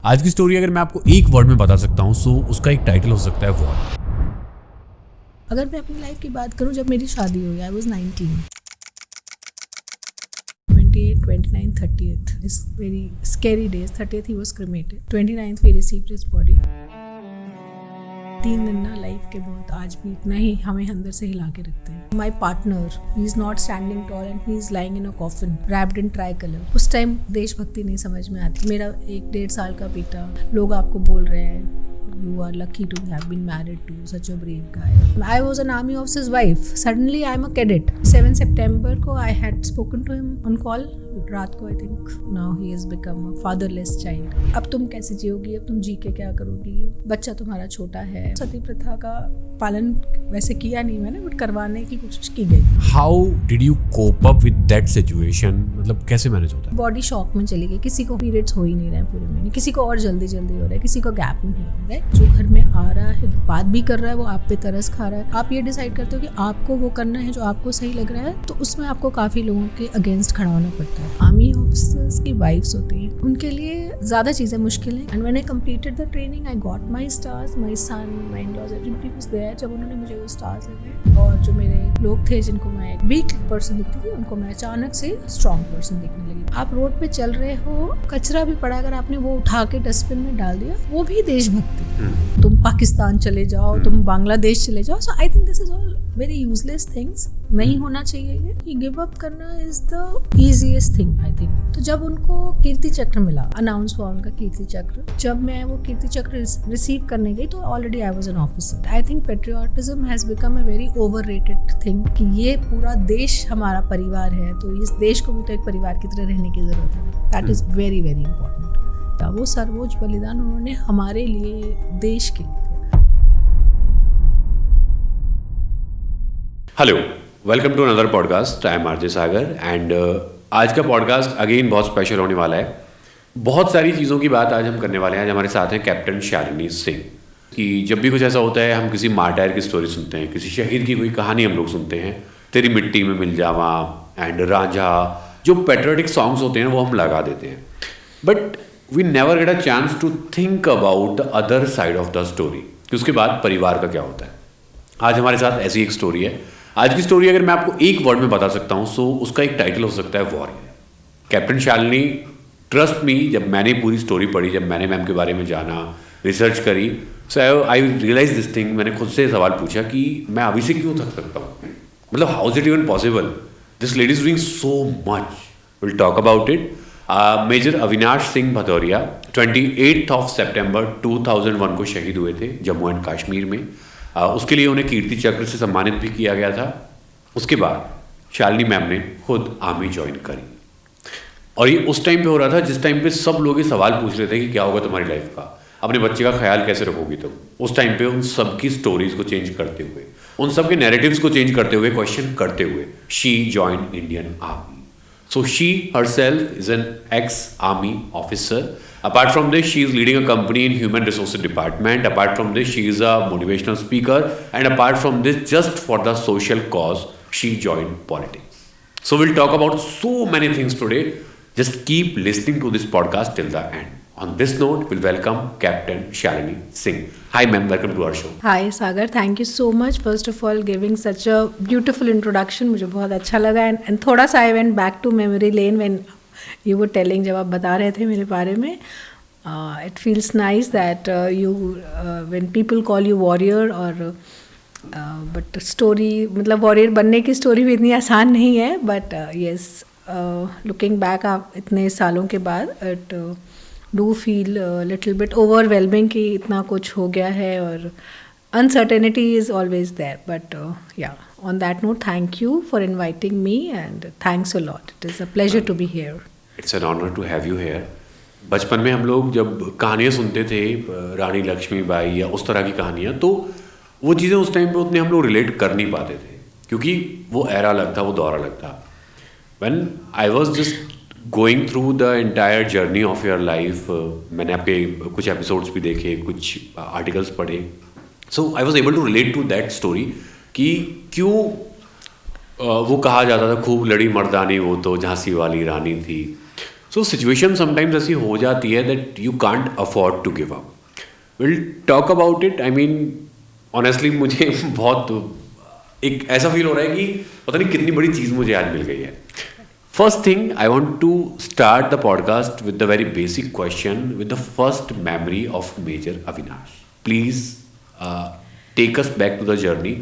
आज की स्टोरी अगर मैं आपको एक वर्ड में बता सकता हूँ सो उसका एक टाइटल हो सकता है वॉर। अगर मैं अपनी लाइफ की बात करूं, जब मेरी शादी हुई I was 19, 28, 29, 30th is very scary days. 30th he was cremated. 29th we received his body. 3 दिन ना लाइफ के बहुत आज भी इतना ही हमें अंदर से हिला के रखते हैं. My partner he is not standing tall and he is lying in a coffin wrapped in try colour. उस टाइम देशभक्ति नहीं समझ में आती. मेरा 1-1.5 साल का बेटा, लोग आपको बोल रहे हैं you are lucky to have been married to such a brave guy. I was an army officer's wife. Suddenly I am a cadet. 7 September को I had spoken to him on call. रात को I think now he has become a fatherless child. अब तुम कैसे जियोगी, अब तुम जी के क्या करोगी, बच्चा तुम्हारा छोटा है. सती प्रथा का पालन वैसे किया नहीं मैंने, बट करवाने की कोशिश की गई. How did you cope up with that situation? मतलब कैसे मैनेज होता है? बॉडी शॉक में चली गई. किसी को पीरियड्स हो ही नहीं रहे पूरे महीने, किसी को और जल्दी हो रहा है, किसी को गैप में हो रहा है. जो घर में आ रहा है, जो बात भी कर रहा है, वो आप पे तरस खा रहा है. आप ये डिसाइड करते हो कि आपको वो करना है जो आपको सही लग रहा है, तो उसमें आपको काफी लोगों के अगेंस्ट खड़ा होना पड़ता है. आर्मी ऑफिसर्स की वाइफ्स होती हैं, उनके लिए ज्यादा चीजें मुश्किल हैं. And when I completed the training I got my stars, my son, my in-laws, everybody was there. जब उन्होंने मुझे वो स्टार्स दिए, और जो मेरे लोग थे जिनको मैं एक वीक पर्सन दिखती थी, उनको मैं अचानक से स्ट्रॉन्ग पर्सन दिखने लगी. आप रोड पे चल रहे हो, कचरा भी पड़ा, अगर आपने वो उठा के डस्टबिन में डाल दिया, वो भी देशभक्ति. तुम पाकिस्तान चले जाओ, तुम बांग्लादेश चले जाओ. So I think this is all very useless things. नहीं होना चाहिए ये गिव अप करना is the easiest thing I think. तो जब उनको कीर्ति चक्र मिला, अनाउंस हुआ उनका कीर्ति चक्र, जब मैं वो कीर्ति चक्र रिसीव करने गई, तो already I was an officer. I think patriotism has become a very overrated thing, कि ये पूरा देश हमारा परिवार है, तो इस देश को भी तो एक परिवार की तरह रहने की जरूरत है. That is very very important. वो सर्वोच्च बलिदान उन्होंने हमारे लिए, देश के लिए. Hello, welcome to another podcast. I am RJ Sagar and आज का पॉडकास्ट अगेन बहुत स्पेशल होने वाला है. बहुत सारी चीज़ों की बात आज हम करने वाले हैं. आज हमारे साथ हैं कैप्टन शालिनी सिंह. कि जब भी कुछ ऐसा होता है, हम किसी मार्टायर की स्टोरी सुनते हैं, किसी शहीद की कोई कहानी हम लोग सुनते हैं, तेरी मिट्टी में मिल जावा एंड रांझा, जो पेट्रियोटिक सॉन्ग्स होते हैं वो हम लगा देते हैं. But we never get a chance to think about the other side of the story, कि उसके बाद परिवार का क्या होता है. आज हमारे साथ ऐसी एक स्टोरी है. आज की स्टोरी अगर मैं आपको एक वर्ड में बता सकता हूँ सो उसका एक टाइटल हो सकता है war. Captain Shalini, trust me, जब मैंने पूरी स्टोरी पढ़ी, जब मैंने मैम के बारे में जाना, रिसर्च करी, सो आई रियलाइज दिस थिंग. मैंने खुद से सवाल पूछा कि मैं अभी से क्यों थक सकता हूँ. मतलब how is it even possible? This lady is doing so much. Will talk about it. Major Avinash Singh Bhadauria 28 सितंबर 2001 को शहीद हुए थे जम्मू एंड कश्मीर में. उसके लिए उन्हें कीर्ति चक्र से सम्मानित भी किया गया था. उसके बाद शालिनी मैम ने खुद आर्मी ज्वाइन करी, और ये उस टाइम पे हो रहा था जिस टाइम पे सब लोग ये सवाल पूछ रहे थे कि क्या होगा तुम्हारी लाइफ का, अपने बच्चे का ख्याल कैसे रखोगी तुम. उस टाइम पे उन सब की स्टोरीज को चेंज करते हुए, उन सब के नैरेटिव्स को चेंज करते हुए, क्वेश्चन करते हुए, she join Indian army. So she herself is an ex-army officer. Apart from this, she is leading a company in human resources department. Apart from this, she is a motivational speaker. And apart from this, just for the social cause, she joined politics. So we'll talk about so many things today. Just keep listening to this podcast till the end. On this note, we'll welcome Captain Shalini Singh. Hi ma'am, welcome to our show. Hi Sagar, thank you so much first of all giving such a beautiful introduction. मुझे बहुत अच्छा लगा. and थोड़ा सा I went back to memory lane when you were telling, जब आप बता रहे थे मेरे बारे में. It feels nice that you when people call you warrior or but story, मतलब warrior बनने की story भी इतनी आसान नहीं है. but yes, looking back आप इतने सालों के बाद it do feel a little bit overwhelming कि इतना कुछ हो गया है, और uncertainty is always there. but yeah, on that note, thank you for inviting me and thanks a lot. It is a pleasure to be here. It's an honor to have you here. बचपन में हम लोग जब कहानियाँ सुनते थे, रानी लक्ष्मीबाई या उस तरह की कहानियाँ, तो वो चीज़ें उस टाइम पे उतने हम लोग रिलेट कर नहीं पाते थे, क्योंकि वो एरा अलग था, वो दौर अलग था. When I was just going through the entire journey of your life, मैंने आपके कुछ एपिसोड्स भी देखे, कुछ आर्टिकल्स पढ़े. So I was able to relate to that story कि क्यों वो कहा जाता था खूब लड़ी मर्दानी वो तो झांसी वाली रानी थी. सो सिचुएशन समटाइम्स ऐसी हो जाती है that you can't afford to give up. Will talk about it. I mean honestly मुझे बहुत एक ऐसा फील हो रहा है कि पता नहीं कितनी बड़ी चीज़ मुझे आज मिल गई है. First thing, I want to start the podcast with the very basic question, with the first memory of Major Avinash. Please take us back to the journey.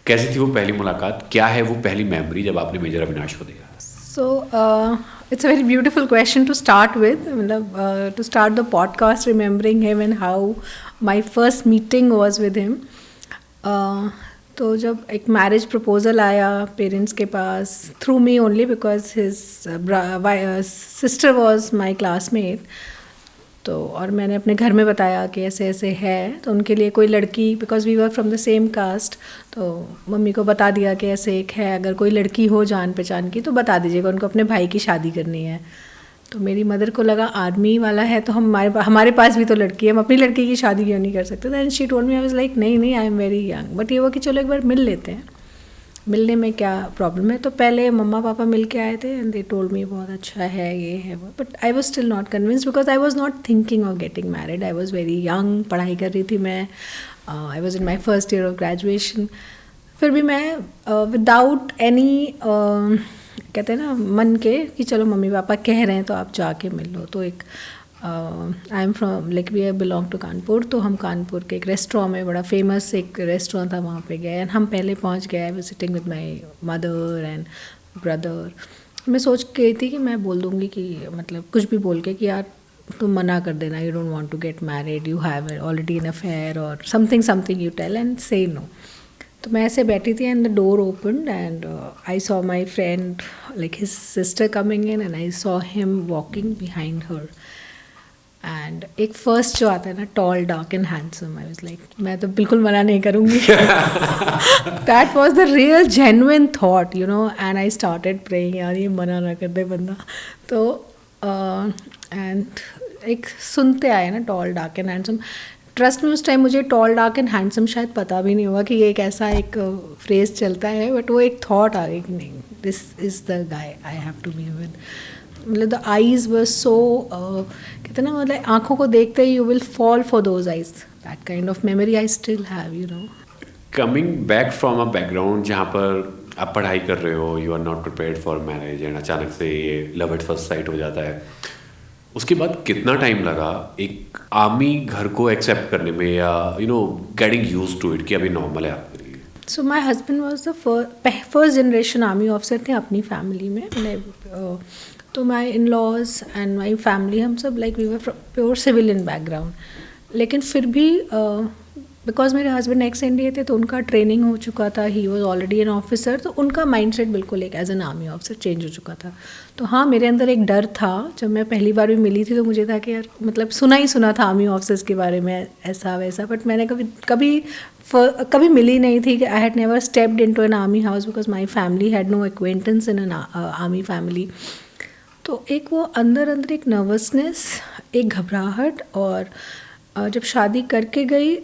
कैसी थी वो पहली मुलाकात? क्या है वो पहली मेमोरी जब आपने मेजर अविनाश को देखा? So it's a very beautiful question to start with. To start the podcast, remembering him and how my first meeting was with him. तो जब एक मैरिज प्रपोज़ल आया पेरेंट्स के pass through me only because his sister was my classmate, तो और मैंने अपने घर में बताया कि ऐसे ऐसे है, तो उनके लिए कोई लड़की, because we were from the same caste, तो मम्मी को बता दिया कि ऐसे एक है, अगर कोई लड़की हो जान पहचान की तो बता दीजिएगा, उनको अपने भाई की शादी करनी है. तो मेरी मदर को लगा आर्मी वाला है तो हमारे पास भी तो लड़की है, हम अपनी लड़की की शादी क्यों नहीं कर सकते. Then she told me, I was like नहीं I am very young, but ये हुआ कि चलो एक बार मिल लेते हैं, मिलने में क्या प्रॉब्लम है. तो पहले मम्मा पापा मिल के आए थे एंड दे टोल्ड मी बहुत अच्छा है ये है वो, but I was still not convinced because I was not thinking of getting married. I was very young, पढ़ाई कर रही थी मैं, I was in my first year of graduation. फिर भी मैं विदाउट एनी कहते हैं ना मन के कि चलो मम्मी पापा कह रहे हैं तो आप जाके मिल लो. तो एक I am from like we belong to Kanpur, तो हम कानपुर के एक रेस्टोरेंट में, बड़ा फेमस एक रेस्टोरेंट था, वहाँ पे गए एंड हम पहले पहुँच गए visiting with my mother and brother. मैं सोच गई थी कि मैं बोल दूँगी कि मतलब कुछ भी बोल के कि यार तुम मना कर देना, you don't want to get married, you have already an affair और something you tell and say no. तो मैं ऐसे बैठी थी and the door opened and I saw my friend like his sister coming in and I saw him walking behind her. And एक first जो आता है ना, tall dark and handsome, I was like मैं तो बिल्कुल मना नहीं करूँगी. That was the real genuine thought, you know. And I started praying, यार ये मना ना कर दे बंदा. तो एंड एक सुनते आए ना, tall dark and handsome. Trust में उस टाइम मुझे टॉल डार्क एंड हैंडसम शायद पता भी नहीं होगा कि ये एक ऐसा एक फ्रेज चलता है, बट वो एक थॉट आ गई कि नहीं, this is the guy I have to be with. मतलब द आईज वर सो कहते ना, मतलब आँखों को देखते ही you will fall for those eyes. That kind of memory I still have, you know. Coming back from a background जहाँ पर आप पढ़ाई कर रहे हो, you are not prepared for marriage and अचानक से ये लव एट फर्स्ट साइट हो जाता है, उसके बाद कितना टाइम लगा एक आर्मी घर को एक्सेप्ट करने में, या you know getting used to it कि अभी नॉर्मल है आपके लिए? So my husband was the first generation army officer थे अपनी फैमिली में. तो my in laws and my family, हम सब like we were pure civilian background. लेकिन फिर भी बिकॉज मेरे हस्बैंड एक्स NDA थे, तो उनका ट्रेनिंग हो चुका था, he was already an officer, तो उनका माइंडसेट बिल्कुल एक as an army officer change हो चुका था. तो हाँ, मेरे अंदर एक डर था. जब मैं पहली बार भी मिली थी तो मुझे था कि यार मतलब सुना ही सुना था आर्मी ऑफिसर्स के बारे में ऐसा वैसा, बट मैंने कभी मिली नहीं थी. कि I had never stepped into an army house because my family had no acquaintance in an army family. तो एक वो अंदर एक नर्वसनेस, एक घबराहट, और जब शादी करके गई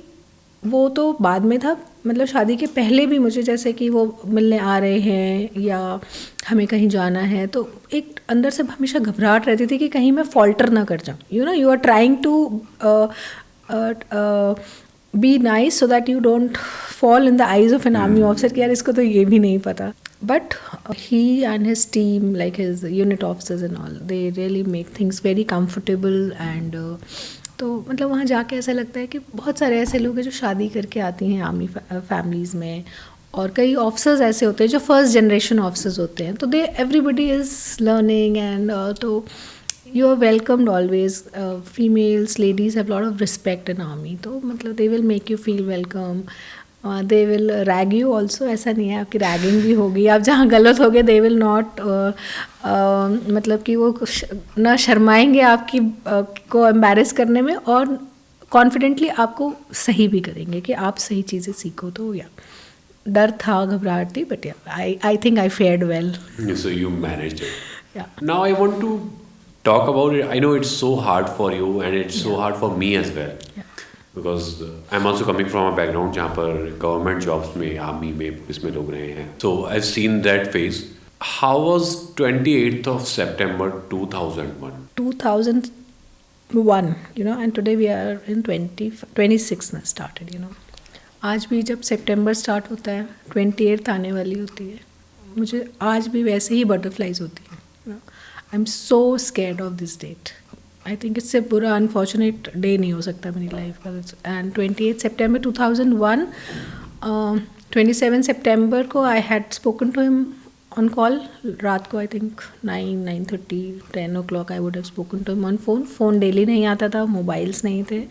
वो तो बाद में था. मतलब शादी के पहले भी मुझे जैसे कि वो मिलने आ रहे हैं या हमें कहीं जाना है, तो एक अंदर से हमेशा घबराहट रहती थी कि कहीं मैं फॉल्टर ना कर जाऊँ. You know, you are trying to be nice so that you don't fall in the eyes of an army officer कि यार इसको तो ये भी नहीं पता. But he and his team, like his unit officers and all, they really make things very comfortable and तो मतलब वहाँ जाके ऐसा लगता है कि बहुत सारे ऐसे लोग हैं जो शादी करके आती हैं आर्मी फैमिलीज़ में, और कई ऑफिसर्स ऐसे होते हैं जो फर्स्ट जनरेशन ऑफिसर्स होते हैं, तो they everybody is learning and तो you are welcomed always. Females, ladies have lot of respect in army, तो मतलब they will make you feel welcome. They will rag you also, ऐसा नहीं है आपकी रैगिंग भी होगी, आप जहाँ गलत हो गए दे विल नॉट मतलब कि वो ना शर्माएंगे आपकी को एम्बैरेस करने में, और कॉन्फिडेंटली आपको सही भी करेंगे कि आप सही चीज़ें सीखो. तो या डर था, घबराहट थी, but I think I fared well. So you managed it. Yeah. Now I want to talk about it. I know it's so hard for you and it's so hard for me as well. Yeah. Because I'm also coming from a background जहाँ पर government jobs में, army में, police में लोग रहे हैं. So I've seen that phase. How was 28th of September 2001? 2001, and today we are in 26 ना started, आज भी जब सितंबर स्टार्ट होता है 28th आने वाली होती है, मुझे आज भी वैसे ही बटरफ्लाइज होती है. I am so scared of this date. I think इससे बुरा अनफॉर्चुनेट डे नहीं हो सकता मेरी लाइफ का. एंड 28 सितंबर 2001, 27 सितंबर को I had spoken to him on call. रात को I think 9:30 10 o'clock I would have spoken to him on phone. Phone daily नहीं आता था, मोबाइल्स नहीं थे,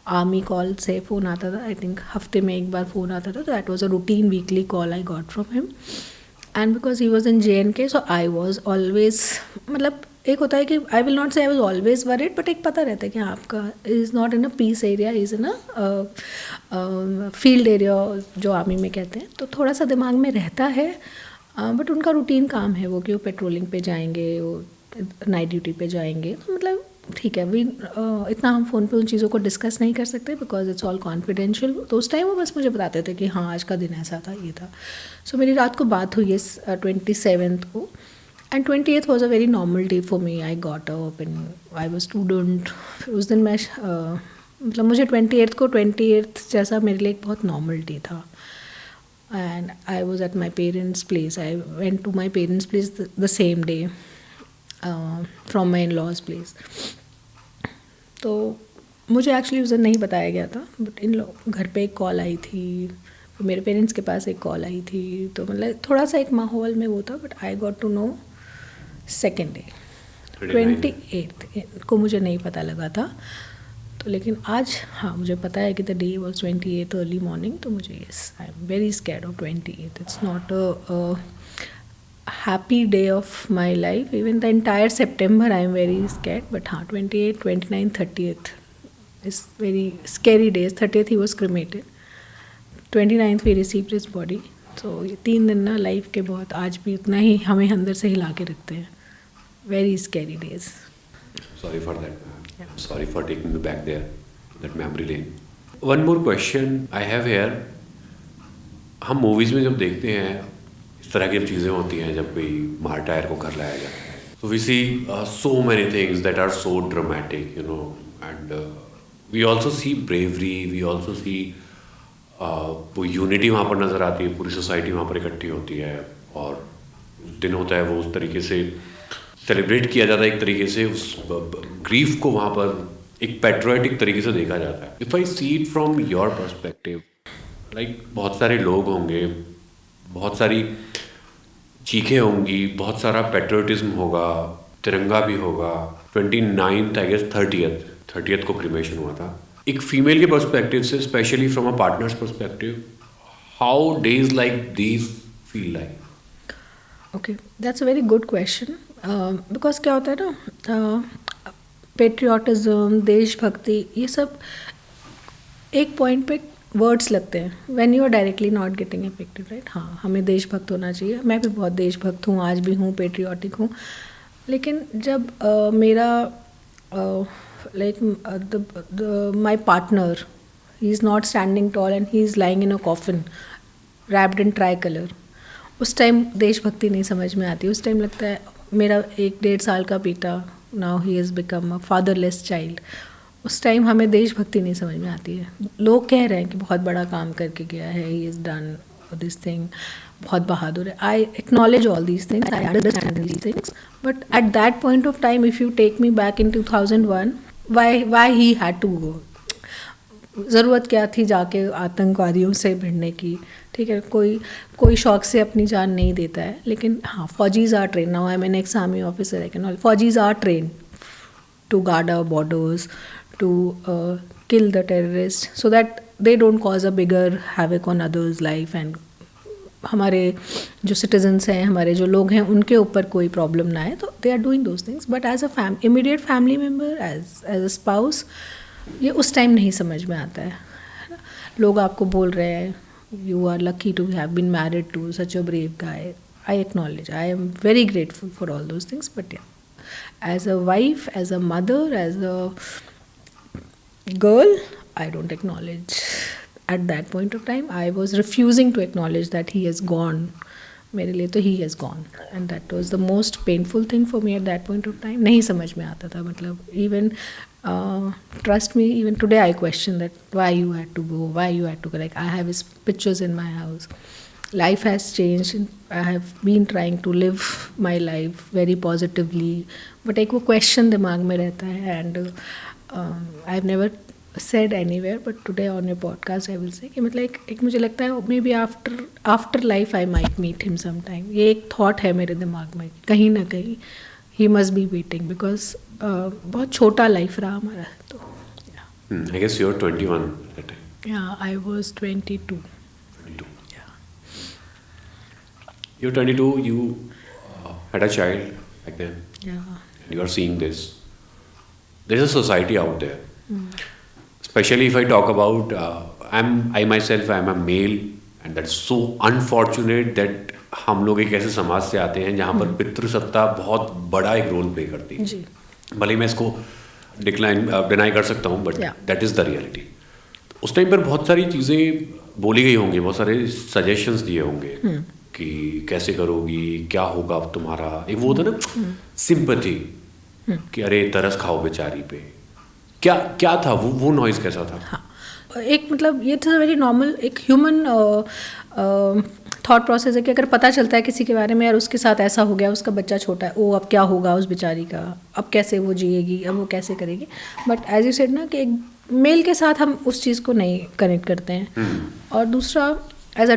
आर्मी कॉल से फ़ोन आता था. आई थिंक हफ्ते में एक बार फ़ोन आता था. तो that was a routine weekly call I got from him. And because he was in JNK, so I was always, मतलब एक होता है कि I will not say I was always worried, but एक पता रहता है कि आपका is not in a peace area, is in a field area जो आर्मी में कहते हैं. तो थोड़ा सा दिमाग में रहता है. बट उनका रूटीन काम है वो कि वो पेट्रोलिंग पे जाएंगे, वो नाइट ड्यूटी पे जाएंगे. तो मतलब ठीक है, इतना हम फ़ोन पे उन चीज़ों को डिस्कस नहीं कर सकते बिकॉज इट्स ऑल कॉन्फिडेंशियल. तो उस टाइम वो बस मुझे बताते थे कि हाँ आज का दिन ऐसा था, ये था. सो मेरी रात को बात हुई है 27th को. And 28th was a very normal day for me. I got up and I was student. उस दिन मैं मतलब मुझे 28th जैसा मेरे लिए एक बहुत नॉर्मल डे था. And I was at my parents' place. I went to my parents' place the same day from my in-laws' place. तो मुझे एक्चुअली उस दिन नहीं बताया गया था, बट इन लोग घर पे एक कॉल आई थी, मेरे पेरेंट्स के पास एक कॉल आई थी. तो मतलब थोड़ा सा एक माहौल में वो था. But I got to know second day 28th को मुझे नहीं पता लगा था. तो लेकिन आज हाँ मुझे पता है कि the day was 28th early morning. तो मुझे yes I am very scared of 28th. It's not a happy day of my life. Even the entire September I am very scared. But हाँ 28, 29, 30th is very scary days. 30th he was cremated. 29th we received his body. तो ये 3 दिन ना life के बहुत आज भी उतना ही हमें अंदर से हिला के रखते हैं. Very scary days. Sorry for that. Sorry for taking me back there, that memory lane. One more question I have here. हम मूवीज़ में जब देखते हैं इस तरह की चीज़ें होती हैं, जब कोई मार टायर को घर लाया जाता है, तो we see so many things that are so dramatic, and we also see bravery, we also see वो यूनिटी वहाँ पर नज़र आती है, पूरी सोसाइटी वहाँ पर इकट्ठी होती है, और दिन होता है वो उस तरीके से सेलिब्रेट किया जाता है, एक तरीके से उस ग्रीफ को वहाँ पर एक पैट्रियोटिक तरीके से देखा जाता है. If I see it from your perspective, like बहुत सारे लोग होंगे, बहुत सारी चीखें होंगी, बहुत सारा पैट्रियोटिज्म होगा, तिरंगा भी होगा. 29th आई गेस 30th को क्रिमेशन हुआ था. एक फीमेल के पर्सपेक्टिव से, specially from a partners perspective, how days like these feel like? Okay, that's a very good question. Because क्या होता है ना, पेट्रियाटिज्म, देशभक्ति, ये सब एक पॉइंट पे वर्ड्स लगते हैं when you are directly not getting affected, right. हाँ हमें देशभक्त होना चाहिए. मैं भी बहुत देशभक्त हूँ, आज भी हूँ, पेट्रियाटिक हूँ. लेकिन जब मेरा like my partner, he is not standing tall and he is lying in a coffin wrapped in try colour, उस टाइम देशभक्ति नहीं समझ में आती. उस टाइम लगता है मेरा 1-1.5 साल का बेटा, now he is become a fatherless child. उस टाइम हमें देशभक्ति नहीं समझ में आती है. लोग कह रहे हैं कि बहुत बड़ा काम करके गया है, he is done this thing, बहुत बहादुर है. I acknowledge all these things, I understand these things. But at that point of time, if you take me back in 2001, why he had to go. ज़रूरत क्या थी जाके आतंकवादियों से भिड़ने की? ठीक है, कोई शौक से अपनी जान नहीं देता है. लेकिन हाँ, फौजीज़ are train. Now I am an ex army officer, I can all. फौजीज़ are train to guard our borders, to kill the terrorist, so that they don't cause a bigger havoc on others life. And हमारे जो citizens हैं, हमारे जो लोग हैं, उनके ऊपर कोई प्रॉब्लम ना आए. तो they are doing those things. But as a immediate family member, as a spouse, ये उस टाइम नहीं समझ में आता है. लोग आपको बोल रहे हैं, you are lucky to have been married to such a brave guy. I acknowledge, I am very grateful for all those things. But yeah, as a wife, as a mother, as a girl, I don't acknowledge. At that point of time, I was refusing to acknowledge that he has gone मेरे लिए तो he has gone and that was the most painful thing for me at that point of time. नहीं समझ में आता था, मतलब even trust me, even today I question that why you had to go, why you had to go. Like I have his pictures in my house. Life has changed and I have been trying to live my life very positively, but एक वो question दिमाग में रहता है. And I've never said anywhere, but today on your podcast I will say कि मतलब एक मुझे लगता है maybe after life I might meet him sometime. ये एक thought है मेरे दिमाग में कहीं ना कहीं. He must be waiting because बहुत छोटा लाइफ रहा हमारा. तो I guess you're 21 at that time. Yeah, I was 22. 22. Yeah. You're 22, you had a child back then. Yeah. And you are seeing this. There's a society out there. Especially if I talk about, I myself, I'm a male, and that's so unfortunate that हम लोग एक ऐसे समाज से आते हैं जहाँ पर पितृसत्ता बहुत बड़ा एक रोल प्ले करती है. जी. भले मैं इसको डिनाई कर सकता हूँ, but that is the reality. उस टाइम पर बहुत सारी चीज़ें बोली गई होंगी, बहुत सारे सजेशंस दिए होंगे कि कैसे करोगी, क्या होगा अब तुम्हारा. एक वो होता ना सिंपैथी कि अरे तरस खाओ बेचारी पे. क्या था वो नॉइज़ कैसा था? हाँ, एक मतलब ये था वेरी नॉर्मल एक ह्यूमन थॉट प्रोसेस है कि अगर पता चलता है किसी के बारे में, यार उसके साथ ऐसा हो गया, उसका बच्चा छोटा है, ओ अब क्या होगा उस बेचारी का, अब कैसे वो जिएगी, अब वो कैसे करेगी. बट एज यू सेड ना कि एक मेल के साथ हम उस चीज़ को नहीं कनेक्ट करते हैं. और दूसरा as a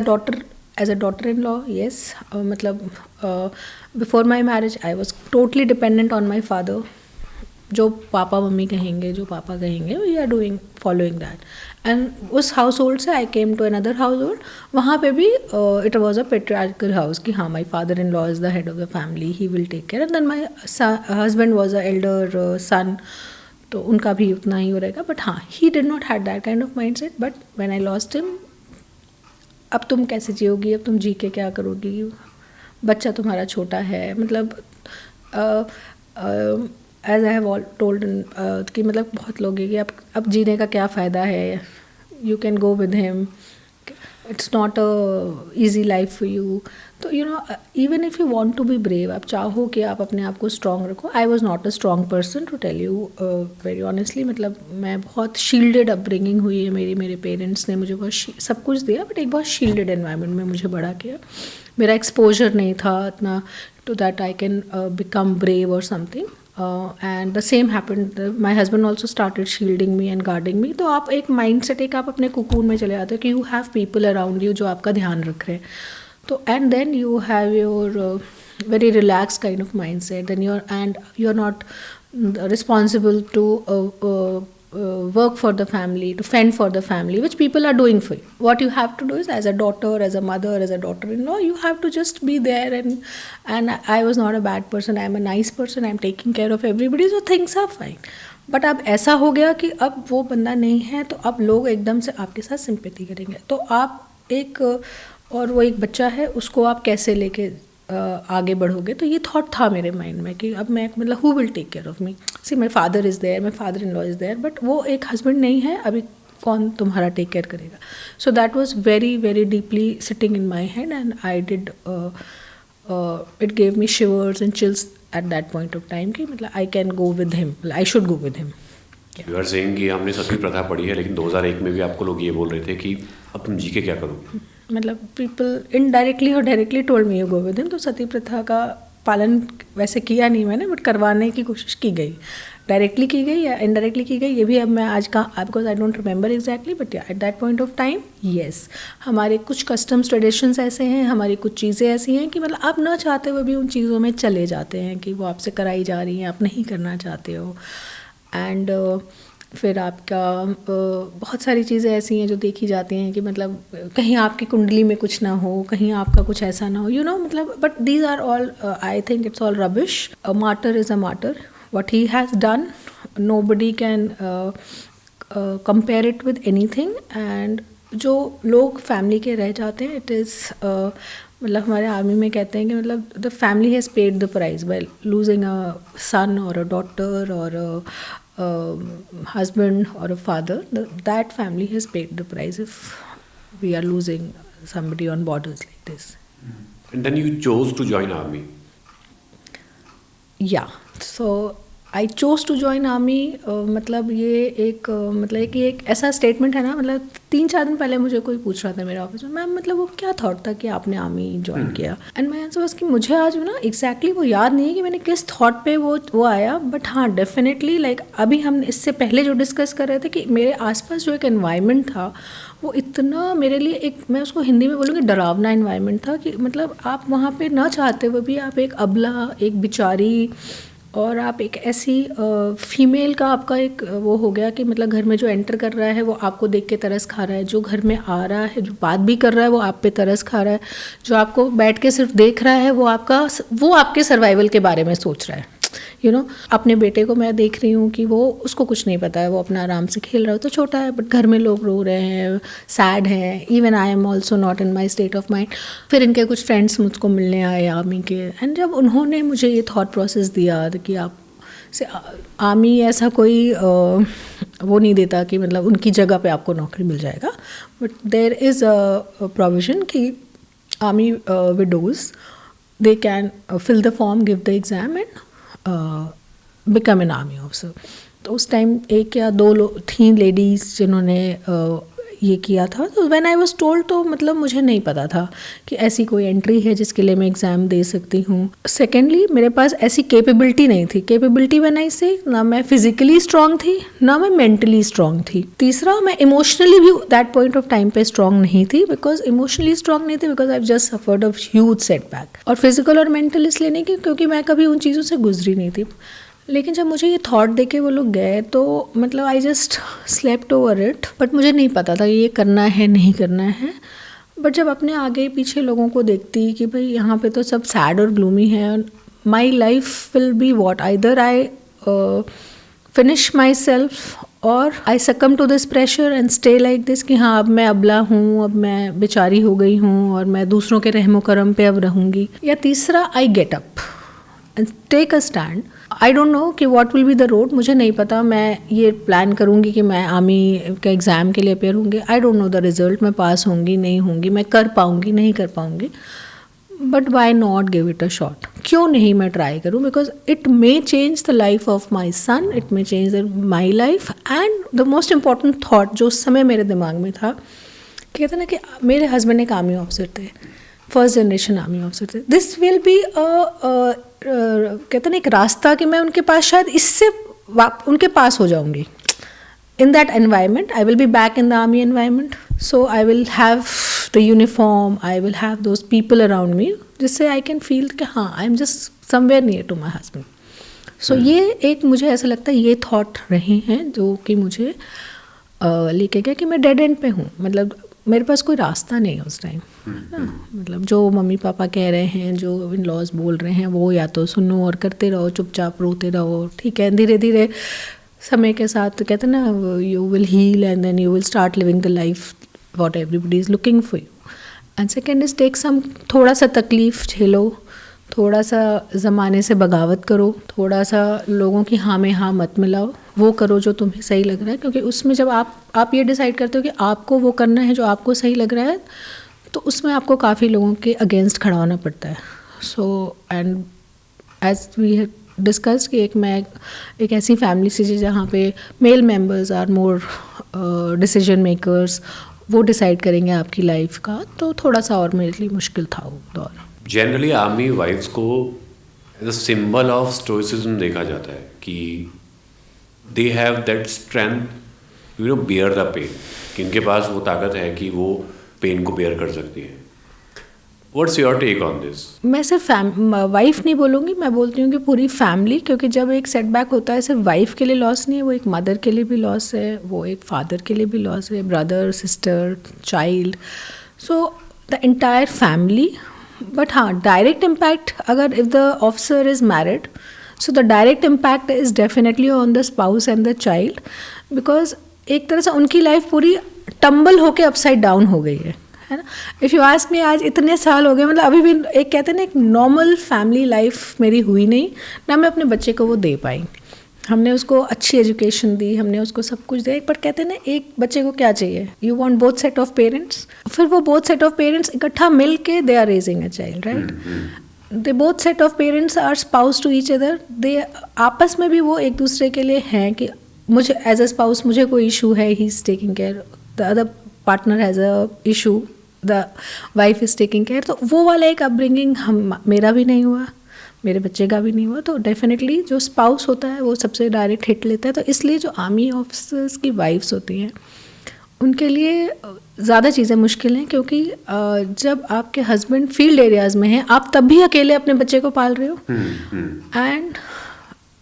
daughter in law, yes, मतलब before my marriage I was totally dependent on my father. जो पापा मम्मी कहेंगे, जो पापा कहेंगे, we are following that. And उस हाउस होल्ड से I came to another household. वहाँ पे भी it was a patriarchal house कि हाँ my father in law is the head of the family, he will take care. And then my husband was a elder son, तो उनका भी उतना ही हो रहेगा. बट हाँ, he did not had that kind of mind set. But when I lost him, अब तुम कैसे जियोगी, अब तुम जी के क्या करोगी, बच्चा तुम्हारा छोटा है. मतलब as I have all told कि मतलब बहुत लोग हैं कि अब जीने का क्या फ़ायदा है, you can go with him, it's not a easy life for you. तो you know, even if you want to be brave, आप चाहो कि आप अपने आप को स्ट्रॉन्ग रखो. I was not a strong person to tell you very honestly. मतलब मैं बहुत शील्डेड अपब्रिंगिंग हुई है मेरी. मेरे पेरेंट्स ने मुझे बहुत सब कुछ दिया, बट एक बहुत शील्डेड एनवायरनमेंट में मुझे बड़ा किया. मेरा एक्सपोजर नहीं था इतना to that I can become brave और something. And the same happened. My husband also started shielding me and guarding me. तो आप एक mindset, एक आप अपने cocoon में चले आते हो कि you have people around you जो आपका ध्यान रख रहे हैं. तो and then you have your very relaxed kind of mindset. Then you're not responsible to work for the family, to fend for the family, which people are doing for you. What you have to do is, as a daughter, as a mother, as a daughter-in-law, you have to just be there. And I was not a bad person. I am a nice person. I am taking care of everybody, so things are fine. But अब ऐसा हो गया कि अब वो बंदा नहीं है, तो अब लोग एकदम से आपके साथ सिंपैथी करेंगे. तो आप एक, और वो एक बच्चा है, उसको आप कैसे लेके आगे बढ़ोगे. तो ये थॉट था मेरे माइंड में कि अब मैं मतलब who will take care of me. See my father is there, my father in law is there, but वो एक हस्बैंड नहीं है, अभी कौन तुम्हारा टेक केयर करेगा. So that was very very deeply sitting in my head. And I did, it gave me shivers and chills at that point of time कि मतलब I can go with him, I should go with him. You are saying कि हमने सती प्रथा पढ़ी है, लेकिन 2001 में भी आपको लोग ये बोल रहे थे कि अब तुम जी के क्या करोगे. मतलब पीपल इनडायरेक्टली और directly told me you go with him. तो सती प्रथा का पालन वैसे किया नहीं मैंने, बट करवाने की कोशिश की गई. डायरेक्टली की गई या इनडायरेक्टली की गई, ये भी अब मैं आज का, because I don't remember exactly, but at that point of time yes. हमारे कुछ कस्टम्स ट्रेडिशंस ऐसे हैं, हमारी कुछ चीज़ें ऐसी हैं कि मतलब आप ना चाहते हुए भी उन चीज़ों में चले जाते हैं कि वो आपसे कराई जा रही हैं, आप नहीं करना चाहते हो. एंड फिर आपका बहुत सारी चीज़ें ऐसी हैं जो देखी जाती हैं कि मतलब कहीं आपकी कुंडली में कुछ ना हो, कहीं आपका कुछ ऐसा ना हो, यू नो, मतलब. But these are all, I think it's all rubbish. A martyr is a martyr. What he has done, nobody can compare it with anything. And जो लोग फैमिली के रह जाते हैं, इट इज़ मतलब हमारे आर्मी में कहते हैं कि मतलब the family has paid the price by losing a son और अ डॉटर और husband or a father. That family has paid the price if we are losing somebody on borders like this. And then you chose to join army. या so I chose to join army. मतलब ये एक मतलब कि एक ऐसा statement है ना, मतलब 3-4 दिन पहले मुझे कोई पूछ रहा था मेरे ऑफिस में, मैम मतलब वो क्या थॉट था कि आपने आर्मी ज्वाइन किया। एंड मैं आंसर वाज कि मुझे आज ना एग्जैक्टली वो याद नहीं है कि मैंने किस थॉट पे वो आया, बट हाँ डेफिनेटली लाइक अभी हम इससे पहले जो डिस्कस कर रहे थे कि मेरे आसपास जो एक एनवायरनमेंट था वो इतना मेरे लिए एक, मैं उसको हिंदी में बोलूँगी डरावना एनवायरनमेंट था कि मतलब आप वहाँ पे ना चाहते हुए भी आप एक अबला, एक बिचारी, और आप एक ऐसी फीमेल का आपका एक वो हो गया कि मतलब घर में जो एंटर कर रहा है वो आपको देख के तरस खा रहा है, जो घर में आ रहा है जो बात भी कर रहा है वो आप पे तरस खा रहा है, जो आपको बैठ के सिर्फ देख रहा है वो आपके सर्वाइवल के बारे में सोच रहा है। यू नो, अपने बेटे को मैं देख रही हूँ कि वो उसको कुछ नहीं पता है, वो अपना आराम से खेल रहा है, तो छोटा है बट घर में लोग रो रहे हैं, सैड हैं, even I am also not in my state of mind. फिर इनके कुछ फ्रेंड्स मुझको मिलने आए आर्मी के, एंड जब उन्होंने मुझे ये थॉट प्रोसेस दिया कि आप से आर्मी ऐसा कोई वो नहीं देता कि मतलब उनकी जगह पे आपको नौकरी मिल जाएगा, but there is a provision कि army widows they can fill the form, give the exam and become an army officer. तो उस टाइम 1 या 2 थी लेडीज़ जिन्होंने ये किया था। तो व्हेन आई वाज टोल्ड, तो मतलब मुझे नहीं पता था कि ऐसी कोई एंट्री है जिसके लिए मैं एग्ज़ाम दे सकती हूँ। सेकेंडली मेरे पास ऐसी कैपेबिलिटी नहीं थी। कैपेबिलिटी व्हेन आई से, ना मैं फिजिकली स्ट्रांग थी ना मैं मेंटली स्ट्रांग थी। तीसरा, मैं इमोशनली भी दैट पॉइंट ऑफ टाइम पे स्ट्रांग नहीं थी, बिकॉज इमोशनली स्ट्रांग नहीं थी because I just suffered a huge setback. और फिजिकल और मेंटल इसलिए नहीं क्योंकि मैं कभी उन चीज़ों से गुजरी नहीं थी। लेकिन जब मुझे ये थॉट देके वो लोग गए तो मतलब I just slept over it, but मुझे नहीं पता था ये करना है नहीं करना है। बट जब अपने आगे पीछे लोगों को देखती कि भाई यहाँ पे तो सब सैड और ग्लूमी है, my life will be what, either I finish myself और I succumb to this pressure and stay like this कि हाँ अब मैं अबला हूँ, अब मैं बेचारी हो गई हूँ और मैं दूसरों के रहमो करम पे अब रहूँगी, या तीसरा I get up and take a stand. I don't know कि what will be the road, मुझे नहीं पता। मैं ये प्लान करूँगी कि मैं आर्मी के एग्ज़ाम के लिए अपेयर होंगी, आई डोंट नो द रिज़ल्ट, मैं पास होंगी नहीं होंगी, मैं कर पाऊँगी नहीं कर पाऊँगी, but why not give it a shot, क्यों नहीं मैं ट्राई करूँ, because it may change the life of my son, it may change my life. And the most important thought जो उस समय मेरे दिमाग में था, कहते ना कि मेरे हस्बैंड एक आर्मी ऑफिसर थे, फर्स्ट जनरेशन आर्मी ऑफिसर थे, दिस विल बी कहते ना एक रास्ता कि मैं उनके पास शायद इससे उनके पास हो जाऊंगी। In that environment I will be back in the army environment, so I will have the uniform, I will have those people around me, जिससे आई कैन फील कि हाँ I am just somewhere near to my husband. So ये एक मुझे ऐसा लगता है ये थॉट रहे हैं जो कि मुझे लेके गया कि मैं डेड एंड पे हूँ, मतलब मेरे पास कोई रास्ता नहीं है उस टाइम ना। मतलब जो मम्मी पापा कह रहे हैं, जो इन लॉज बोल रहे हैं, वो या तो सुनो और करते रहो, चुपचाप रोते रहो, ठीक है, धीरे धीरे समय के साथ कहते हैं ना you will heal and then you will start living the life what everybody is looking for you. And second is take some, थोड़ा सा तकलीफ़ झेलो, थोड़ा सा ज़माने से बगावत करो, थोड़ा सा लोगों की हाँ में हाँ मत मिलाओ, वो करो जो तुम्हें सही लग रहा है, क्योंकि उसमें जब आप ये डिसाइड करते हो कि आपको वो करना है जो आपको सही लग रहा है, तो उसमें आपको काफ़ी लोगों के अगेंस्ट खड़ा होना पड़ता है। So and as we have discuss कि मैं एक ऐसी फैमिली से जहाँ पे male members are more decision makers, वो डिसाइड करेंगे आपकी लाइफ का, तो थोड़ा सा और मेरे लिए मुश्किल था वो दौर। जनरली आर्मी वाइफ्स को as a symbol of stoicism देखा जाता है कि they have that strength you know bear the pain, कि इनके पास वो ताकत है कि वो पेन को बेयर कर सकती है। What's your take on this? मैं सिर्फ वाइफ नहीं बोलूँगी, मैं बोलती हूँ कि पूरी फैमिली, क्योंकि जब एक सेटबैक होता है सिर्फ वाइफ के लिए लॉस नहीं है, वो एक मदर के लिए भी लॉस है, वो एक फादर के लिए भी लॉस है, brother sister child, so the entire family. But हाँ, डायरेक्ट इम्पैक्ट अगर if the officer is married, so the direct impact is definitely on the spouse and the child, because एक तरह से उनकी लाइफ पूरी टम्बल होके upside down हो गई है ना। इफ़ यू आस्क मी, आज इतने साल हो गए, मतलब अभी भी एक कहते हैं ना एक नॉर्मल फैमिली लाइफ मेरी हुई नहीं ना, मैं अपने बच्चे को वो दे पाई हमने उसको अच्छी एजुकेशन दी, हमने उसको सब कुछ दिया, पर कहते हैं ना एक बच्चे को क्या चाहिए, you want both set of parents, फिर वो बोथ सेट ऑफ पेरेंट्स इकट्ठा मिल के they are raising a child, right. They both set of parents are spouse to each other, they आपस में भी वो एक दूसरे के लिए हैं कि मुझे एज अ स्पाउस मुझे कोई इशू है, he is taking care, the other partner has a issue, the wife is taking care. तो वो वाला एक अपब्रिंगिंग मेरा भी नहीं हुआ, मेरे बच्चे का भी नहीं हुआ। तो डेफिनेटली जो स्पाउस होता है वो सबसे डायरेक्ट हिट लेता है। तो इसलिए जो आर्मी ऑफिसर्स की वाइफ्स होती हैं उनके लिए ज़्यादा चीज़ें मुश्किल हैं, क्योंकि जब आपके हस्बैंड फील्ड एरियाज़ में हैं, आप तब भी अकेले अपने बच्चे को पाल रहे हो, एंड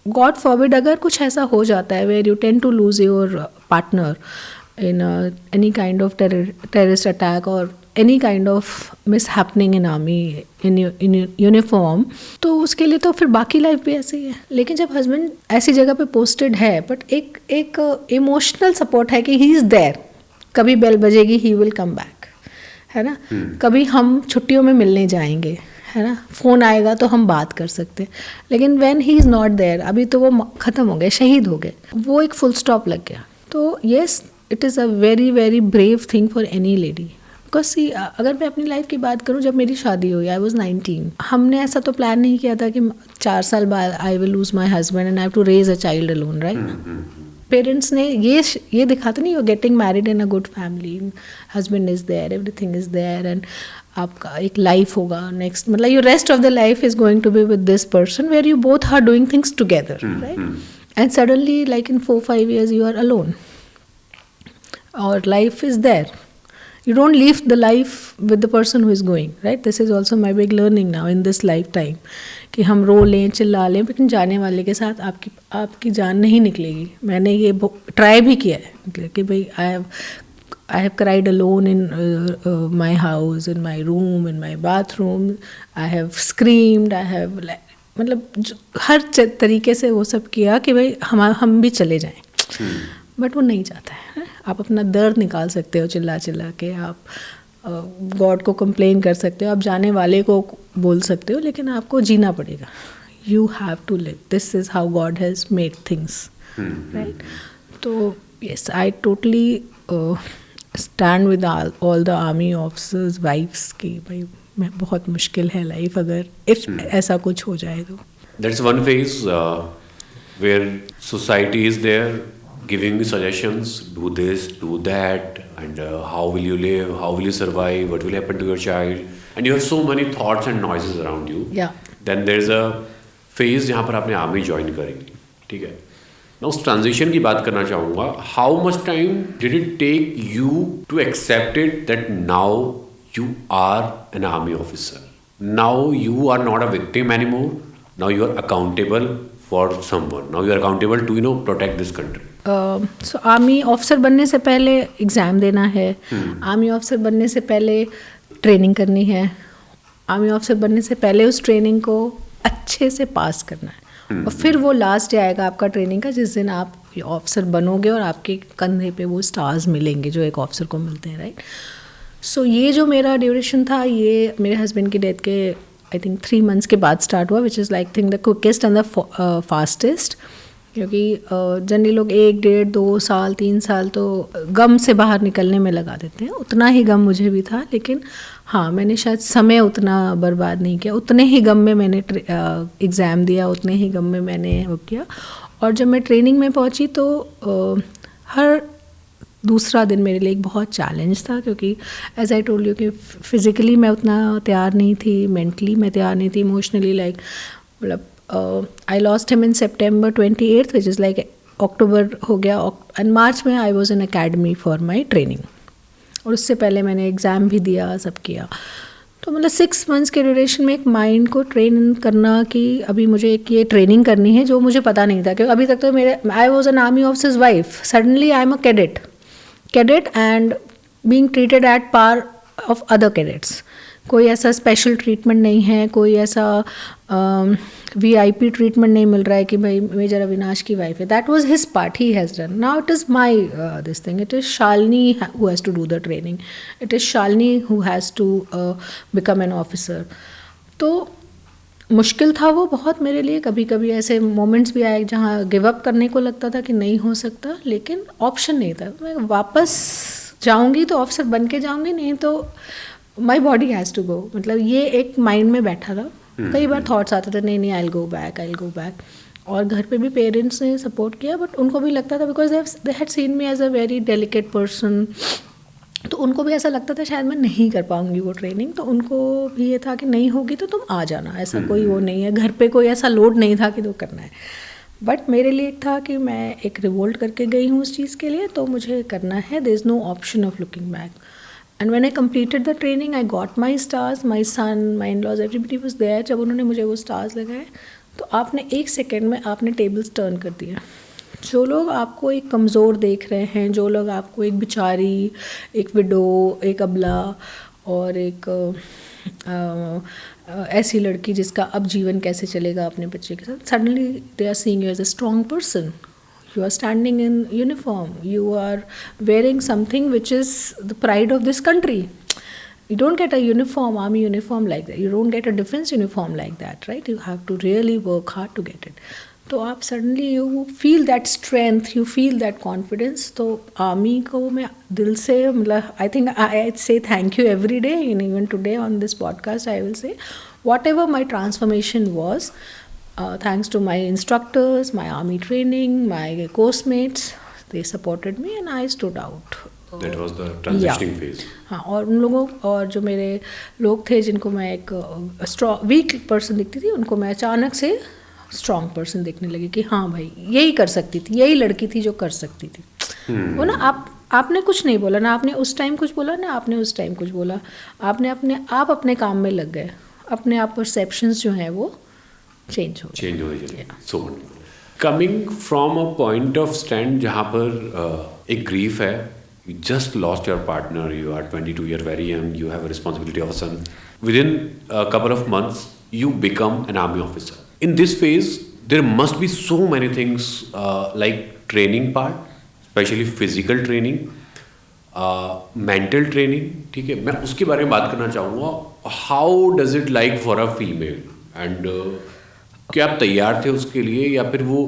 गॉड फॉरबिड अगर कुछ ऐसा हो जाता है where you tend to lose your partner in any kind of terrorist attack और any kind of mishappening in army in uniform, तो उसके लिए तो फिर बाकी लाइफ भी ऐसे ही है। लेकिन जब हस्बैंड ऐसी जगह पे पोस्टेड है, बट एक इमोशनल सपोर्ट है कि ही इज़ देयर, कभी बेल बजेगी ही विल कम बैक, है ना। कभी हम छुट्टियों में मिलने जाएंगे, है ना, फ़ोन आएगा तो हम बात कर सकते हैं। लेकिन when he is not there, अभी तो वो ख़त्म हो गए, शहीद हो गए, वो एक फुल स्टॉप लग गया। तो yes, it is a very very brave thing for any lady. Because अगर मैं अपनी लाइफ की बात करूँ, जब मेरी शादी हुई, आई वॉज 19, हमने ऐसा तो प्लान नहीं किया था कि 4 साल बाद I will lose my husband and I have to raise a child alone, right. Parents ने ये दिखाते नहीं, you getting married in a good family, husband is there, everything is there, and आपका एक लाइफ होगा नेक्स्ट, मतलब your rest of the life is going to be with this person where you both are doing things together, right. And suddenly like in 4-5 years you are alone, or life is there. You don't leave the life with the person who is going, right? This is also my big learning now in this lifetime, कि हम रो लें, चिल्ला लें, लेकिन जाने वाले के साथ आपकी जान नहीं निकलेगी। मैंने ये ट्राई भी किया है कि भाई I have cried alone in my house, in my room, in my bathroom. I have screamed, I have मतलब हर तरीके से वो सब किया कि भाई हम भी चले जाएं, बट वो नहीं जाता है। आप अपना दर्द निकाल सकते हो चिल्ला चिल्ला के, आप गॉड को कंप्लेन कर सकते हो, आप जाने वाले को बोल सकते हो, लेकिन आपको जीना पड़ेगा। You have to live, this is how God has made things, right. तो yes, I totally stand with all the army officers wives की भाई मैं बहुत मुश्किल है लाइफ अगर इफ ऐसा कुछ हो जाए तो। That's one phase where society is there giving suggestions, do this, do that, and how will you live, how will you survive, what will happen to your child, and you have so many thoughts and noises around you. Yeah. Then there is a phase जहाँ पर आपने army join करी, ठीक है। मैं उस transition की बात करना चाहूँगा। How much time did it take you to accept it that now you are an army officer? Now you are not a victim anymore. Now you are accountable for someone. Now you are accountable to protect this country. So army officer बनने से पहले exam देना है, army officer बनने से पहले training करनी है, आर्मी ऑफिसर बनने से पहले उस ट्रेनिंग को अच्छे से पास करना है, और फिर वो लास्ट डे आएगा आपका ट्रेनिंग का जिस दिन आप ऑफिसर बनोगे और आपके कंधे पे वो स्टार्स मिलेंगे जो एक ऑफिसर को मिलते हैं, राइट। सो ये जो मेरा ड्यूरेशन था ये मेरे हस्बैंड की डेथ के आई थिंक 3 months के बाद स्टार्ट हुआ, which is like think the quickest and the fastest, क्योंकि जनरली लोग 1, 1.5, 2 साल 3 साल तो गम से बाहर निकलने में लगा देते हैं। उतना ही गम मुझे भी था, लेकिन हाँ मैंने शायद समय उतना बर्बाद नहीं किया, उतने ही गम में मैंने एग्ज़ाम दिया, उतने ही गम में मैंने वो किया। और जब मैं ट्रेनिंग में पहुंची तो हर दूसरा दिन मेरे लिए एक बहुत चैलेंज था, क्योंकि एज आई टोल्ड यू कि फिज़िकली मैं उतना तैयार नहीं थी, मेंटली मैं तैयार नहीं थी, इमोशनली लाइक मतलब I lost him in September 28th, which is like October हो गया, and March में I was in academy for my training, और उससे पहले मैंने एग्ज़ाम भी दिया, सब किया। तो मतलब 6 months के ड्यूरेशन में एक माइंड को ट्रेन करना कि अभी मुझे एक ये ट्रेनिंग करनी है जो मुझे पता नहीं था, क्योंकि अभी तक तो I was an army officer's wife, suddenly I am a cadet and being treated at par of other cadets. कोई ऐसा स्पेशल ट्रीटमेंट नहीं है, कोई ऐसा VIP ट्रीटमेंट नहीं मिल रहा है कि भाई मेजर अविनाश की वाइफ है। That was his part, he has done. Now it is my this thing, it is Shalini who has to do the training, it is Shalini who has to become an officer. तो मुश्किल था वो बहुत मेरे लिए। कभी कभी ऐसे मोमेंट्स भी आए जहाँ गिव अप करने को लगता था कि नहीं हो सकता, लेकिन ऑप्शन नहीं था। मैं वापस जाऊंगी तो ऑफिसर बन के जाऊंगी, नहीं तो my body has to go. मतलब ये एक माइंड में बैठा था। कई बार थॉट्स आते थे, नहीं नहीं आई विल गो बैक। और घर पे भी पेरेंट्स ने सपोर्ट किया, बट उनको भी लगता था because they had seen me as a very delicate person, तो उनको भी ऐसा लगता था शायद मैं नहीं कर पाऊंगी वो ट्रेनिंग। तो उनको भी ये था कि नहीं होगी तो तुम आ जाना, ऐसा कोई वो नहीं है, घर पे कोई ऐसा लोड नहीं था कि तो करना है। बट मेरे लिए एक था कि मैं एक रिवोल्ट करके गई हूँ उस चीज़ के लिए, तो मुझे करना है। There is no option of looking back. And when I completed the training I got my stars, my son, my in laws, everybody was there. जब उन्होंने मुझे वो स्टार्स लगाए तो आपने 1 सेकेंड में आपने टेबल्स टर्न कर दिया। जो लोग आपको एक कमज़ोर देख रहे हैं, जो लोग आपको एक बेचारी, एक विडो, एक अबला और एक ऐसी लड़की जिसका अब जीवन कैसे चलेगा अपने बच्चे के साथ, suddenly they are seeing you as a strong person. You are standing in uniform. You are wearing something which is the pride of this country. You don't get a uniform, army uniform like that. You don't get a defense uniform like that, right? You have to really work hard to get it. तो आप suddenly you feel that strength, you feel that confidence. तो army को मैं दिल से मतलब I think I say thank you every day, and even today on this podcast I will say whatever my transformation was. Thanks to my instructors, my army training, my course mates, they supported me and I stood out. That was the transitioning phase. हाँ, और उन लोगों और जो मेरे लोग थे जिनको मैं एक स्ट्रॉन्ग वीक पर्सन दिखती थी, उनको मैं अचानक से स्ट्रॉन्ग पर्सन दिखने लगी कि हाँ भाई यही कर सकती थी, यही लड़की थी जो कर सकती थी. वो ना आपने कुछ नहीं बोला ना, आपने उस टाइम कुछ बोला ना, आपने उस टाइम कुछ बोला, आपने अपने काम में लग गए, अपने आप परसेप्शंस जो हैं वो चेंज हो जाए. So coming from a point of stand जहाँ पर एक ग्रीफ है, you just lost your partner, you are 22, you're very young, you have a responsibility of a son. Within a couple of months, you become an army officer. In this phase, there must be so many things like training part, especially physical training, mental training. ठीक है, मैं उसके बारे में बात करना चाहूँगा. How does it like for a female? And क्या आप तैयार थे उसके लिए, या फिर वो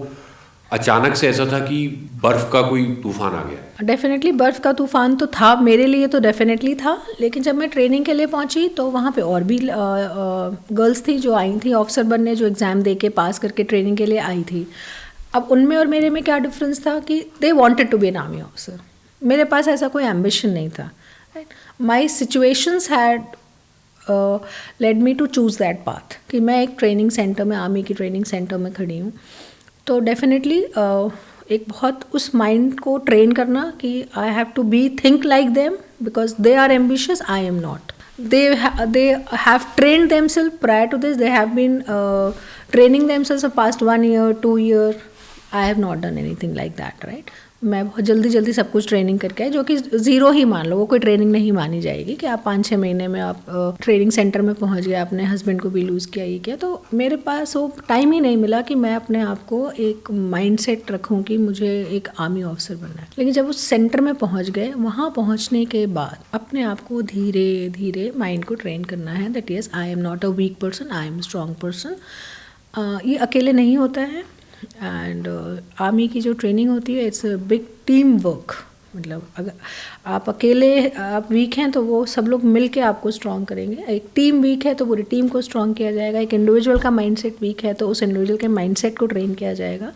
अचानक से ऐसा था कि बर्फ़ का कोई तूफान आ गया? डेफिनेटली बर्फ़ का तूफान तो था मेरे लिए, तो डेफिनेटली था. लेकिन जब मैं ट्रेनिंग के लिए पहुंची तो वहाँ पे और भी गर्ल्स थी जो आई थी ऑफिसर बनने, जो एग्ज़ाम दे के पास करके ट्रेनिंग के लिए आई थी. अब उनमें और मेरे में क्या डिफरेंस था कि they wanted to be an army officer. मेरे पास ऐसा कोई एम्बिशन नहीं था. My situations had led me to choose that path कि मैं एक ट्रेनिंग सेंटर में, आर्मी की ट्रेनिंग सेंटर में खड़ी हूँ. तो डेफिनेटली एक बहुत उस माइंड को ट्रेन करना कि I have to be think like them because they are ambitious, I am not. they have trained themselves prior to this. They have been training themselves for past 1 year, 2 year. I have not done anything like that, right? मैं बहुत जल्दी सब कुछ training करके आए, जो कि zero ही मान लो, वो कोई ट्रेनिंग नहीं मानी जाएगी कि आप 5-6 महीने में आप ट्रेनिंग सेंटर में पहुंच गए, अपने हस्बैंड को भी लूज़ किया, ये किया. तो मेरे पास वो टाइम ही नहीं मिला कि मैं अपने आप को एक माइंडसेट रखूं कि मुझे एक आर्मी ऑफिसर बनना है. लेकिन जब उस सेंटर में पहुंच गए, वहाँ पहुँचने के बाद अपने आप को धीरे धीरे माइंड को ट्रेन करना है that yes I am not a weak person, I am strong person. ये अकेले नहीं होता है. एंड आर्मी की जो ट्रेनिंग होती है it's a big team work. मतलब अगर आप अकेले आप वीक हैं तो वो सब लोग मिल के आपको स्ट्रॉन्ग करेंगे. एक टीम वीक है तो पूरी टीम को स्ट्रॉन्ग किया जाएगा. एक इंडिविजुअल का माइंडसेट वीक है तो उस इंडिविजुअल के माइंडसेट को ट्रेन किया जाएगा.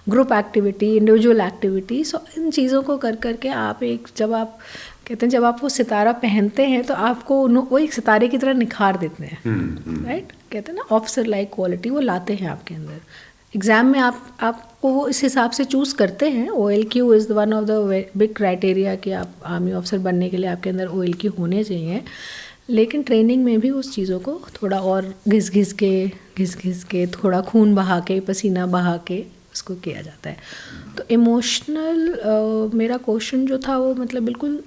ग्रुप एक्टिविटी, इंडिविजुअल एक्टिविटी, सो इन चीज़ों को कर करके आप एक, जब आप कहते हैं जब आप वो सितारा पहनते हैं तो आपको वो एक सितारे की तरह निखार देते हैं, राइट? कहते हैं ना ऑफिसर लाइक क्वालिटी वो लाते हैं आपके अंदर. एग्ज़ाम में आपको वो इस हिसाब से चूज़ करते हैं. OLQ is one of the big criteria कि आप आर्मी ऑफिसर बनने के लिए आपके अंदर OLQ होने चाहिए. लेकिन ट्रेनिंग में भी उस चीज़ों को थोड़ा और घिस घिस के थोड़ा खून बहा के, पसीना बहा के उसको किया जाता है. तो इमोशनल मेरा क्वेश्चन जो था वो मतलब बिल्कुल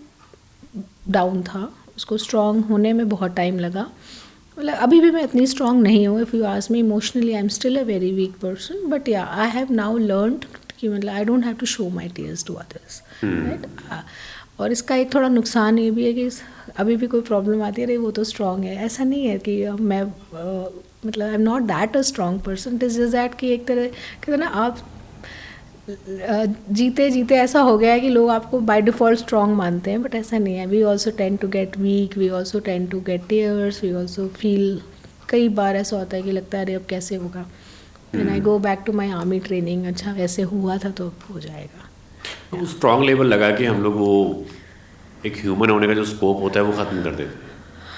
डाउन था. उसको स्ट्रॉन्ग होने में बहुत टाइम लगा. मतलब अभी भी मैं इतनी स्ट्रॉन्ग नहीं हूँ. If you ask me emotionally I am still a very weak person, but yeah I have now learned कि मतलब I don't have to show my tears to others, right? और इसका एक थोड़ा नुकसान ये भी है कि अभी भी कोई प्रॉब्लम आती है, अरे वो तो स्ट्रांग है, ऐसा नहीं है कि मैं मतलब आई am not that a strong person, it is just that कि एक तरह कहते ना आप जीते जीते ऐसा हो गया है कि लोग आपको बाय डिफ़ॉल्ट स्ट्रांग मानते हैं, बट ऐसा नहीं है. We also tend to get weak, we also tend to get tears, we also feel, कई बार ऐसा होता है कि लगता है अरे अब कैसे होगा. And I go back to my army training, अच्छा वैसे हुआ था तो अब हो जाएगा. तो स्ट्रॉन्ग लेवल लगा के हम लोग वो एक ह्यूमन होने का जो स्कोप होता है वो ख़त्म कर देते हैं.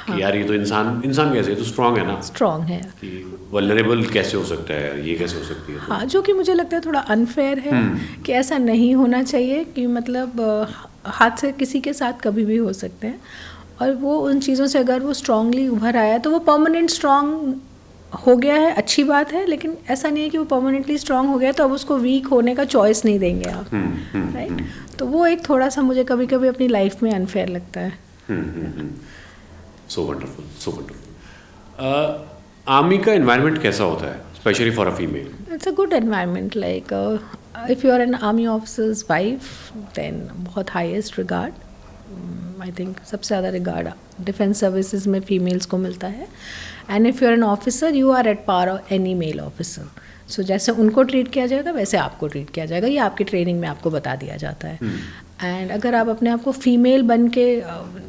कि यार ये तो इंसान कैसे, ये तो स्ट्रॉन्ग है ना, स्ट्रॉन्ग है, कि वल्नरेबल कैसे हो सकता है, ये कैसे हो सकती है. हाँ, जो कि मुझे लगता है थोड़ा अनफेयर है कि ऐसा नहीं होना चाहिए कि मतलब हादसे किसी के साथ कभी भी हो सकते हैं, और वो उन चीज़ों से अगर वो स्ट्रांगली उभर आया तो वो परमानेंट स्ट्रांग हो गया है, अच्छी बात है. लेकिन ऐसा नहीं है कि वो परमानेंटली स्ट्रांग हो गया तो अब उसको वीक होने का चॉइस नहीं देंगे आप, राइट. तो वो एक थोड़ा सा मुझे कभी कभी अपनी लाइफ में अनफेयर लगता है. So wonderful, so wonderful. Army का एनवायरनमेंट कैसा होता है, specially for a female? It's a good environment. Like if you are an army officer's wife then बहुत हाईएस्ट रिगार्ड, आई थिंक सबसे ज़्यादा रिगार्ड डिफेंस सर्विसेज में फीमेल्स को मिलता है. And if you are an officer you are at par of any male officer. So जैसे उनको treat किया जाएगा वैसे आपको ट्रीट किया जाएगा, ये आपकी ट्रेनिंग में आपको बता दिया जाता है. एंड अगर आप अपने आप को फीमेल बन के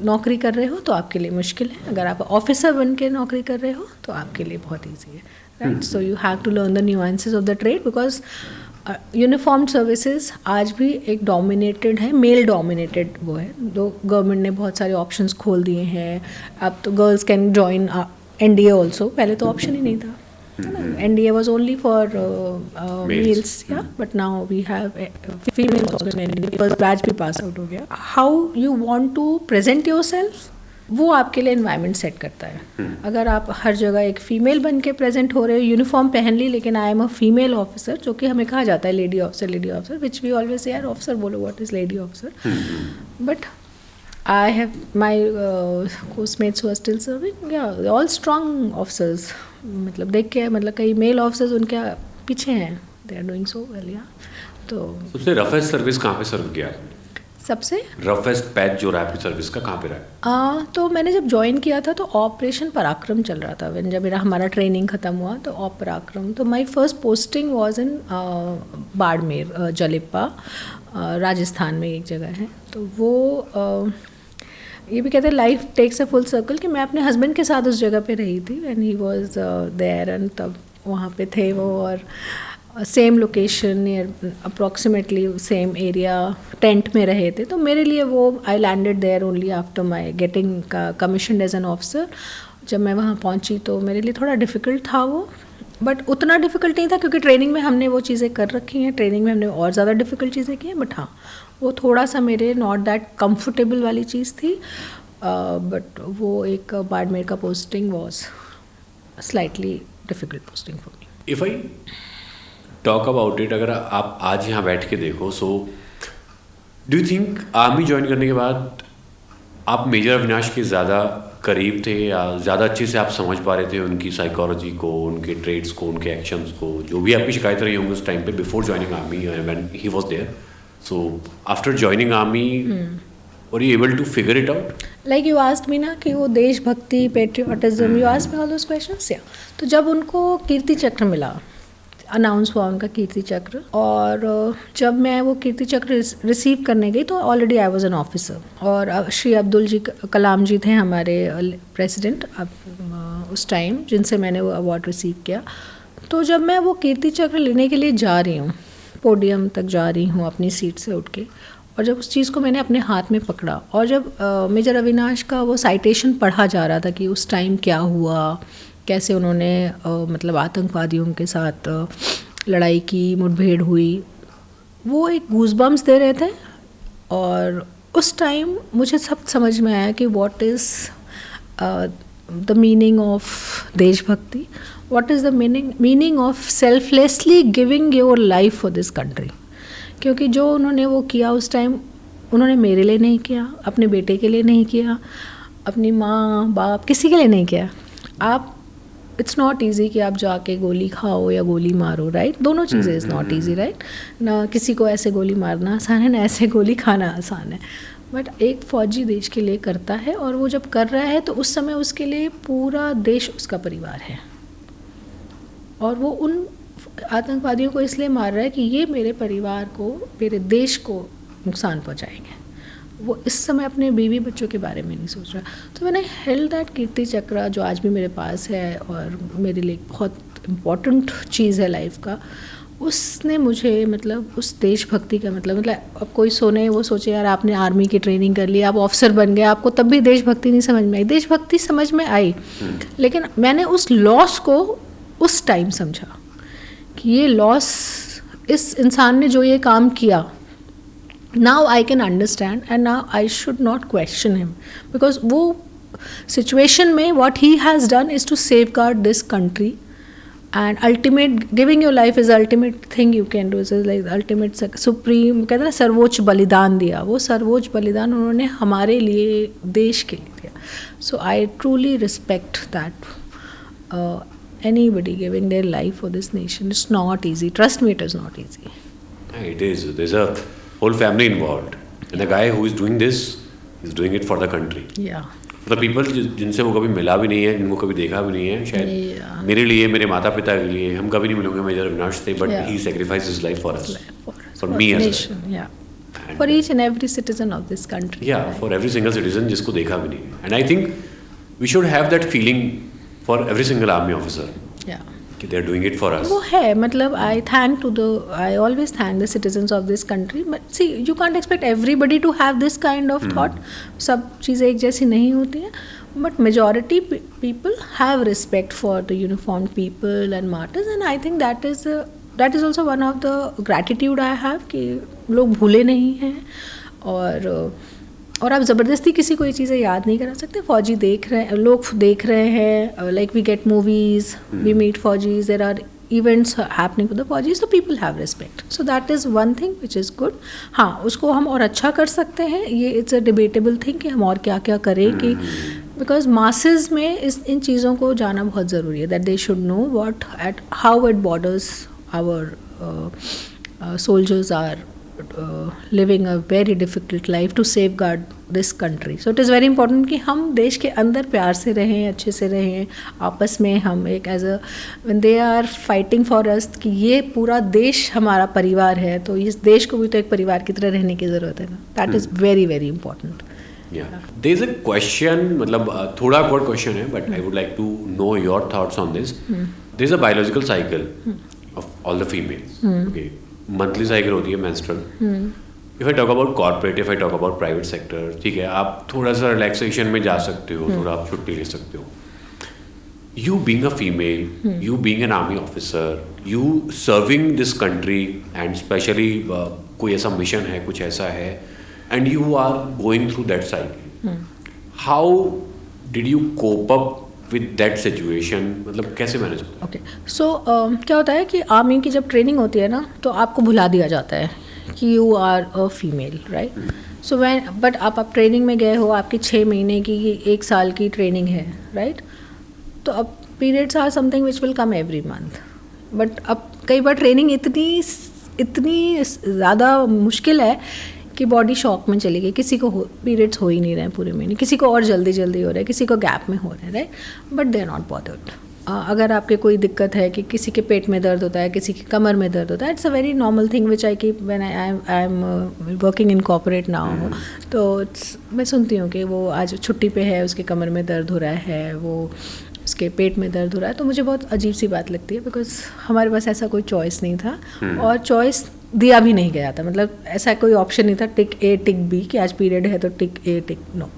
नौकरी कर रहे हो तो आपके लिए मुश्किल है, अगर आप ऑफिसर बन के नौकरी कर रहे हो तो आपके लिए बहुत ईजी है, right. So you have to learn the nuances of the trade, because uniform services आज भी एक डोमिनेटेड है, मेल डोमिनेटेड वो है. तो गवर्नमेंट ने बहुत सारे ऑप्शंस खोल दिए हैं. अब तो girls can join NDA also, पहले तो ऑप्शन ही नहीं था. NDA was only for males, yeah, but now we have females also in NDA because batch भी pass out हो गया. How you want to present yourself, वो आपके लिए environment set करता है. अगर आप हर जगह एक फीमेल बन के प्रेजेंट हो रहे हो, यूनिफॉर्म पहन ली, लेकिन I am a female officer, जो कि हमें कहा जाता है lady officer, which we always say यार ऑफिसर बोलो, what is lady officer. But I have my postmates who are still serving, yeah, they're all strong officers. मतलब देख के मतलब कई मेल ऑफिसर्स उनके पीछे हैं, they are doing so well, yeah. तो सबसे रफेस्ट सर्विस कहाँ पे सर्व किया? सबसे रफेस्ट पैच जो रहा आपकी सर्विस का कहाँ पे रहा? तो मैंने जब ज्वाइन किया था तो ऑपरेशन पराक्रम चल रहा था. जब मेरा हमारा ट्रेनिंग ख़त्म हुआ तो पराक्रम, तो my first posting was in Barmer, Jalipa, Rajasthan में एक जगह है. तो वो ये भी कहते हैं life takes a full circle, कि मैं अपने हस्बैंड के साथ उस जगह पे रही थी and he was there, and तब वहाँ पे थे वो, और same location near approximately same area, tent में रहे थे. तो मेरे लिए वो I landed there only after my getting commissioned as an officer. जब मैं वहाँ पहुँची तो मेरे लिए थोड़ा डिफ़िकल्ट था वो, बट उतना डिफ़िकल्ट नहीं था क्योंकि ट्रेनिंग में हमने वो चीज़ें कर रखी हैं, ट्रेनिंग में हमने और ज़्यादा डिफ़िकल्ट चीज़ें की हैं. बट हाँ, वो थोड़ा सा मेरे नॉट दैट कंफर्टेबल वाली चीज़ थी. बट वो एक बाड़मेर का posting was slightly difficult posting for me. If I talk about it, अगर आप आज यहाँ बैठ के देखो, so do you think army join करने के बाद आप मेजर अविनाश के ज़्यादा करीब थे, या ज़्यादा अच्छे से आप समझ पा रहे थे उनकी साइकोलॉजी को, उनके ट्रेड्स को, उनके एक्शंस को, जो भी आपकी शिकायत रही होंगी उस टाइम पे before joining army when he was there? So after joining army were you able to figure it out? Like you asked me ना कि वो देशभक्ति, patriotism, you asked me all those questions. या तो जब उनको कीर्ति चक्र मिला, अनाउंस हुआ उनका कीर्ति चक्र, और जब मैं वो कीर्ति चक्र रिसीव करने गई तो already I was an officer, और श्री अब्दुल जी कलाम जी थे हमारे प्रेसिडेंट उस टाइम, जिनसे मैंने वो अवार्ड रिसीव किया. तो जब मैं वो कीर्ति चक्र लेने के लिए जा रही हूँ, पोडियम तक जा रही हूँ अपनी सीट से उठ के, और जब उस चीज़ को मैंने अपने हाथ में पकड़ा, और जब मेजर अविनाश का वो साइटेशन पढ़ा जा रहा था कि उस टाइम क्या हुआ, कैसे उन्होंने मतलब आतंकवादियों के साथ लड़ाई की, मुठभेड़ हुई, वो एक गूज़बम्स दे रहे थे. और उस टाइम मुझे सब समझ में आया कि what is the meaning of देशभक्ति, what is the meaning of selflessly giving your life for this country. क्योंकि जो उन्होंने वो किया उस टाइम, उन्होंने मेरे लिए नहीं किया, अपने बेटे के लिए नहीं किया, अपनी माँ बाप किसी के लिए नहीं किया. आप इट्स नॉट ईजी कि आप जाके गोली खाओ या गोली मारो, राइट. दोनों चीज़ें इज़ नॉट ईजी, राइट. ना किसी को ऐसे गोली मारना आसान है, ना ऐसे गोली खाना आसान है. बट एक फौजी देश के लिए करता है, और वो जब कर रहा है तो उस समय उसके लिए पूरा देश उसका परिवार है, और वो उन आतंकवादियों को इसलिए मार रहा है कि ये मेरे परिवार को, मेरे देश को नुकसान पहुंचाएंगे। वो इस समय अपने बीवी बच्चों के बारे में नहीं सोच रहा। तो मैंने हेल्ड दैट कीर्ति चक्र, जो आज भी मेरे पास है और मेरे लिए बहुत इम्पॉर्टेंट चीज़ है लाइफ का। उसने मुझे मतलब उस देशभक्ति का मतलब अब कोई सोने वो सोचे यार आपने आर्मी की ट्रेनिंग कर ली, आप ऑफिसर बन गए, आपको तब भी देशभक्ति नहीं समझ में आई। देशभक्ति समझ में आई, लेकिन मैंने उस लॉस को उस टाइम समझा कि ये लॉस, इस इंसान ने जो ये काम किया, now I can understand and now I should not question him, because वो situation में what he has done is to safeguard this country, and ultimate giving your life is ultimate thing you can do, is like ultimate supreme, कहते हैं सर्वोच्च बलिदान दिया। वो सर्वोच्च बलिदान उन्होंने हमारे लिए, देश के लिए दिया। So I truly respect that. Anybody giving their life for this nation, it's not easy. Trust me, it is not easy. It is. There's a whole family involved, and the guy who is doing this is doing it for the country. Yeah. For the people जिनसे वो कभी मिला भी नहीं है, जिनको कभी देखा भी नहीं है, शायद मेरे लिए, मेरे माता पिता के लिए, हम कभी नहीं मिलेंगे मेजर अविनाश से, but he sacrificed his life for us, for me as nation, well. Yeah. For each and every citizen of this country. Yeah, right? For every single citizen जिसको देखा भी नहीं। And I think we should have that feeling for every single army officer. Yeah. कि they are doing it for us. वो है, मतलब I always thank the citizens of this country, but see you can't expect everybody to have this kind of thought. सब चीज़ें एक जैसी नहीं होती हैं, but majority people have respect for the uniformed people and martyrs, and I think that is also one of the gratitude I have कि लोग भूले नहीं हैं, और आप ज़बरदस्ती किसी को ये चीज़ें याद नहीं करा सकते। फौजी देख रहे हैं, लोग देख रहे हैं, like we get movies, we meet faujis, there are events happening with the faujis, तो people have respect. So that is one thing which is good. हाँ, उसको हम और अच्छा कर सकते हैं, ये इट्स अ डिबेटेबल थिंग कि हम और क्या क्या करें, कि बिकॉज मासेस में इन चीज़ों को जाना बहुत ज़रूरी है, that they should know what at how at borders our soldiers are living a very difficult life to safeguard this country. So it is very important कि हम देश के अंदर प्यार से रहें, अच्छे से रहें, आपस में हम एक as a when they are fighting for us कि ये पूरा देश हमारा परिवार है, तो इस देश को भी तो एक परिवार की तरह रहने की ज़रूरत है ना। That is very very important. Yeah. There is a question, मतलब थोड़ा awkward question है, but I would like to know your thoughts on this. There is a biological cycle of all the females. Okay. Monthly cycle होती है menstrual. If I talk about corporate, if I talk about private sector, ठीक है, आप थोड़ा सा relaxation में जा सकते हो, थोड़ा आप छुट्टी ले सकते हो। You being a female, you being an army officer, you serving this country, and specially कोई ऐसा मिशन है, कुछ ऐसा है, and you are going through that cycle, how did you cope up with that situation, मतलब कैसे manage होता है? ओके, सो क्या होता है कि आर्मी की जब ट्रेनिंग होती है ना, तो आपको भुला दिया जाता है कि you are a female, right? So when but आप ट्रेनिंग में गए हो, आपकी 6 महीने की, 1 साल की ट्रेनिंग है, राइट? तो अब periods are something which will come every month, but अब कई बार ट्रेनिंग इतनी ज़्यादा मुश्किल है कि बॉडी शॉक में चली गई, किसी को पीरियड्स हो ही नहीं रहे हैं पूरे महीने, किसी को और जल्दी हो रहा है, किसी को गैप में हो रहा है, right? But they are not bothered. अगर आपके कोई दिक्कत है कि किसी के पेट में दर्द होता है, किसी की कमर में दर्द होता है, it's a very normal thing which I keep when I am working in corporate now. तो मैं सुनती हूँ कि वो आज छुट्टी पे है, उसके कमर में दर्द हो रहा है, वो उसके पेट में दर्द हो रहा है। तो मुझे बहुत अजीब सी बात लगती है, बिकॉज हमारे पास ऐसा कोई चॉइस नहीं था, और चॉइस दिया भी नहीं गया था, मतलब ऐसा कोई ऑप्शन नहीं था टिक ए टिक बी कि आज पीरियड है तो टिक ए टिक no,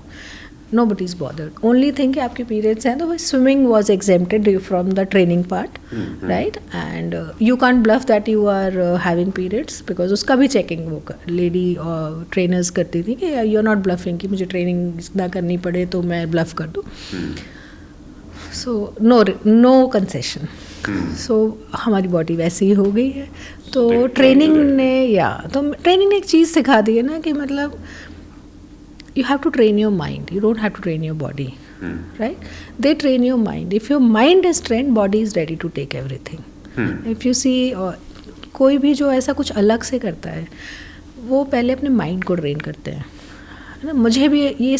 nobody is bothered. Only thing कि आपके periods हैं, तो swimming was exempted from the training part, right? And you can't bluff that you are having periods, because उसका भी checking वो lady trainers करती थी कि you're not bluffing, कि मुझे training ना करनी पड़े तो मैं bluff कर दूँ। So no concession. So हमारी बॉडी वैसी ही हो गई है। तो ट्रेनिंग ने एक चीज़ सिखा दी है ना कि मतलब you have to train your mind, you don't have to train your body, right? They train your mind. If your mind is trained, body is ready to take everything. If you see कोई भी जो ऐसा कुछ अलग से करता है, वो पहले अपने माइंड को ट्रेन करते हैं, है ना। मुझे भी ये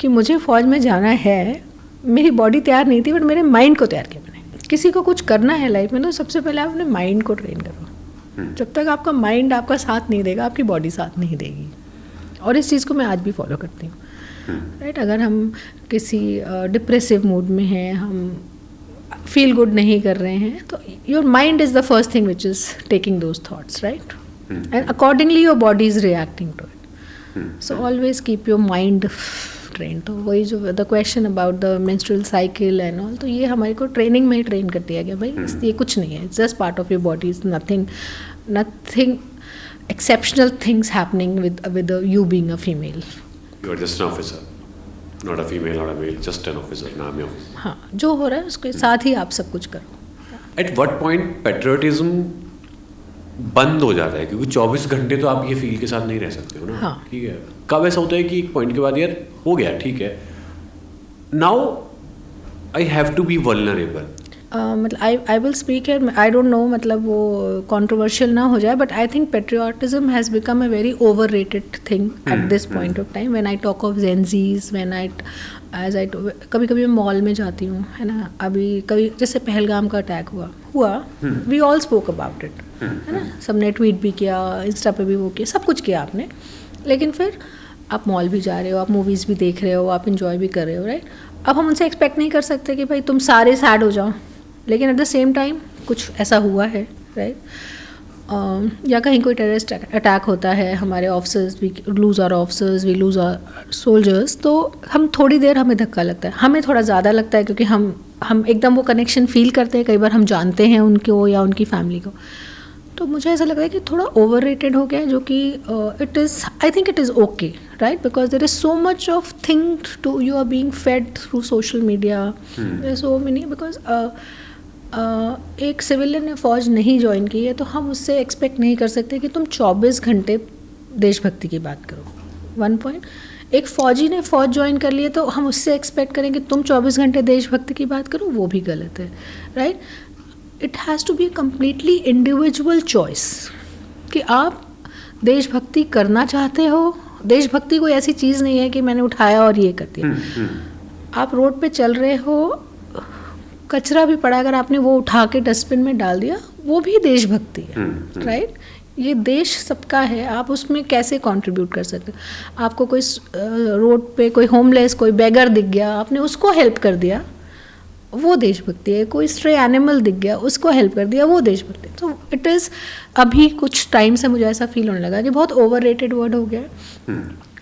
कि मुझे फ़ौज में जाना है, मेरी बॉडी तैयार नहीं थी बट मेरे माइंड को तैयार किया मैंने। किसी को कुछ करना है लाइफ में तो सबसे पहले आप अपने माइंड को ट्रेन करो। जब तक आपका माइंड आपका साथ नहीं देगा, आपकी बॉडी साथ नहीं देगी। और इस चीज़ को मैं आज भी फॉलो करती हूँ, राइट। अगर हम किसी डिप्रेसिव मूड में हैं, हम फील गुड नहीं कर रहे हैं, तो your mind is the first thing which is taking those thoughts, right, and accordingly your body is reacting to it. So always keep your mind train. तो वही जो the question about the menstrual cycle and all, तो ये हमारे को training में ही train कर दिया गया, भाई ये कुछ नहीं है, just part of your body, is nothing exceptional things happening with you being a female. You are just an officer, not a female, not a male, just an officer. नाम है officer. हाँ, जो हो रहा है उसके साथ ही आप सब कुछ करो। At what point patriotism बंद हो जाता है? क्योंकि 24 घंटे तो आप ये फील के साथ नहीं रह सकते हो ना। हाँ। ठीक है, कब ऐसा होता है कि एक पॉइंट के बाद यार हो गया, ठीक है, now I have to be vulnerable? मतलब I will speak here, I don't know, मतलब वो कंट्रोवर्शियल ना हो जाए, but I think patriotism has become a very over rated thing at this point of time. When I talk of Gen Zs, when I कभी कभी मैं mall में जाती हूँ, है ना, अभी कभी जैसे पहलगाम का अटैक हुआ, we all spoke about it, है ना, सबने ट्वीट भी किया, इंस्टा पे भी वो किया, सब कुछ किया आपने, लेकिन फिर आप मॉल भी जा रहे हो, आप मूवीज़ भी देख रहे हो, आप इंजॉय भी कर रहे हो, राइट। अब हम उनसे एक्सपेक्ट नहीं कर सकते कि भाई तुम सारे सैड हो जाओ, लेकिन एट द सेम टाइम कुछ ऐसा हुआ है, राइट, या कहीं कोई टेररिस्ट अटैक होता है, हमारे officers, we lose our officers, we lose our soldiers, तो हम थोड़ी देर हमें धक्का लगता है, हमें थोड़ा ज़्यादा लगता है, क्योंकि हम एकदम वो कनेक्शन फील करते हैं, कई बार हम जानते हैं उनको या उनकी फैमिली को। तो मुझे ऐसा लग रहा है कि थोड़ा ओवर रेटेड हो गया है, जो कि it is, I think it is okay, right, because there is so much of thing to you are being fed through social media, so many, because एक सिविलियन ने फ़ौज नहीं ज्वाइन की है तो हम उससे एक्सपेक्ट नहीं कर सकते कि तुम 24 घंटे देशभक्ति की बात करो। 1 पॉइंट, एक फ़ौजी ने फ़ौज ज्वाइन कर लिया तो हम उससे एक्सपेक्ट करें कि तुम 24 घंटे देशभक्ति की बात करो, वो भी गलत है, right. It has to be completely individual choice कि आप देशभक्ति करना चाहते हो। देशभक्ति कोई ऐसी चीज़ नहीं है कि मैंने उठाया और ये कर दिया। आप रोड पे चल रहे हो, कचरा भी पड़ा, अगर आपने वो उठा के डस्टबिन में डाल दिया, वो भी देशभक्ति है, राइट। ये देश सबका है, आप उसमें कैसे कंट्रीब्यूट कर सकते हो। आपको कोई रोड पे कोई होमलेस, कोई बेगर दिख गया, आपने उसको हेल्प कर दिया, वो देशभक्ति है। कोई स्ट्रे एनिमल दिख गया, उसको हेल्प कर दिया, वो देशभक्ति है। तो इट इज़, अभी कुछ टाइम से मुझे ऐसा फील होने लगा कि बहुत ओवर रेटेड वर्ड हो गया,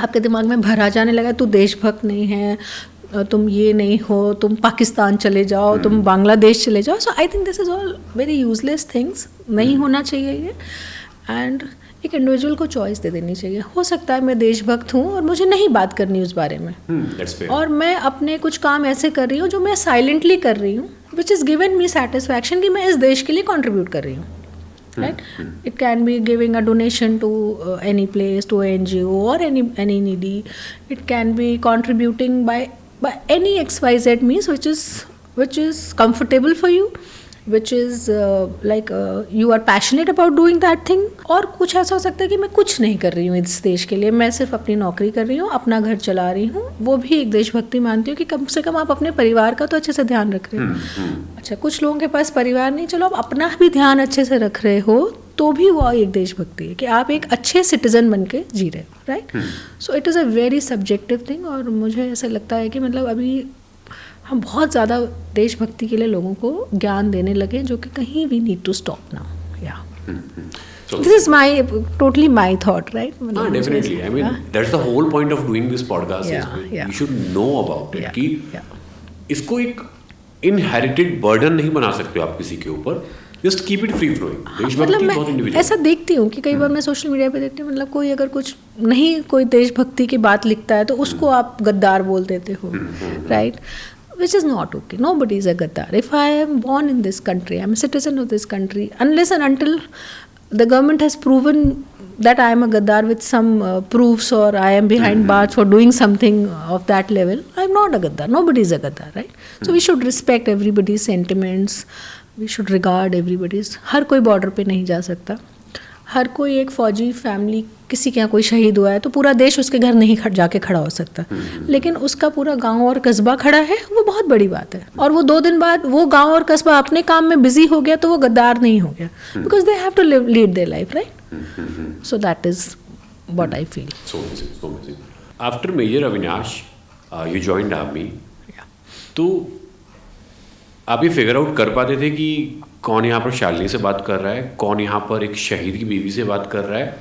आपके दिमाग में भरा जाने लगा, तू देशभक्त नहीं है, तुम ये नहीं हो, तुम पाकिस्तान चले जाओ, तुम बांग्लादेश चले जाओ। So I think this is all very useless things, नहीं होना चाहिए ये। एंड एक इंडिविजुअल को चॉइस दे देनी चाहिए। हो सकता है मैं देशभक्त हूँ और मुझे नहीं बात करनी उस बारे में, और मैं अपने कुछ काम ऐसे कर रही हूँ जो मैं साइलेंटली कर रही हूँ, which is given me satisfaction कि मैं इस देश के लिए कॉन्ट्रीब्यूट कर रही हूँ, right. It can be giving a donation to any place, to an NGO or any needy. It can be contributing by any XYZ means which is comfortable for you, which is like you are passionate about doing that thing. और कुछ ऐसा हो सकता है कि मैं कुछ नहीं कर रही हूँ इस देश के लिए, मैं सिर्फ अपनी नौकरी कर रही हूँ, अपना घर चला रही हूँ, वो भी एक देशभक्ति मानती हूँ कि कम से कम आप अपने परिवार का तो अच्छे से ध्यान रख रहे हो। अच्छा, कुछ लोगों के पास परिवार नहीं, चलो आप अपना भी ध्यान अच्छे से रख रहे हो, तो भी वो एक देशभक्ति है कि आप एक अच्छे सिटीजन बन के जी रहे हो, right. So it is a very subjective thing, और मुझे ऐसा लगता है कि मतलब अभी हम बहुत ज़्यादा देशभक्ति के लिए लोगों को ज्ञान देने लगे, जो कि कहीं we need to stop now. या this is my totally my thought, right? Definitely. I mean, that's the whole point of doing this podcast. You should know about it. कि इसको एक inherited burden नहीं बना सकते हो आप किसी के ऊपर. Just keep it free flowing. मतलब मैं ऐसा देखती हूँ कि कई बार मैं सोशल मीडिया पे देखती हूँ, मतलब कोई अगर कुछ नहीं, कोई देशभक्ति की बात लिखता है तो उसको आप गद्दार बोल देते हो, right? Which is not okay. Nobody is a gaddar. If I am born in this country, I am a citizen of this country, unless and until the government has proven that I am a gaddar with some proofs, or I am behind bars for doing something of that level, I am not a gaddar. Nobody is a gaddar, right? So we should respect everybody's sentiments. We should regard everybody's. हर कोई border पे नहीं जा सकता, हर कोई एक फ़ौजी family किसी के यहाँ कोई शहीद हुआ है तो पूरा देश उसके घर नहीं जाके खड़ा हो सकता, लेकिन उसका पूरा गांव और कस्बा खड़ा है, वो बहुत बड़ी बात है। और वो 2 दिन बाद वो गांव और कस्बा अपने काम में बिजी हो गया तो वो गद्दार नहीं हो गया, because they have to lead their life, right? So that is what I feel. So amazing. After Major Avinash, you joined army. तो आप ये फिगर आउट कर पाते थे कि कौन यहाँ पर शालिनी से बात कर रहा है, कौन यहाँ पर एक शहीद की बीवी से बात कर रहा है,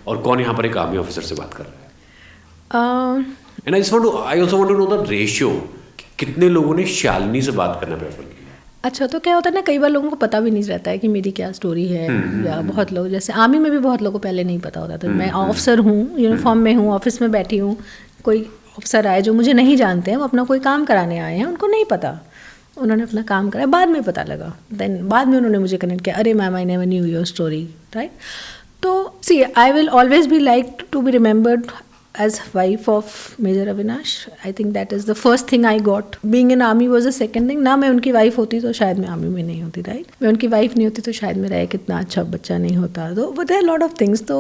और कौन यहाँ पर एक आर्मी ऑफिसर से बात कर रहा है? And I also want to know the ratio, कितने लोगों ने शालिनी से बात करना प्रेफर किया? अच्छा, तो क्या होता है ना, कई बार लोगों को पता भी नहीं रहता है कि मेरी क्या स्टोरी है, या बहुत लोग, जैसे आर्मी में भी बहुत लोगों को पहले नहीं पता होता था। मैं ऑफिसर हूँ, यूनिफॉर्म में हूँ, ऑफिस में बैठी हूँ, कोई अफसर आए जो मुझे नहीं जानते हैं, वो अपना कोई काम कराने आए हैं, उनको नहीं पता, उन्होंने अपना काम कराया, बाद में पता लगा, देन बाद में उन्होंने मुझे कनेक्ट किया, अरे ma'am I never knew your story, right? तो see, I will always be like to be remembered as wife of Major Avinash. I think that is the first thing I got. Being in army was the second thing. ना मैं उनकी wife होती तो शायद मैं army में नहीं होती, राइट? मैं उनकी वाइफ नहीं होती तो शायद मेरा एक इतना अच्छा बच्चा नहीं होता। तो but there lot of things. तो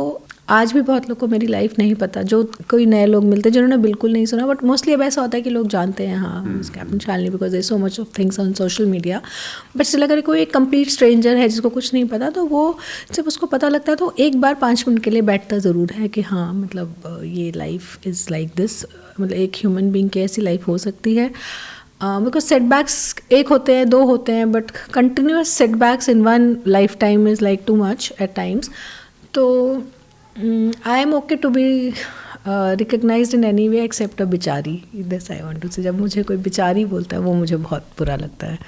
आज भी बहुत लोग को मेरी लाइफ नहीं पता, जो कोई नए लोग मिलते हैं जिन्होंने बिल्कुल नहीं सुना, बट मोस्टली अब ऐसा होता है कि लोग जानते हैं हाँ captain Shalini because there so much of things on social media. But still अगर कोई एक कंप्लीट स्ट्रेंजर है जिसको कुछ नहीं पता, तो वो जब उसको पता लगता है तो एक बार 5 मिनट के लिए बैठता ज़रूर है कि हाँ मतलब ये लाइफ इज़ लाइक दिस, मतलब एक ह्यूमन बीइंग की ऐसी लाइफ हो सकती है। बिकॉज सेटबैक्स एक होते हैं, 2 होते हैं, but continuous setbacks in one life time is like too much at times. तो I am okay to be recognised in any way except a बिचारी, दिस आई वांट टू से। जब मुझे कोई बिचारी बोलता है वो मुझे बहुत बुरा लगता है।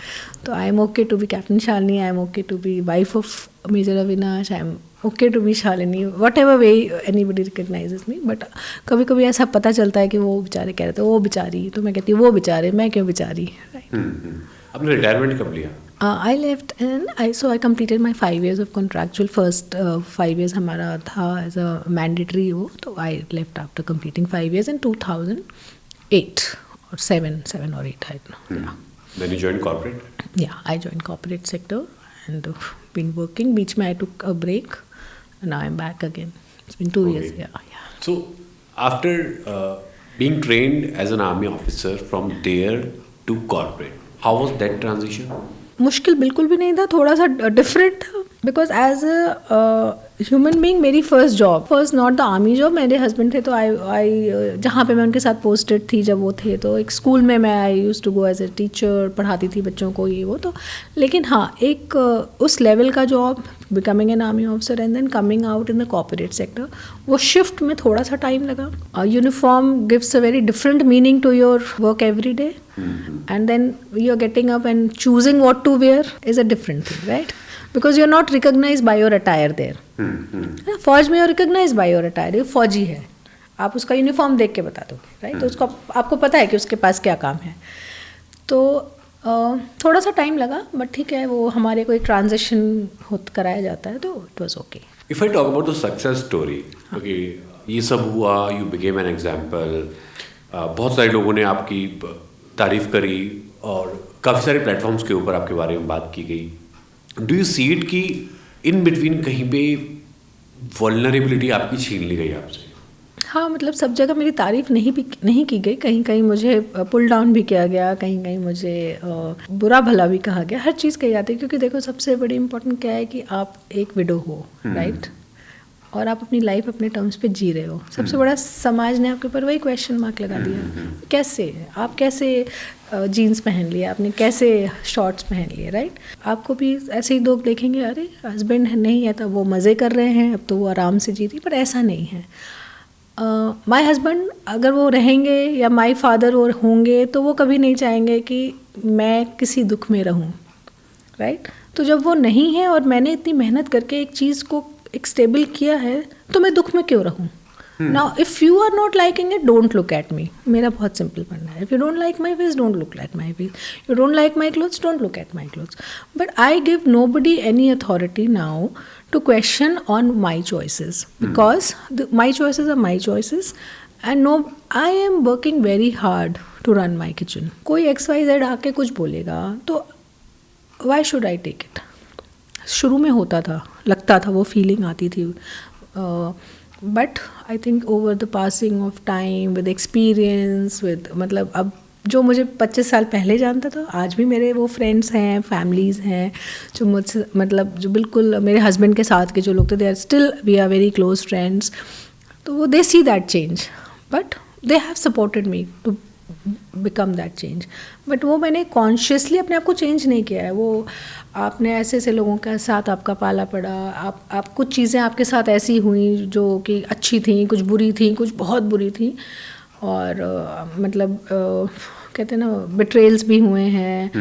तो I am okay to be captain Shalini, I am okay to be wife of major Avinash, I am okay to be Shalini, whatever way anybody recognises me. But कभी कभी ऐसा पता चलता है कि वो बेचारे कह रहे थे वो बेचारी, तो मैं कहती हूँ वो बेचारे, मैं क्यों बेचारी, राइट? आपने रिटायरमेंट कब लिया? I left and I completed my 5 years of contractual. First 5 years हमारा था as a mandatory वो, तो I left after completing 5 years in 2008 or 7 or 8 I don't know. Yeah. Then you joined corporate? Yeah, I joined corporate sector and been working. बीच में I took a break and now I'm back again. It's been 2 years. Yeah. So after being trained as an army officer from there to corporate, how was that transition? मुश्किल बिल्कुल भी नहीं था, थोड़ा सा different था because as a human being मेरी first job first not the army job. मेरे हस्बैंड थे तो आई जहाँ पे मैं उनके साथ पोस्टेड थी जब वो थे, तो एक स्कूल में मैं I used to go as a teacher, पढ़ाती थी बच्चों को ये वो। तो लेकिन हाँ एक उस लेवल का job, becoming an army officer and then coming out in the corporate sector, वो शिफ्ट में थोड़ा सा टाइम लगा। Uniform gives a very different meaning to your work every day, and then you are getting up and choosing what to wear is a different thing, right? Because you are not recognized by your attire there. फौज में you are recognized by your attire. ये फौजी है, आप उसका uniform देख के बता दोगे, राइट? तो उसको आपको पता है कि उसके पास क्या काम है। तो थोड़ा सा टाइम लगा, बट ठीक है, वो हमारे को एक ट्रांजिशन कराया जाता है, तो it was okay. If I talk about the success story, okay, ये सब हुआ, यू बिकेम एन एग्जाम्पल, बहुत सारे लोगों ने आपकी तारीफ करी और काफ़ी सारे प्लेटफॉर्म्स के ऊपर आपके बारे में बात की गई। डू यू सी इट कि इन बिटवीन कहीं पे वल्नरेबिलिटी आपकी छीन ली गई आपसे? हाँ, मतलब सब जगह मेरी तारीफ नहीं की गई, कहीं कहीं मुझे पुल डाउन भी किया गया, कहीं कहीं मुझे बुरा भला भी कहा गया, हर चीज़ कही जाती है। क्योंकि देखो सबसे बड़ी इम्पोर्टेंट क्या है कि आप एक विडो हो, राइट? और आप अपनी लाइफ अपने टर्म्स पे जी रहे हो। सबसे बड़ा समाज ने आपके ऊपर वही क्वेश्चन मार्क लगा दिया, कैसे आप कैसे जीन्स पहन लिए, आपने कैसे शॉर्ट्स पहन लिए, राइट? आपको भी ऐसे ही लोग देखेंगे, अरे हस्बैंड नहीं है तो वो मज़े कर रहे हैं, अब तो वो आराम से जी रही, पर ऐसा नहीं है। माय हस्बैंड अगर वो रहेंगे या माय फादर वो होंगे तो वो कभी नहीं चाहेंगे कि मैं किसी दुख में रहूं, राइट? तो जब वो नहीं है और मैंने इतनी मेहनत करके एक चीज़ को एक स्टेबल किया है, तो मैं दुख में क्यों रहूं? Now if you are not liking it, don't look at me. मेरा बहुत सिंपल बनना है, if you don't like my face, don't look at my face. You don't like my clothes, don't look at my clothes. But I give nobody any authority now to question on my choices, because my choices are my choices, and no, I am working very hard to run my kitchen. कोई XYZ आके कुछ बोलेगा तो why should I take it? शुरू में होता था, लगता था, वो फीलिंग आती थी, but I think over the passing of time with experience with मतलब अब जो मुझे 25 साल पहले जानता था आज भी मेरे वो फ्रेंड्स हैं, फैमिलीज़ हैं जो मुझसे मतलब जो बिल्कुल मेरे हस्बैंड के साथ के जो लोग थे, they are still we are very close friends. तो वो they see that change but they have supported me to become that change. But वो मैंने कॉन्शियसली अपने आप को चेंज नहीं किया है. वो आपने ऐसे ऐसे लोगों के साथ आपका पाला पड़ा, आप कुछ चीज़ें आपके साथ ऐसी हुई जो कि अच्छी थी, कुछ बुरी थी, कुछ बहुत बुरी थी. और मतलब कहते हैं ना बिट्रेल्स भी हुए हैं,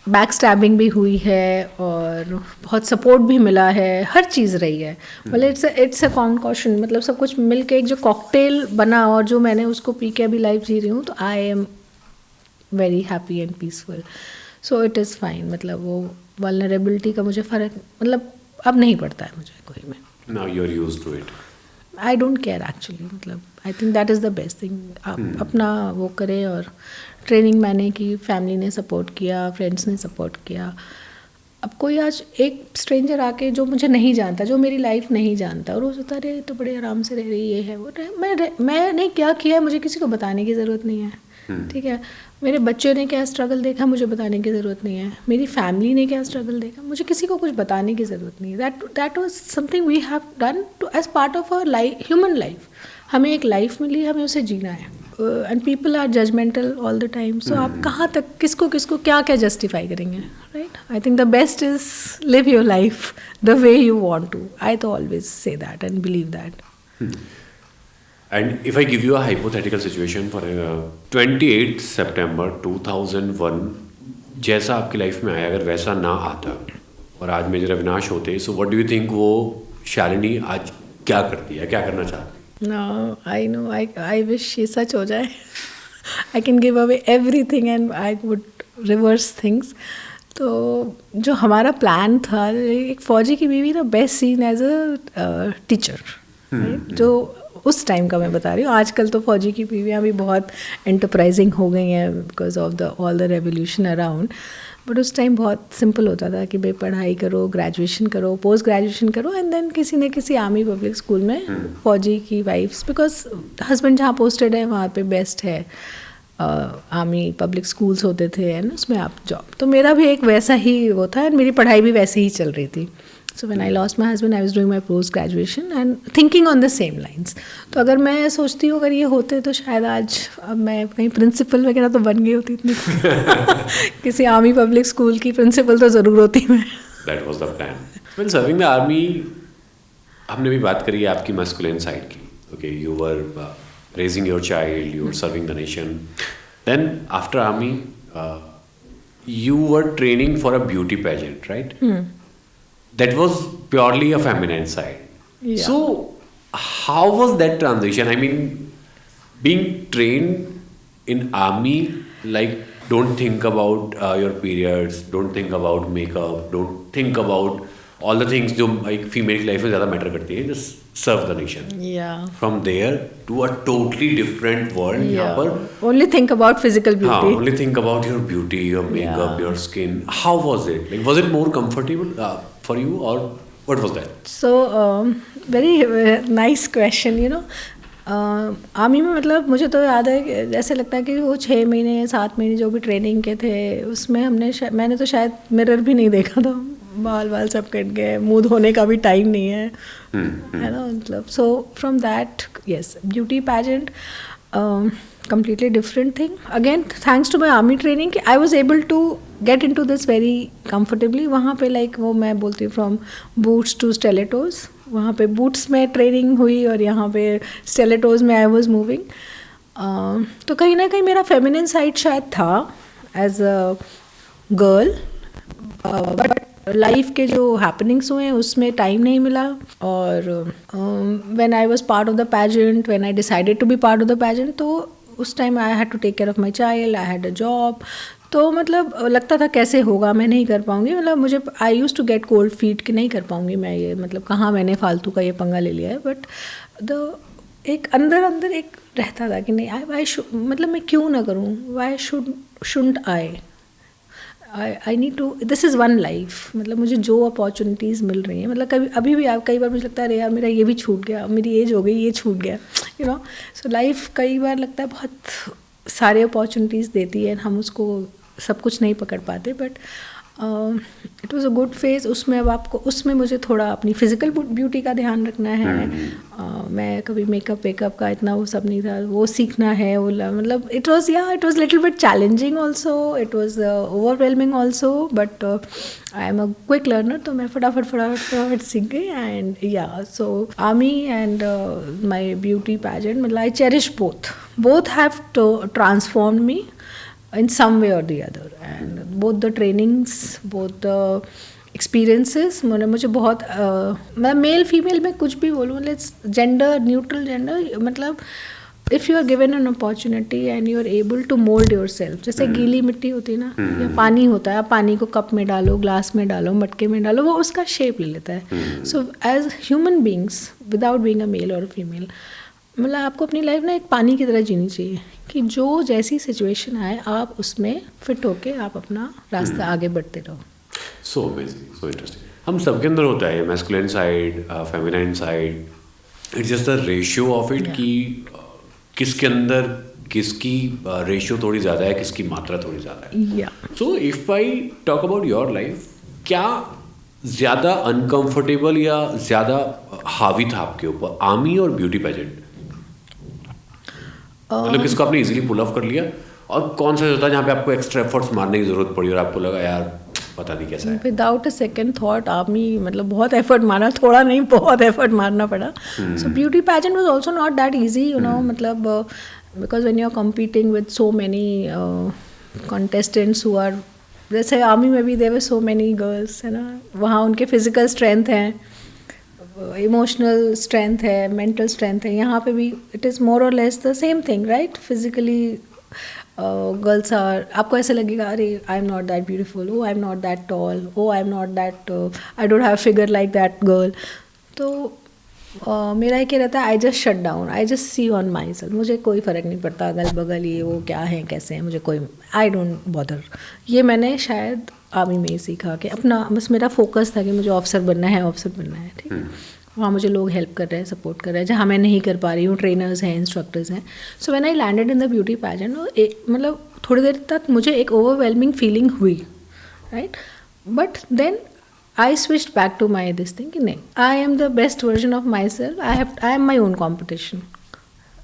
बैक स्टैबिंग भी हुई है और बहुत सपोर्ट भी मिला है, हर चीज़ रही है. मतलब इट्स अ कॉन्कॉशन, मतलब सब कुछ मिल के एक जो कॉकटेल बना और जो मैंने उसको पी के अभी लाइफ जी रही हूँ. तो I am very happy and peaceful. So it is fine. मतलब वो वल्नरेबिलिटी का मुझे फ़र्क मतलब अब नहीं पड़ता है मुझे कोई में. Now you are used to it. I don't care actually. मतलब I think that is the best thing. आप अपना वो करें. और ट्रेनिंग मैंने की, फैमिली ने सपोर्ट किया, फ्रेंड्स ने सपोर्ट किया. अब कोई आज एक स्ट्रेंजर आके जो मुझे नहीं जानता, जो मेरी लाइफ नहीं जानता और वो सोचता अरे तो बड़े आराम से रह रही ये है वो मैंने क्या किया है मुझे किसी को बताने की ज़रूरत नहीं है. ठीक है, मेरे बच्चे ने क्या स्ट्रगल देखा मुझे बताने की ज़रूरत नहीं है. मेरी फैमिली ने क्या स्ट्रगल देखा मुझे किसी को कुछ बताने की ज़रूरत नहीं है. That was something we have done to as part of our life, human life. हमें एक लाइफ मिली, हमें उसे जीना है. And people are judgemental all the time. So आप कहाँ तक किसको किसको क्या क्या जस्टिफाई करेंगे, right? I think the best is live your life the way you want to. I तो always say that and believe that. And if I give you a hypothetical situation for 28 September 2001 जैसा आपकी life में आया अगर वैसा ना आता और आज मेजर अविनाश होते, so what do you think वो शालिनी आज क्या करती है, क्या करना चाहती है? No, I know. I wish ये सच हो जाए. I can give away everything and I would reverse things. तो जो हमारा प्लान था, एक फौजी की बीवी ना best seen as a teacher. जो उस टाइम का मैं बता रही हूँ. आजकल तो फौजी की बीवियाँ भी बहुत एंटरप्राइजिंग हो गई हैं because of the all the revolution around. But उस टाइम बहुत सिंपल होता था कि भाई पढ़ाई करो, ग्रेजुएशन करो, पोस्ट ग्रेजुएशन करो एंड देन किसी न किसी आर्मी पब्लिक स्कूल में फौजी की वाइफ्स, बिकॉज हस्बैंड जहाँ पोस्टेड है वहाँ पे बेस्ट है. आर्मी पब्लिक स्कूल्स होते थे एंड उसमें आप जॉब. तो मेरा भी एक वैसा ही वो था एंड मेरी पढ़ाई भी वैसे ही चल रही थी. So when I lost my husband, I was doing my post graduation and thinking on the same lines. तो अगर मैं सोचती हूँ अगर ये होते तो शायद आज अब मैं कहीं प्रिंसिपल वगैरह तो बन गई होती इतनी. किसी आर्मी पब्लिक स्कूल की प्रिंसिपल तो ज़रूर होती मैं. That was the plan. When serving the army, हमने भी बात करी है आपकी masculine side की. Okay, you were raising your child, you were serving the nation. Then after army, you were training for a beauty pageant, right? That was purely a feminine side. Yeah. So, how was that transition? I mean, being trained in army, like, don't think about your periods, don't think about makeup, don't think about all the things जो like female life में ज़्यादा matter करती है. Just serve the nation. Yeah. From there to a totally different world. यहाँ पर only think about physical beauty. हाँ, only think about your beauty, your makeup, your skin. How was it? Like, was it more comfortable for you or what was that? So very nice question. You know, army में मतलब मुझे तो याद है कि ऐसे लगता है कि वो 6 महीने 7 महीने जो भी ट्रेनिंग के थे उसमें मैंने तो शायद मिरर भी नहीं देखा था. बाल सब कट गए, मुँह धोने का भी टाइम नहीं है, है ना. मतलब so from that yes beauty pageant completely different thing. Again, thanks to my army training, I was able to get into this very comfortably. वहाँ पे like वो मैं बोलती हूँ from boots to stilettos. वहाँ पे boots में training हुई और यहाँ पे stilettos में I was moving. तो कहीं ना कहीं मेरा feminine side शायद था as a girl. But life के जो हैपनिंग्स हुए हैं उसमें टाइम नहीं मिला. और when I was part of the pageant, when I decided to be part of the pageant, तो उस time I had to take care of my child, I had a job. तो मतलब लगता था कैसे होगा, मैं नहीं कर पाऊँगी. मतलब मुझे I used to get cold feet कि नहीं कर पाऊँगी मैं ये, मतलब कहाँ मैंने फालतू का ये पंगा ले लिया है. बट द एक अंदर एक रहता था कि नहीं मतलब मैं क्यों ना करूँ, why shouldn't I. I need to, this is one life, मतलब मुझे जो अपॉर्चुनिटीज़ मिल रही हैं, मतलब कभी अभी भी आप कई बार मुझे लगता है अरे यार मेरा ये भी छूट गया, मेरी एज हो गई ये छूट गया, यू नो. सो लाइफ कई बार लगता है बहुत सारे अपॉर्चुनिटीज़ देती है, हम उसको सब कुछ नहीं पकड़ पाते. But it was a good phase. उसमें अब आपको, उसमें मुझे थोड़ा अपनी फ़िज़िकल ब्यूटी का ध्यान रखना है. मैं कभी मेकअप वेकअप का इतना वो सब नहीं था, वो सीखना है, वो मतलब it was little bit challenging also, it was overwhelming also, but I am a quick learner, तो मैं फटाफट सीख गई. And yeah so army and my beauty pageant, मतलब I cherish both have transformed me in some way or the other, and both the trainings, both the experiences, मुझे बहुत मैं male female में कुछ भी बोलूँ, लेट्स जेंडर न्यूट्रल जेंडर, मतलब if you are given an opportunity and you are able to mould yourself, जैसे गीली मिट्टी होती है ना, या पानी होता है, आप पानी को कप में डालो, ग्लास में डालो, मटके में डालो, वो उसका शेप ले लेता है. So as human beings without being a male और फीमेल, मतलब आपको अपनी लाइफ ना एक पानी की तरह जीनी चाहिए कि जो जैसी सिचुएशन आए आप उसमें फिट होके आप अपना रास्ता आगे बढ़ते रहो. So amazing, so interesting. हम सबके अंदर होता है masculine side, feminine side, it's just the ratio of it कि किसके अंदर किसकी रेशियो थोड़ी ज़्यादा है, किसकी मात्रा थोड़ी ज़्यादा है. So if I talk about your life, क्या ज़्यादा अनकंफर्टेबल या ज़्यादा हावी था आपके ऊपर आर्मी और ब्यूटी पेजेंट? मतलब किसको आपने इजीली पुल ऑफ कर लिया, और कौन सा होता है जहाँ पे आपको एक्स्ट्रा एफर्ट्स मारने की ज़रूरत पड़ी और आपको लगा यार पता नहीं कैसा है? Without a second thought army, मतलब बहुत एफर्ट मारा, थोड़ा नहीं बहुत एफर्ट मारना पड़ा. So beauty pageant was also not that easy, you know, मतलब because when you are competing with so many contestants who are, जैसे आर्मी में भी there were so many girls, है ना, वहाँ उनके फिजिकल स्ट्रेंथ हैं, इमोशनल स्ट्रेंथ है, मेंटल स्ट्रेंथ है. यहाँ पे भी it is more or less the same thing, right? Physically girls are, आपको ऐसे लगेगा अरे I am not that beautiful, oh I am not that tall, oh I am not that, I don't have figure like that girl. तो मेरा ये क्या रहता है, I just shut down, I just see on myself. मुझे कोई फ़र्क नहीं पड़ता अगल बगल ये वो क्या है कैसे हैं, मुझे कोई, आई डोंट बॉदर. ये मैंने शायद आर्मी में ही सीखा कि अपना, बस मेरा फोकस था कि मुझे ऑफिसर बनना है, ठीक है. वहाँ मुझे लोग हेल्प कर रहे हैं, सपोर्ट कर रहे हैं, जहाँ मैं नहीं कर पा रही हूँ ट्रेनर्स हैं, इंस्ट्रक्टर्स हैं. So when I landed in the beauty pageant, मतलब थोड़ी देर तक मुझे एक ओवरवेलमिंग फीलिंग हुई, right? But then I switched back to my this thing कि नहीं, I am the best version of myself, I am my own competition,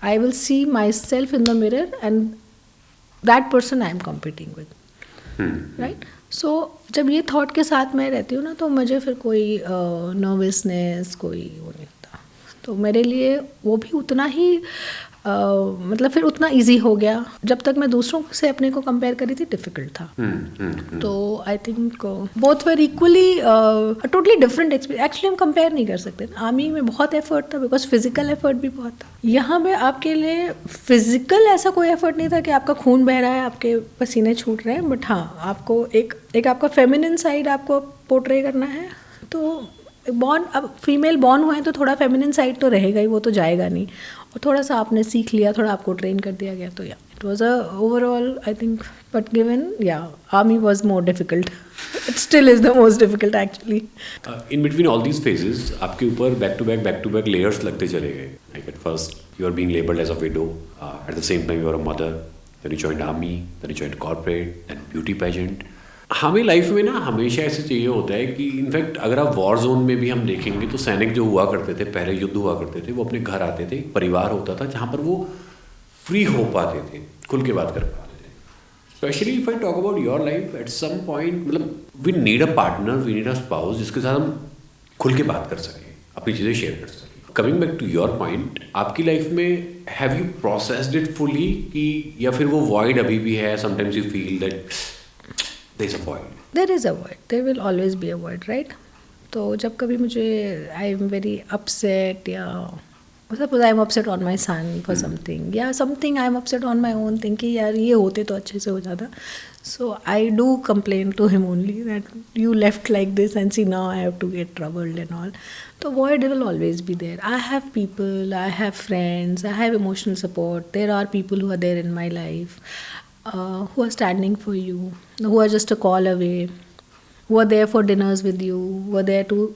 I will see myself in the mirror and that person I am competing with, right? So जब ये thought के साथ मैं रहती हूँ ना, तो मुझे फिर कोई नर्वसनेस, कोई वो नहीं होता. तो मेरे लिए वो भी उतना ही मतलब फिर उतना इजी हो गया. जब तक मैं दूसरों से अपने को कंपेयर करी थी, डिफिकल्ट था. तो I think both were equally totally different experience. Actually हम कंपेयर नहीं कर सकते. आर्मी में बहुत एफर्ट था बिकॉज फिजिकल एफर्ट भी बहुत था. यहाँ पे आपके लिए फिजिकल ऐसा कोई एफर्ट नहीं था कि आपका खून बह रहा है, आपके पसीने छूट रहे हैं, बट हाँ आपको एक आपका फेमिनिन साइड आपको पोर्ट्रे करना है. तो बॉर्न, अब फीमेल बॉर्न हुए हैं तो थोड़ा फेमिनिन साइड तो रहेगा ही, वो तो जाएगा नहीं. और थोड़ा सा आपने सीख लिया, थोड़ा आपको ट्रेन कर दिया गया. तो yeah it was a overall I think, but given yeah army was more difficult. It still is the most difficult actually. In between all these phases आपके ऊपर बैक टू बैक लेयर्स लगते चले गए. Like at first you are being labelled as a widow, at the same time you are a mother, then you joined army, then you joined corporate, then beauty pageant. हमें life में ना हमेशा ऐसे चाहिए होता है कि इनफैक्ट अगर आप वॉर जोन में भी हम देखेंगे तो सैनिक जो हुआ करते थे, पहले युद्ध हुआ करते थे, वो अपने घर आते थे, परिवार होता था जहाँ पर वो फ्री हो पाते थे, खुल के बात कर पाते थे. Specially if I talk about your life, at some point मतलब we need a partner, we need a spouse जिसके साथ हम खुल के बात कर सकें, अपनी चीज़ें शेयर कर सकें. Coming back to your point, आपकी लाइफ में have you processed it fully कि या फिर वो वॉइड अभी भी है? Sometimes you feel that there is a void. There is a void. There will always be a void, right? तो जब कभी मुझे आई एम वेरी अपसेट, या suppose I am upset on my son for something, या something I am upset on my own thing कि यार ये होते तो अच्छे से हो जाता. So I do complain to him only that you left like this and see now I have to get troubled and all. तो void will always be there. I have people, I have friends, I have emotional support. There are people who are there in my life. who are standing for you, who are just a call away, who are there for dinners with you, who are there to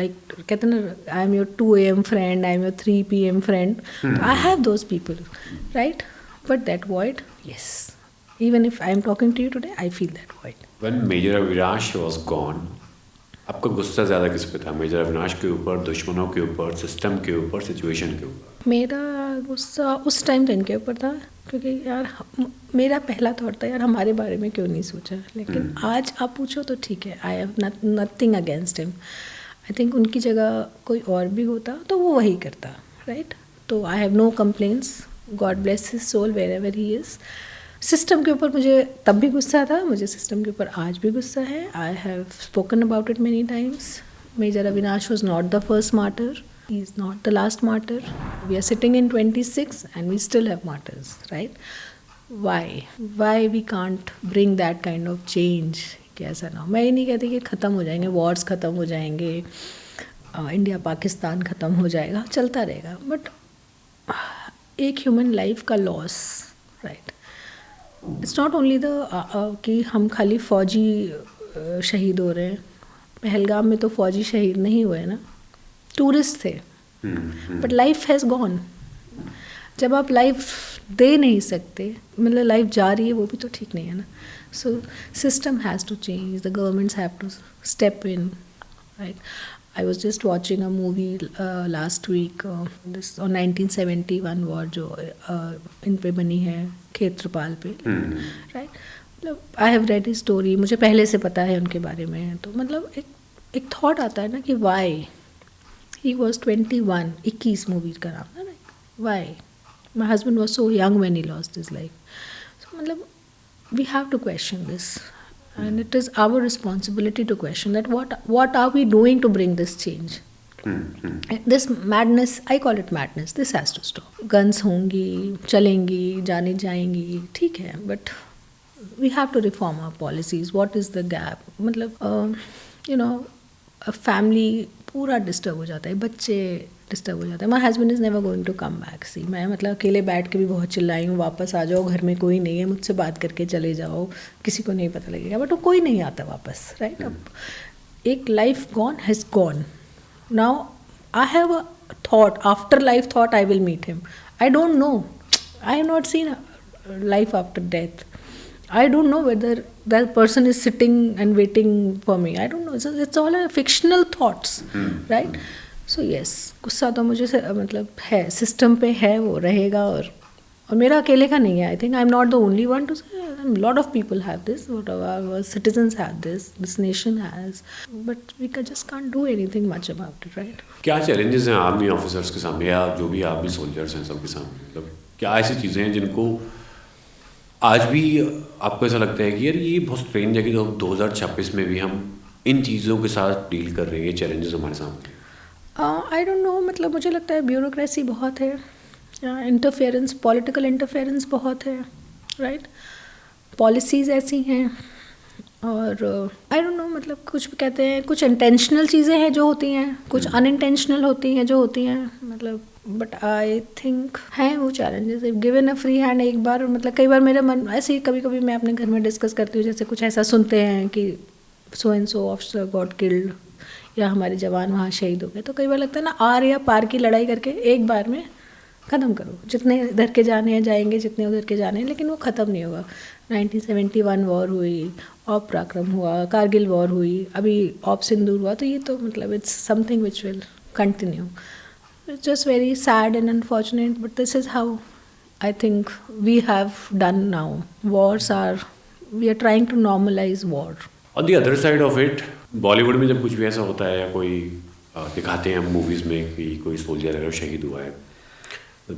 like कहते हैं ना, I am your 2 a.m. friend, I am your 3 p.m. friend. I have those people, right? But that void, yes. Even if I am talking to you today, I feel that void. When Major Avinash was gone, आपका गुस्सा ज़्यादा किस पे था? Major Avinash के ऊपर, दुश्मनों के ऊपर, सिस्टम के ऊपर, सिचुएशन के ऊपर? मेरा गुस्सा उस टाइम तो इनके ऊपर था, क्योंकि यार मेरा पहला थॉट था यार हमारे बारे में क्यों नहीं सोचा. लेकिन आज आप पूछो तो ठीक है, I have nothing against him. I think उनकी जगह कोई और भी होता तो वो वही करता, राइट? तो I have no complaints. God bless his soul wherever he is. System के ऊपर मुझे तब भी गुस्सा था, मुझे सिस्टम के ऊपर आज भी गुस्सा है. I have spoken about it many times. Major Avinash was not the first martyr, he is not the last martyr. We are sitting in 26 and we still have martyrs, right? Why we can't bring that kind of change? कि ऐसा ना हो. मैं ये नहीं कहती कि ख़त्म हो जाएंगे, वॉर्स ख़त्म हो जाएंगे, इंडिया पाकिस्तान ख़त्म हो जाएगा, चलता रहेगा. बट एक ह्यूमन लाइफ का loss, right? It's not only the कि हम खाली फ़ौजी शहीद हो रहे हैं. पहलगाम में तो फ़ौजी शहीद नहीं हुए ना, टूरिस्ट थे. But life has gone. जब आप लाइफ दे नहीं सकते, मतलब लाइफ जा रही है, वो भी तो ठीक नहीं है ना. So system has to change, the governments have to step in, right? I was just watching a movie last week, this on 1971 war, जो इन पे बनी है, क्षेत्रपाल पे, राइट? मतलब I have read his story, मुझे पहले से पता है उनके बारे में. तो मतलब एक थॉट आता है ना कि वाई he was 21, 21 मूवी का नाम था, right? Why? My husband was so young when he lost his life. So मतलब we have to question this, and it is our responsibility to question that what are we doing to bring this change? This madness, I call it madness. This has to stop. Guns होंगी, चलेंगी, जाने जाएंगी, ठीक है, but we have to reform our policies. What is the gap? मतलब you know, a family पूरा disturb हो जाता है, बच्चे डिस्टर्ब हो जाते हैं. My husband is never going to come back. See, मैं मतलब अकेले बैठ के भी बहुत चिल्लाई हूँ, वापस आ जाओ, घर में कोई नहीं है, मुझसे बात करके चले जाओ, किसी को नहीं पता लगेगा. बट वो कोई नहीं आता वापस, राइट? अब एक life gone has gone. Now I have a thought, after life thought I will meet him. I don't know, I have not seen life after death. I don't know whether that person is sitting and waiting for me. I don't know. It's all a fictional thoughts, right? So yes, गुस्सा तो मुझे मतलब है, system पे है, वो रहेगा. और मेरा अकेले का नहीं है. I think I'm not the only one to say. A lot of people have this. Whatever our citizens have this. This nation has. But we just can't do anything much about it, right? क्या challenges हैं army officers के सामने, या जो भी army soldiers हैं सबके सामने? मतलब क्या ऐसी चीज़ें हैं जिनको आज भी आपको ऐसा लगता है कि यार ये बहुत स्ट्रेंज है कि 2026 में भी हम इन चीज़ों के साथ डील कर रहे हैं, ये चैलेंजेस हमारे सामने? आई डोंट नो, मतलब मुझे लगता है ब्यूरोक्रेसी बहुत है, इंटरफेरेंस, पॉलिटिकल इंटरफेरेंस बहुत है, राइट? पॉलिसीज़ ऐसी हैं, और आई डोंट नो, मतलब कुछ कहते हैं, कुछ इंटेंशनल चीज़ें हैं जो होती हैं, कुछ अनइंटेंशनल होती हैं जो होती हैं, मतलब. बट आई थिंक हैं वो challenges. Given a free hand, एक बार मतलब कई बार मेरे मन ऐसे ही कभी कभी मैं अपने घर में डिस्कस करती हूँ, जैसे कुछ ऐसा सुनते हैं कि so and so officer got killed, या हमारे जवान वहाँ शहीद हो गए, तो कई बार लगता है ना, आर या पार की लड़ाई करके एक बार में ख़त्म करो. जितने इधर के जाने हैं जाएंगे, जितने उधर के जाने हैं, लेकिन वो ख़त्म नहीं होगा. 1971 वॉर हुई, ऑप पराक्रम हुआ, कारगिल वॉर हुई, अभी ऑप सिंदूर हुआ, तो ये तो मतलब it's something which will continue. It's just very sad and unfortunate, but this is how I think we have done now. We are trying to normalize war. On the other side of it, Bollywood में जब कुछ भी ऐसा होता है, या कोई दिखाते हैं मूवीज़ में कि कोई सोल्जर अगर शहीद हुआ है,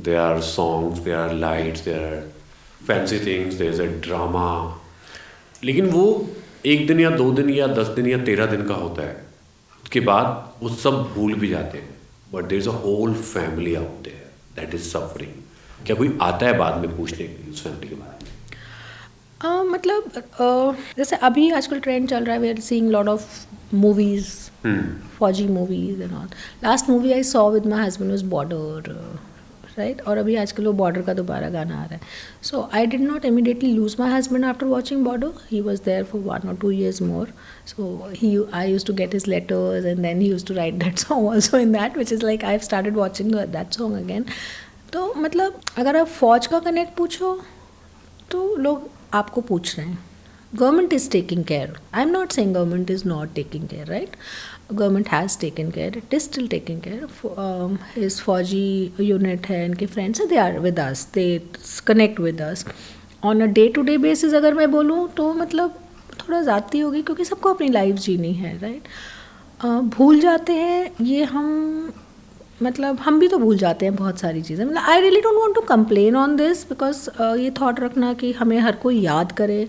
there are songs, there are lights, there are fancy things, there is a drama. लेकिन वो 1 दिन या 2 दिन या 10 दिन या 13 दिन का होता है, उसके बाद वो सब भूल भी जाते हैं. But there is a whole family out there that is suffering. क्या कोई आता है बाद में पूछने के लिए उस फैमिली के बारे में? मतलब जैसे अभी आजकल ट्रेंड चल रहा है, we are seeing lot of movies, fauji movies and all. Last movie I saw with my husband was Border, right. और अभी आजकल वो बॉर्डर का दोबारा गाना आ रहा है. So I did not immediately lose my husband after watching Border. He was there for 1 or 2 years more. So I used to get his letters, and then he used to write that song also in that, which is like I've started watching that song again. तो मतलब अगर आप फौज का connect पूछो तो लोग आपको पूछ रहे हैं. Government is taking care. I'm not saying government is not taking care, right? Government has taken care. It is still taking care. His Fauji unit है, इनके friends हैं, they are with us. They connect with us. On a day-to-day basis अगर मैं बोलूँ तो मतलब थोड़ा ज़्यादती होगी क्योंकि सबको अपनी लाइफ जीनी है, right? भूल जाते हैं ये हम, मतलब हम भी तो भूल जाते हैं बहुत सारी चीज़ें. मतलब I really don't want to complain on this because ये थॉट रखना कि हमें हर कोई याद करे.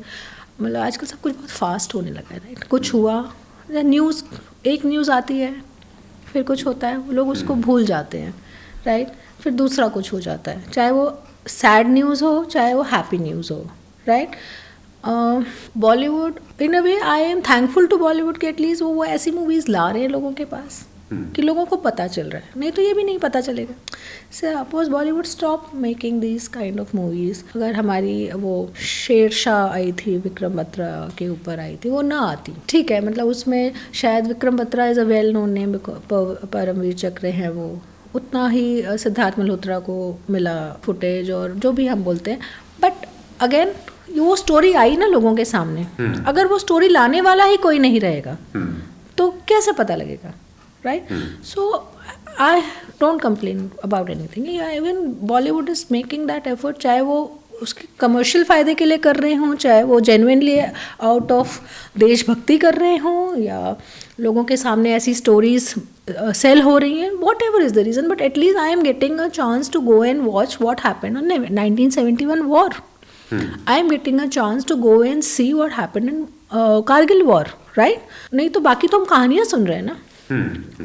मतलब आजकल सब कुछ बहुत फास्ट होने लगा है, राइट. कुछ हुआ, न्यूज़, एक न्यूज़ आती है, फिर कुछ होता है, लोग उसको भूल जाते हैं, राइट. फिर दूसरा कुछ हो जाता है, चाहे वो सैड न्यूज़ हो चाहे वो हैप्पी न्यूज़ हो, right. Bollywood in a way I am thankful to Bollywood कि एटलीस्ट वो ऐसी मूवीज़ ला रहे हैं लोगों के पास कि लोगों को पता चल रहा है. नहीं तो ये भी नहीं पता चलेगा. Suppose Bollywood stop making this kind of movies. अगर हमारी वो शेरशाह आई थी, विक्रम बत्रा के ऊपर आई थी, वो ना आती, ठीक है, मतलब उसमें शायद Vikram Batra is a well known name, Paramvir Chakra हैं वो, उतना ही सिद्धार्थ मल्होत्रा को मिला फुटेज और जो भी हम बोलते हैं. बट अगेन वो स्टोरी आई ना लोगों के सामने. अगर वो स्टोरी लाने वाला ही कोई नहीं रहेगा तो कैसे पता लगेगा, right? So I don't complain about anything. Yeah, even Bollywood is making that effort. चाहे वो उसके कमर्शियल फ़ायदे के लिए कर रहे हों, चाहे वो जेन्युइनली आउट ऑफ देशभक्ति कर रहे हों, या लोगों के सामने ऐसी स्टोरीज सेल हो रही हैं, whatever is the reason. But at least I am getting a chance to go and watch what happened on 1971 war. I am getting a chance to go and see what happened in Kargil war, right. नहीं तो बाकी तो हम कहानियाँ सुन रहे हैं ना.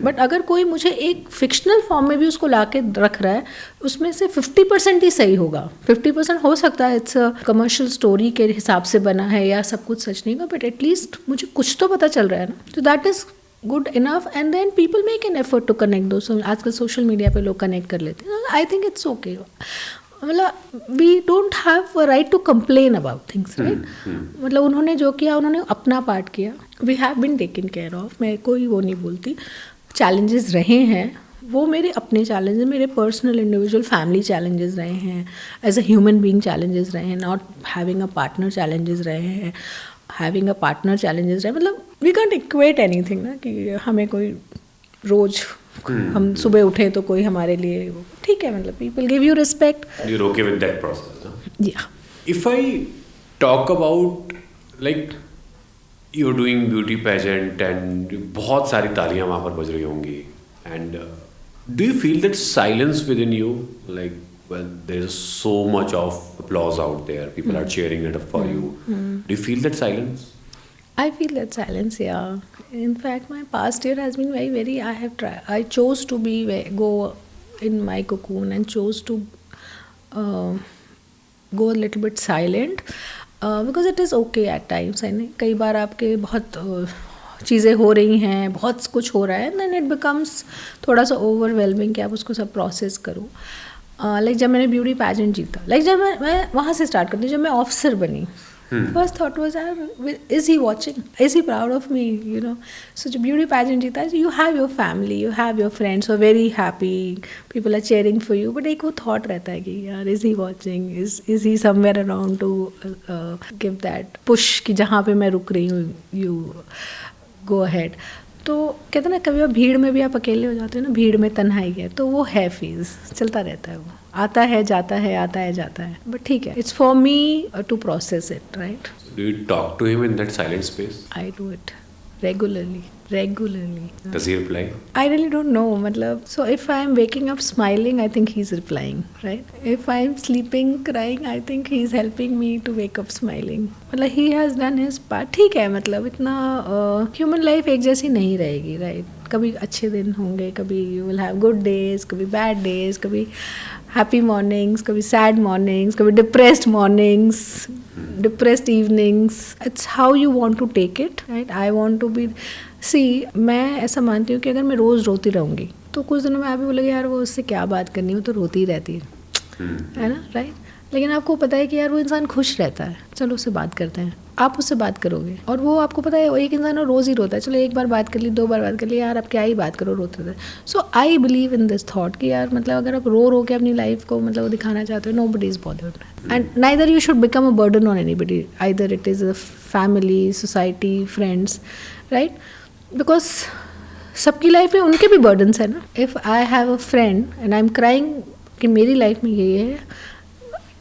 But अगर कोई मुझे एक फिक्शनल फॉर्म में भी उसको ला के रख रहा है, उसमें से 50% ही सही होगा. 50% हो सकता है इट्स अ कमर्शियल स्टोरी के हिसाब से बना है या सब कुछ सच नहीं होगा, बट एटलीस्ट मुझे कुछ तो पता चल रहा है ना. तो that is good enough. And then people make an effort to connect though. आजकल सोशल मीडिया पे लोग कनेक्ट कर लेते हैं. I think it's okay. मतलब we don't have a right to complain about things, right. मतलब उन्होंने जो किया, उन्होंने अपना पार्ट किया. We have been taken care of. मैं कोई वो नहीं बोलती. चैलेंजेस रहे हैं, वो मेरे अपने चैलेंजेस, मेरे पर्सनल इंडिविजुअल फैमिली चैलेंजेस रहे हैं, as a human being challenges रहे हैं, not having a partner challenges रहे हैं, हैविंग अ पार्टनर चैलेंजेस रहे. मतलब वी कांट इक्वेट एनीथिंग ना कि हमें कोई रोज़ हम सुबह उठे तो कोई हमारे लिए ठीक है. मतलब people give you respect. You are okay with that process. Yeah if I talk about like you are doing beauty pageant and बहुत सारी तालियां वहाँ पर बज रही होंगी, and do you feel that silence within you, like when there is so much of applause out there, people are cheering it up for you, do you feel that silence? I feel that silence, yeah. In fact, my past year has been very, I chose to go in my cocoon and chose to go a little bit silent because it is okay at times. कई बार आपके बहुत चीज़ें हो रही हैं, बहुत कुछ हो रहा है, then it becomes थोड़ा सा overwhelming कि आप उसको सब प्रोसेस करो. लाइक जब मैंने ब्यूटी पैजेंट जीता, लाइक जब मैं वहाँ से स्टार्ट करती, जब मैं ऑफिसर बनी, first thought was is he watching, is he proud of me, you know. So जब ब्यूटी पैजेंट जीता, you have your family, you have your friends are very happy, people are cheering for you, but एक वो थॉट रहता है कि यार is he watching, is he somewhere around to give that push कि जहाँ पे मैं रुक रही हूँ यू गो अहेड. तो कहते हैं ना, कभी आप भीड़ में भी आप अकेले हो जाते हो ना, भीड़ में तन्हाई है, तो वो है फेज़, चलता रहता है, वो आता है जाता है, आता है जाता है. बट ठीक है, it's for me to process it, right. Do you talk to him in that silent space? I do it regularly. Does he reply? I really don't know. Matlab, so if I am waking up smiling, I think he's replying, right? If I am sleeping, crying, I think he's helping me to wake up smiling. मतलब he has done his part. ठीक है, मतलब इतना human life एक जैसी नहीं रहेगी, right? कभी अच्छे दिन होंगे, कभी you will have good days, कभी bad days, कभी happy mornings, कभी sad mornings, कभी depressed mornings, depressed evenings. It's how you want to take it, right? I want to be मैं ऐसा मानती हूँ कि अगर मैं रोज़ रोती रहूँगी तो कुछ दिनों में आप भी बोलोगे यार वो उससे क्या बात करनी, वो तो रोती ही रहती है ना, राइट। लेकिन आपको पता है कि यार वो इंसान खुश रहता है, चलो उससे बात करते हैं, आप उससे बात करोगे। और वो आपको पता है वो एक इंसान रोज़ ही रोता है, चलो एक बार बात कर ली, 2 बार बात कर ली, यार आप क्या ही बात करो, रोते रहते। So I believe in this thought कि यार मतलब अगर आप रो के अपनी लाइफ को मतलब वो दिखाना चाहते हो, nobody is bothered and neither you should become a burden on anybody, either it is a family, society, friends, right. Because सबकी लाइफ में उनके भी बर्डन्स है ना। If I have a friend and I am crying कि मेरी life में ये है,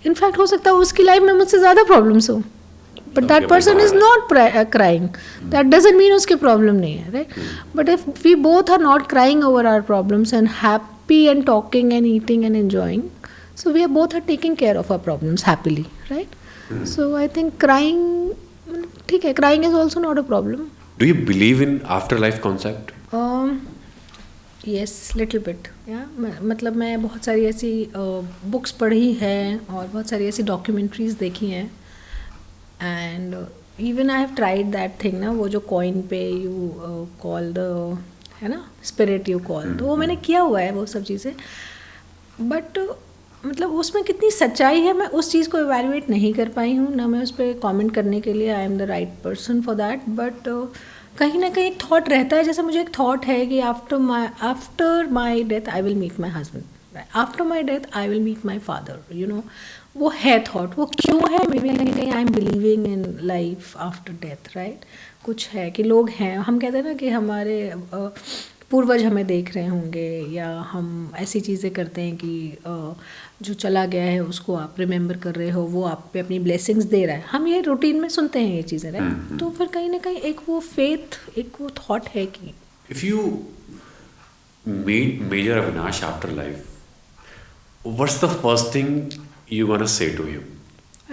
इनफैक्ट हो सकता है उसकी लाइफ में मुझसे ज़्यादा प्रॉब्लम्स हो, but that person is not crying, that doesn't mean उसके प्रॉब्लम नहीं है, right. But if we both are not crying over our problems and happy and talking and eating and enjoying, so we are both are taking care of our problems happily, right. So I think crying, ठीक है, crying is also not a problem. Do you believe in after life concept? Yes, little bit, या मतलब मैं बहुत सारी ऐसी books पढ़ी हैं और बहुत सारी ऐसी डॉक्यूमेंट्रीज देखी हैं, and even I have tried that thing ना, वो जो कॉइन पे यू कॉल द, है ना, स्पिरिट यू कॉल, तो वो मैंने किया हुआ है वो सब चीज़ें, बट मतलब उसमें कितनी सच्चाई है मैं उस चीज़ को इवैल्यूएट नहीं कर पाई हूँ, ना मैं उस पर कॉमेंट करने के लिए आई am the right person for that. But कहीं ना कहीं एक थॉट रहता है, जैसे मुझे एक थॉट है कि after my death I will meet my husband, after my death I will meet my father, you know, वो है थॉट। वो क्यों है, मे बी कहीं I am believing in life after death, right. कुछ है कि लोग हैं, हम कहते हैं ना कि हमारे पूर्वज हमें देख रहे होंगे, या हम ऐसी चीज़ें करते हैं कि जो चला गया है उसको आप रिमेंबर कर रहे हो, वो आप पे अपनी ब्लेसिंग्स दे रहा है, हम ये रूटीन में सुनते हैं ये चीज़ें, राइट। तो फिर कहीं ना कहीं एक वो फेथ, एक वो थॉट है कि if you meet major Avinash after life, what's the first thing you gonna say to him?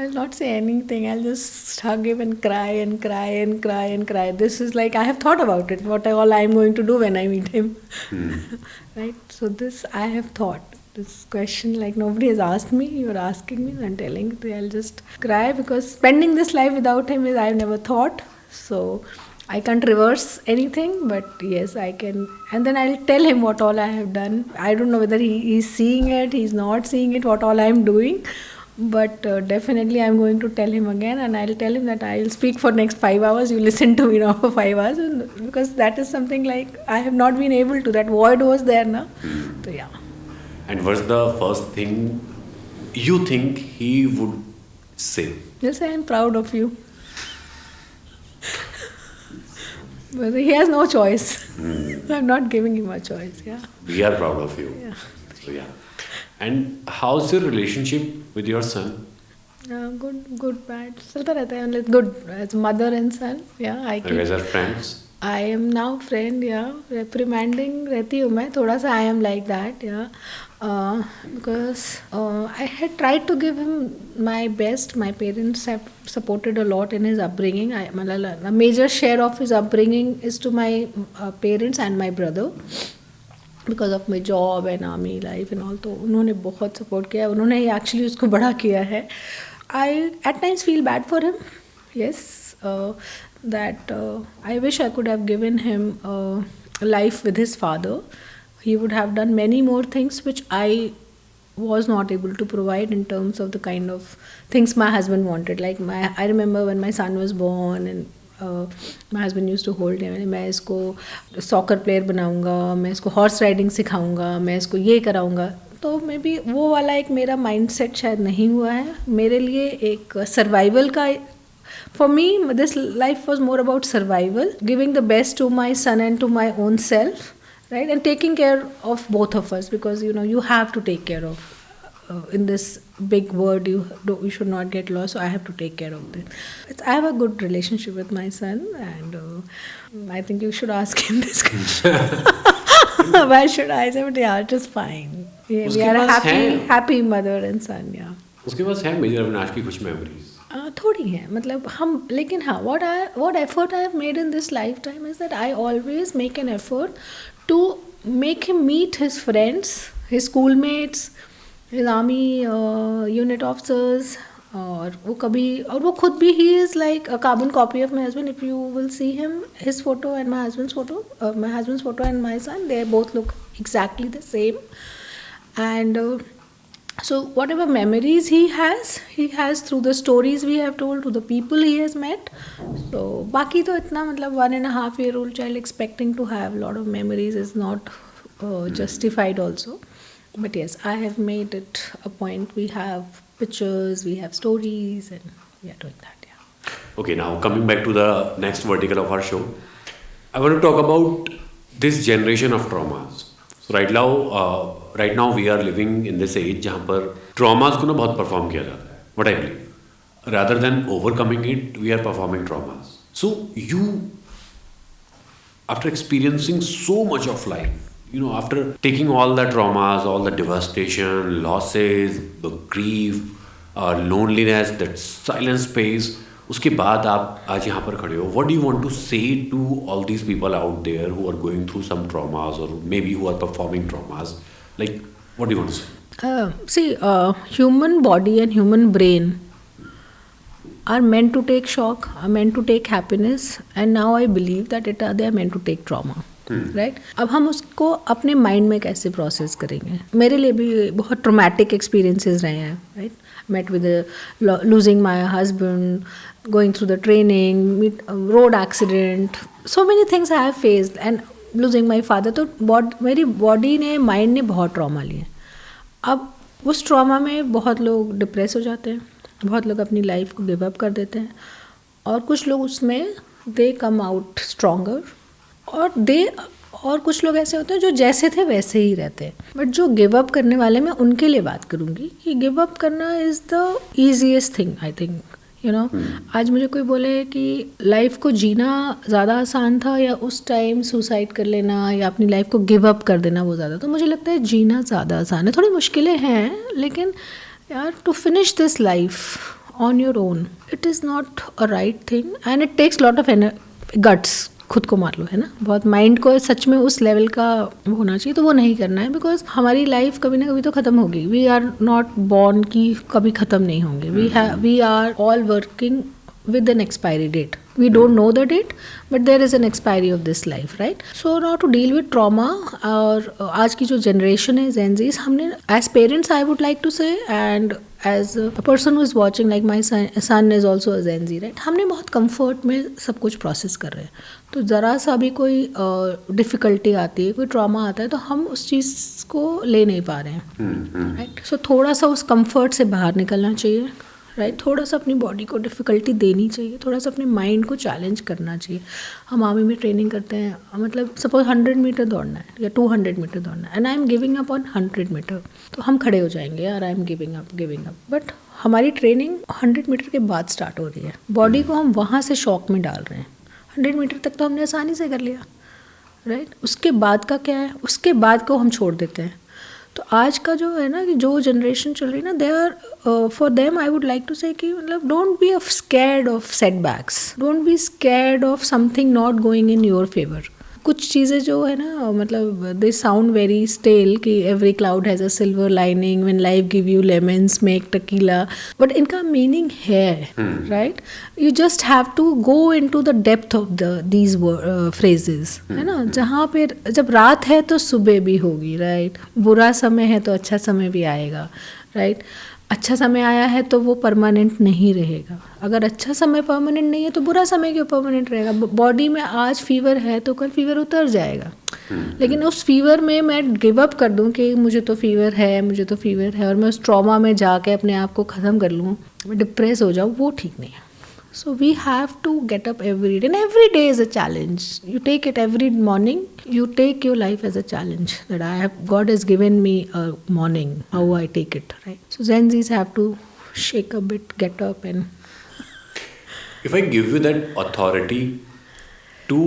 I'll not say anything. I'll just hug him and cry and cry and cry and cry. This is like I have thought about it. What all I'm going to do when I meet him, right? So this I have thought. This question, like nobody has asked me. You're asking me. I'm telling you. I'll just cry because spending this life without him is I've never thought. So I can't reverse anything. But yes, I can. And then I'll tell him what all I have done. I don't know whether he's seeing it. He's not seeing it. What all I'm doing. But definitely I'm going to tell him again, and I'll tell him that I'll speak for next 5 hours, you listen to me now for 5 hours, because that is something like I have not been able to, that void was there now. So yeah. And what's the first thing you think he would say? Just say I'm proud of you. But he has no choice. I'm not giving him a choice. Yeah. We are proud of you. Yeah. So yeah. And how's your relationship with your son? Good, bad. चलता रहता है, like good as mother and son. Yeah, I You guys are friends? I am now friend, yeah. Reprimanding रहती हूँ मैं थोड़ा सा. I am like that, yeah. Because I had tried to give him my best. My parents have supported a lot in his upbringing. A major share of his upbringing is to my parents and my brother. Because of my job and army life and all, तो उन्होंने बहुत support किया, उन्होंने ही actually उसको बड़ा किया है. I at times feel bad for him, yes, that I wish I could have given him life with his father. He would have done many more things which I was not able to provide in terms of the kind of things my husband wanted. Like I remember when my son was born and my husband used to hold him, मैं इसको soccer player बनाऊंगा, मैं इसको horse riding सिखाऊंगा, मैं इसको ये कराऊंगा. तो मे बी वो वाला एक मेरा माइंडसेट शायद नहीं हुआ है. मेरे लिए एक सर्वाइवल का, for me this life was more about survival, giving the best to my son and to my own self, right, and taking care of both of us, because you know you have to take care of in this big world, you should not get lost, so I have to take care of this. I have a good relationship with my son, and I think you should ask him this question. Why should I say? But yeah, it is fine. Yeah, we are a happy mother and son. Yeah. उसके पास है major Avinash की कुछ memories? थोड़ी है, मतलब हम, लेकिन हाँ, what effort I have made in this lifetime is that I always make an effort to make him meet his friends, his schoolmates, his army unit officers, और वो खुद भी ही is like a carbon copy of my husband. If you will see him, his photo and my husband's photo and my son, they both look exactly the same. And so whatever memories he has through the stories we have told, to the people he has met. So बाकी तो इतना मतलब 1.5-year-old child expecting to have a lot of memories is not justified also. But yes, I have made it a point. We have pictures, we have stories, and we are doing that. Yeah. Okay, now coming back to the next vertical of our show, I want to talk about this generation of traumas. So right now we are living in this age जहाँ पर traumas को ना बहुत perform किया जाता है. What I believe, rather than overcoming it, we are performing traumas. So you, after experiencing so much of life, you know, after taking all the traumas, all the devastation, losses, the grief, loneliness, that silent space, उसके बाद आप आज यहाँ पर खड़े हो. What do you want to say to all these people out there who are going through some traumas or maybe who are performing traumas? Like, what do you want to say? See, human body and human brain are meant to take shock, are meant to take happiness, and now I believe that they are meant to take trauma. Right. अब हम उसको अपने mind में कैसे process करेंगे. मेरे लिए भी बहुत ट्रोमैटिक एक्सपीरियंसेस रहे हैं. Right. met with losing my husband, going through the training, road accident, so many things I have faced, and losing my father. तो मेरी बॉडी ने, माइंड ने बहुत ट्रॉमा लिए. अब उस ट्रॉमा में बहुत लोग डिप्रेस हो जाते हैं, बहुत लोग अपनी लाइफ को गिव अप कर देते हैं, और कुछ लोग उसमें दे कम आउट स्ट्रॉन्गर, और कुछ लोग ऐसे होते हैं जो जैसे थे वैसे ही रहते हैं. बट जो गिव अप करने वाले, मैं उनके लिए बात करूँगी कि गिव अप करना is the easiest thing I think. You know, आज मुझे कोई बोले कि लाइफ को जीना ज़्यादा आसान था या उस टाइम सुसाइड कर लेना या अपनी लाइफ को गिव अप कर देना वो ज़्यादा, तो मुझे लगता है जीना ज़्यादा आसान है. थोड़ी मुश्किलें हैं, लेकिन यार to finish this life on your own, it is not a right thing and it takes lot of guts. खुद को मार लो, है ना. बहुत माइंड को सच में उस लेवल का होना चाहिए, तो वो नहीं करना है. बिकॉज हमारी लाइफ कभी ना कभी तो ख़त्म होगी. वी आर नॉट बॉर्न कि कभी ख़त्म नहीं होंगे. We are all working with an expiry date. We don't know the date, but there is an expiry of this life, right? So now to deal with trauma, और आज की जो generation है Gen Zs, हमने as parents I would like to say, and as a person who is watching, like my son is also a Gen Z, right? हमने बहुत comfort में सब कुछ process कर रहे हैं. तो ज़रा सा भी कोई difficulty आती है, कोई trauma आता है, तो हम उस चीज़ को ले नहीं पा रहे हैं, right? So थोड़ा सा उस comfort से बाहर निकलना चाहिए, राइट. थोड़ा सा अपनी बॉडी को डिफ़िकल्टी देनी चाहिए, थोड़ा सा अपने माइंड को चैलेंज करना चाहिए. हम आर्मी में ट्रेनिंग करते हैं, मतलब सपोज 100 मीटर दौड़ना है या 200 मीटर दौड़ना है, and I am giving up on 100 metre, तो हम खड़े हो जाएंगे, यार I am giving up. But हमारी ट्रेनिंग 100 मीटर के बाद स्टार्ट हो रही है. बॉडी को हम वहाँ से शॉक में डाल रहे हैं. 100 मीटर तक तो हमने आसानी से कर लिया, राइट. उसके बाद का क्या है, उसके बाद को हम छोड़ देते हैं. तो आज का जो है ना, कि जो जनरेशन चल रही है ना, they are for them I would like to say कि मतलब don't be scared of setbacks, don't be scared of something not going in your favour. कुछ चीज़ें जो है ना, मतलब दे साउंड वेरी स्टेल कि every cloud has a silver lining, when life give you lemons make tequila, but इनका meaning है, right. You just have to go into the depth of these phrases, है ना. जहाँ पे जब रात है तो सुबह भी होगी, राइट. बुरा समय है तो अच्छा समय भी आएगा, राइट. अच्छा समय आया है तो वो परमानेंट नहीं रहेगा. अगर अच्छा समय परमानेंट नहीं है तो बुरा समय क्यों परमानेंट रहेगा. बॉडी में आज फीवर है तो कल फीवर उतर जाएगा, लेकिन उस फीवर में मैं गिव अप कर दूं कि मुझे तो फीवर है और मैं उस ट्रॉमा में जाके अपने आप को ख़त्म कर लूँ, मैं डिप्रेस हो जाऊँ, वो ठीक नहीं है. So we have to get up every day, and every day is a challenge. You take it every morning. You take your life as a challenge. God has given me a morning. How I take it, right? So Gen Zs have to shake a bit, get up, and. If I give you that authority to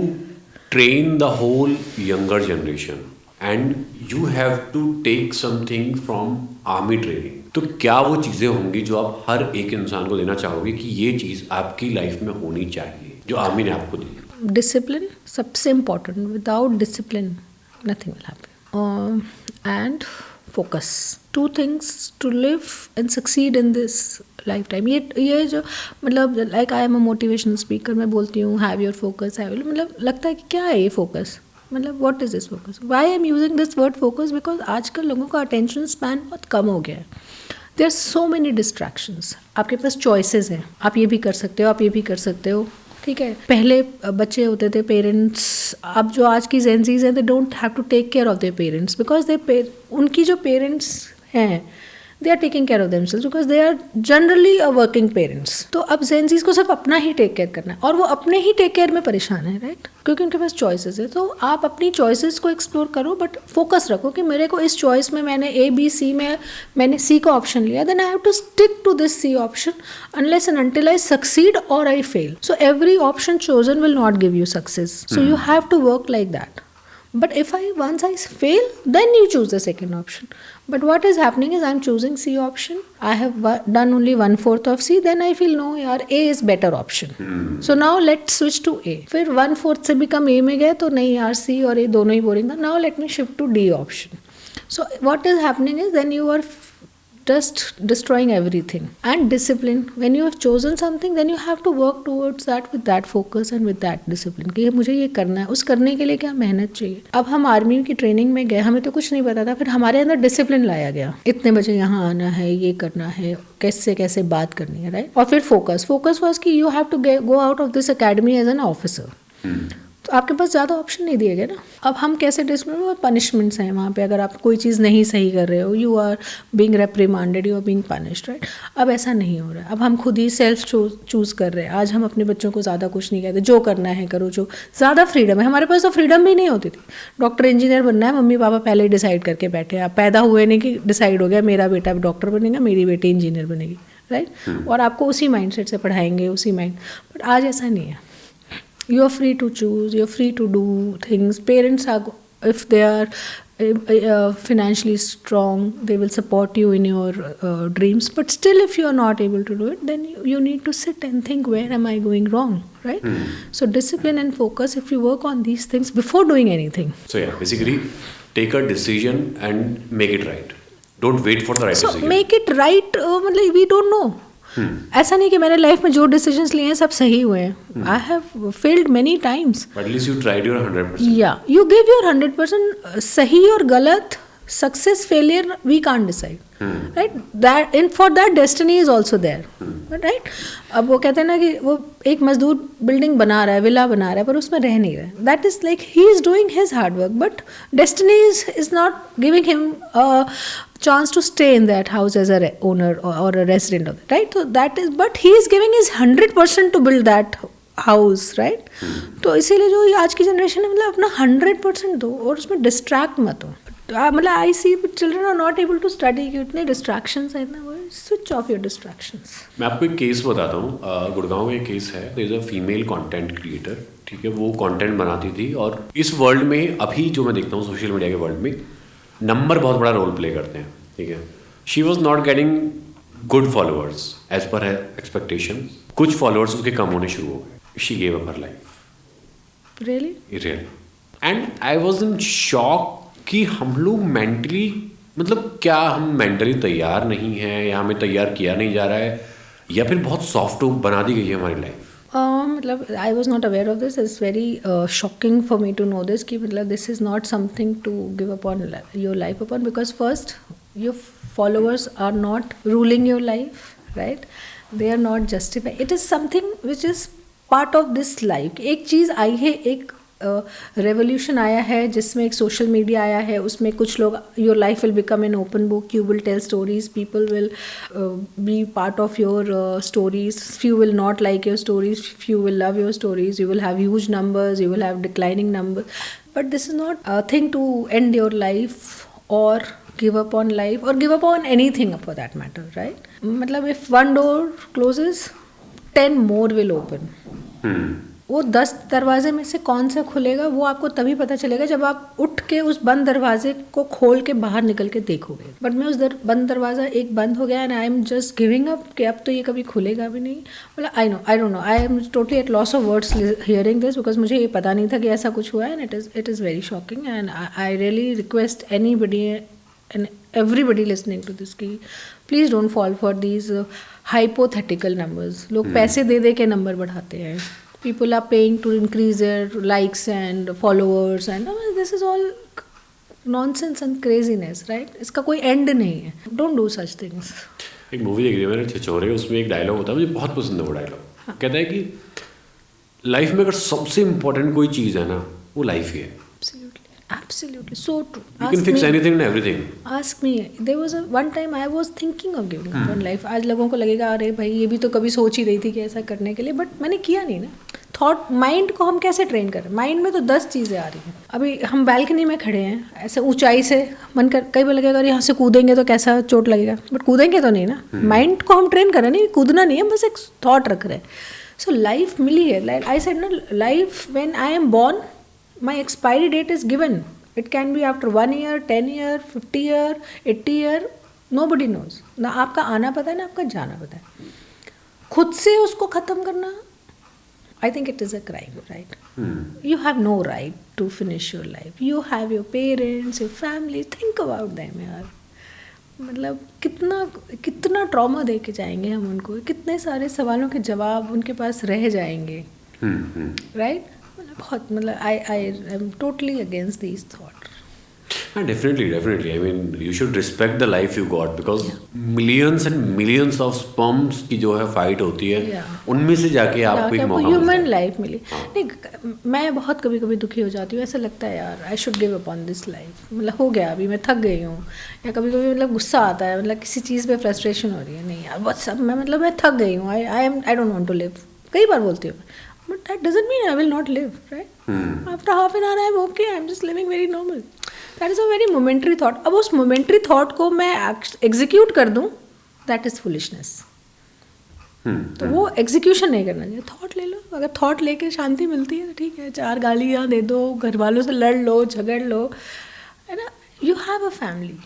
train the whole younger generation, and you have to take something from army training, तो क्या वो चीज़ें होंगी जो आप हर एक इंसान को देना चाहोगे कि ये चीज़ आपकी लाइफ में होनी चाहिए जो आर्मी ने आपको दी? डिसिप्लिन सबसे important. Without discipline nothing will happen. And focus, 2 things to live and succeed in this lifetime. ये जो मतलब like I am a motivational speaker, मैं बोलती हूँ हैव योर फोकस, मतलब लगता है कि क्या है ये फोकस, मतलब what is this focus, why I am using this word focus, because आजकल लोगों का अटेंशन स्पैन बहुत कम हो गया है. There are so many distractions. आपके पास चॉइसेस हैं, आप ये भी कर सकते हो, आप ये भी कर सकते हो, ठीक है. पहले बच्चे होते थे, पेरेंट्स, अब जो आज की जेंजीज हैं, they don't have to take care of their parents because उनकी जो पेरेंट्स हैं they are taking care of themselves because they are generally a working parents. तो अब जेंजीज को सिर्फ अपना ही टेक केयर करना है और वो अपने ही टेक केयर में परेशान है, राइट, क्योंकि उनके पास चॉइसेस है. तो आप अपनी चॉइसेस को एक्सप्लोर करो, बट फोकस रखो कि मेरे को इस चॉइस में मैंने ए बी सी में मैंने सी का ऑप्शन लिया, then I have to stick to this C option unless and until I succeed or I fail. So every option chosen will not give you success. So you have to work like that. But if once I fail, then you choose the second option. But what is happening is I'm choosing C option. I have done only 1/4 of C. Then I feel no, yaar, A is better option. So now let's switch to A. फिर 1/4 से भी कम A में गए तो नहीं यार, C और A दोनों ही boring था. Now let me shift to D option. So what is happening is then you are just destroying everything. And discipline, when you have chosen something, then you have to work towards that with that focus and with that discipline कि मुझे ये करना है. उस करने के लिए क्या मेहनत चाहिए. अब हम आर्मी की ट्रेनिंग में गए, हमें तो कुछ नहीं पता था, फिर हमारे अंदर डिसिप्लिन लाया गया, इतने बजे यहाँ आना है, ये करना है, कैसे कैसे बात करनी है, राइट. और फिर फोकस वॉज कि you have to go out of this academy as an officer. तो आपके पास ज़्यादा ऑप्शन नहीं दिए गए ना. अब हम कैसे डिसिप्लिन, और पनिशमेंट्स हैं वहाँ पे. अगर आप कोई चीज़ नहीं सही कर रहे हो, you are being reprimanded, you are being punished, right. अब ऐसा नहीं हो रहा है. अब हम खुद ही सेल्फ चूज़ कर रहे हैं. आज हम अपने बच्चों को ज़्यादा कुछ नहीं कहते, जो करना है करो, जो ज़्यादा फ्रीडम है. हमारे पास तो फ्रीडम भी नहीं होती थी. डॉक्टर इंजीनियर बनना है, मम्मी पापा पहले ही डिसाइड करके बैठे. आप पैदा हुए नहीं कि डिसाइड हो गया मेरा बेटा डॉक्टर बनेगा, मेरी बेटी इंजीनियर बनेगी, राइट. और आपको उसी माइंड सेट से पढ़ाएंगे, उसी माइंड. बट आज ऐसा नहीं है. You are free to choose, you're free to do things. Parents are, if they are financially strong, they will support you in your dreams. But still, if you are not able to do it, then you need to sit and think, where am I going wrong, right? So discipline and focus, if you work on these things before doing anything. So yeah, basically take a decision and make it right. Don't wait for the right decision. So make it right, मतलब we don't know. ऐसा नहीं कि मैंने life में जो decisions लिए हैं सब सही हुए हैं. I have failed many times. But at least you tried your 100%. या यू गिव योर 100%. सही और गलत, success failure we can't decide, right. That in for that destiny is also there, right. अब वो कहते हैं ना कि वो एक मजदूर बिल्डिंग बना रहा है, विला बना रहा है, पर उसमें रह नहीं रहा है. That is like he is doing his hard work, but destiny is not giving him chance to stay in that house as a owner or a resident of it, right. So that is, but he is giving his 100% to build that house, right. तो इसीलिए जो ये आज की generation है, मतलब अपना 100% दो और उसमें डिस्ट्रैक्ट मत हो. मतलब I see children are not able to study, इतने डिस्ट्रैक्शंस हैं, इतना स्विच ऑफ योर डिस्ट्रैक्शंस. मैं आपको एक केस बताता हूँ. गुड़गांव में एक केस है. There is a female content creator, ठीक है. वो कंटेंट बनाती थी और इस वर्ल्ड में अभी जो मैं देखता हूँ सोशल मीडिया के वर्ल्ड में नंबर बहुत बड़ा रोल प्ले करते हैं, ठीक है. She was not getting good followers as per expectation. कुछ फॉलोअर्स उसके कम होने शुरू हो गए. She gave up her life. Really. And I was in shock कि हम लोग मेंटली, मतलब क्या हम मेंटली तैयार नहीं हैं या हमें तैयार किया नहीं जा रहा है, या फिर बहुत सॉफ्ट बना दी गई है हमारी लाइफ. मतलब I was not aware of this. It's very shocking for me to know this कि मतलब this is not something to give upon your life upon, because first your followers are not ruling your life, right. They are not justify. It is something which is part of this life. एक चीज़ आई है, एक revolution आया है जिसमें एक social media आया है. उसमें कुछ लोग, your life will become an open book, you will tell stories, people will be part of your stories. Few will not like your stories, few will love your stories, you will have huge numbers, you will have declining numbers. But this is not a thing to end your life और give up on life or give up on anything for that matter, right. मतलब if one door closes 10 more will open. वो 10 दरवाजे में से कौन सा खुलेगा वो आपको तभी पता चलेगा जब आप उठ के उस बंद दरवाजे को खोल के बाहर निकल के देखोगे. बट मैं उस बंद दरवाज़ा एक बंद हो गया and I am just giving up कि अब तो ये कभी खुलेगा भी नहीं. मतलब I don't know, I am totally at loss of words hearing this, because मुझे ये पता नहीं था कि ऐसा कुछ हुआ है. And it is very shocking and I really request anybody and everybody listening to this, कि please don't fall for these hypothetical numbers. लोग पैसे दे दे के नंबर बढ़ाते हैं. People are paying to increase their likes and followers and this is all nonsense and craziness, right? इसका कोई end नहीं है. Don't do such things. एक मूवी देख रही है मैंने, छिछोरे, उसमें एक डायलॉग होता है, मुझे बहुत पसंद है वो डायलॉग. कहता है कि लाइफ में अगर सबसे इम्पोर्टेंट कोई चीज़ है ना, वो लाइफ ही है. Absolutely, so true. You can fix anything and everything. Ask me. There was one time I was thinking of giving up on life. आज लोगों को लगेगा अरे भाई ये भी तो कभी सोच ही रही थी कि ऐसा करने के लिए, बट मैंने किया नहीं ना. थॉट माइंड को हम कैसे ट्रेन करें? माइंड में तो 10 चीज़ें आ रही हैं. अभी हम बैल्कनी में खड़े हैं, ऐसे ऊंचाई से मन कर, कई बार लगेगा अरे यहाँ से कूदेंगे तो कैसा चोट लगेगा, बट कूदेंगे तो नहीं ना. माइंड को हम ट्रेन करें, नहीं कूदना नहीं है, बस एक थॉट रख रहे हैं. सो लाइफ मिली है. आई सेड ना, life when I am born, my expiry date is given. It can be after 1 year, 10 year, 50 year, 80 year. Nobody knows. ना आपका आना पता है ना आपका जाना पता है. खुद से उसको ख़त्म करना, I think it is a crime, right? You have no right to finish your life. You have your parents, your family. Think about them, यार. मतलब कितना ट्रॉमा दे के जाएंगे हम उनको, कितने सारे सवालों के जवाब उनके पास रह जाएंगे, right? बहुत मतलब I am totally against these thoughts. Definitely. I mean, you should respect the life you got because millions and millions of sperms की जो है फाइट होती है, उनमें से जाके आपको एक मौका ह्यूमन लाइफ मिली. नहीं, मैं बहुत कभी दुखी हो जाती हूँ. ऐसा लगता है यार I should give up on this life. मतलब हो गया, अभी मैं थक गई हूँ. या कभी मतलब गुस्सा आता है, मतलब किसी चीज़ पे फ्रस्ट्रेशन हो रही है. नहीं यार बस अब मैं थक गई हूँ. I don't want to live. कई बार बोलती हूँ. But that doesn't mean I will not live, right? After half an hour, I'm okay. I'm just living very normal. That is a very momentary thought. अब उस momentary thought को मैं execute कर दूँ, that is foolishness. तो वो execution नहीं करना चाहिए. Thought ले लो. अगर thought लेके शांति मिलती है तो ठीक है. 4 गालियाँ दे दो, घर वालों से लड़ लो, झगड़ लो, है ना? You have a family.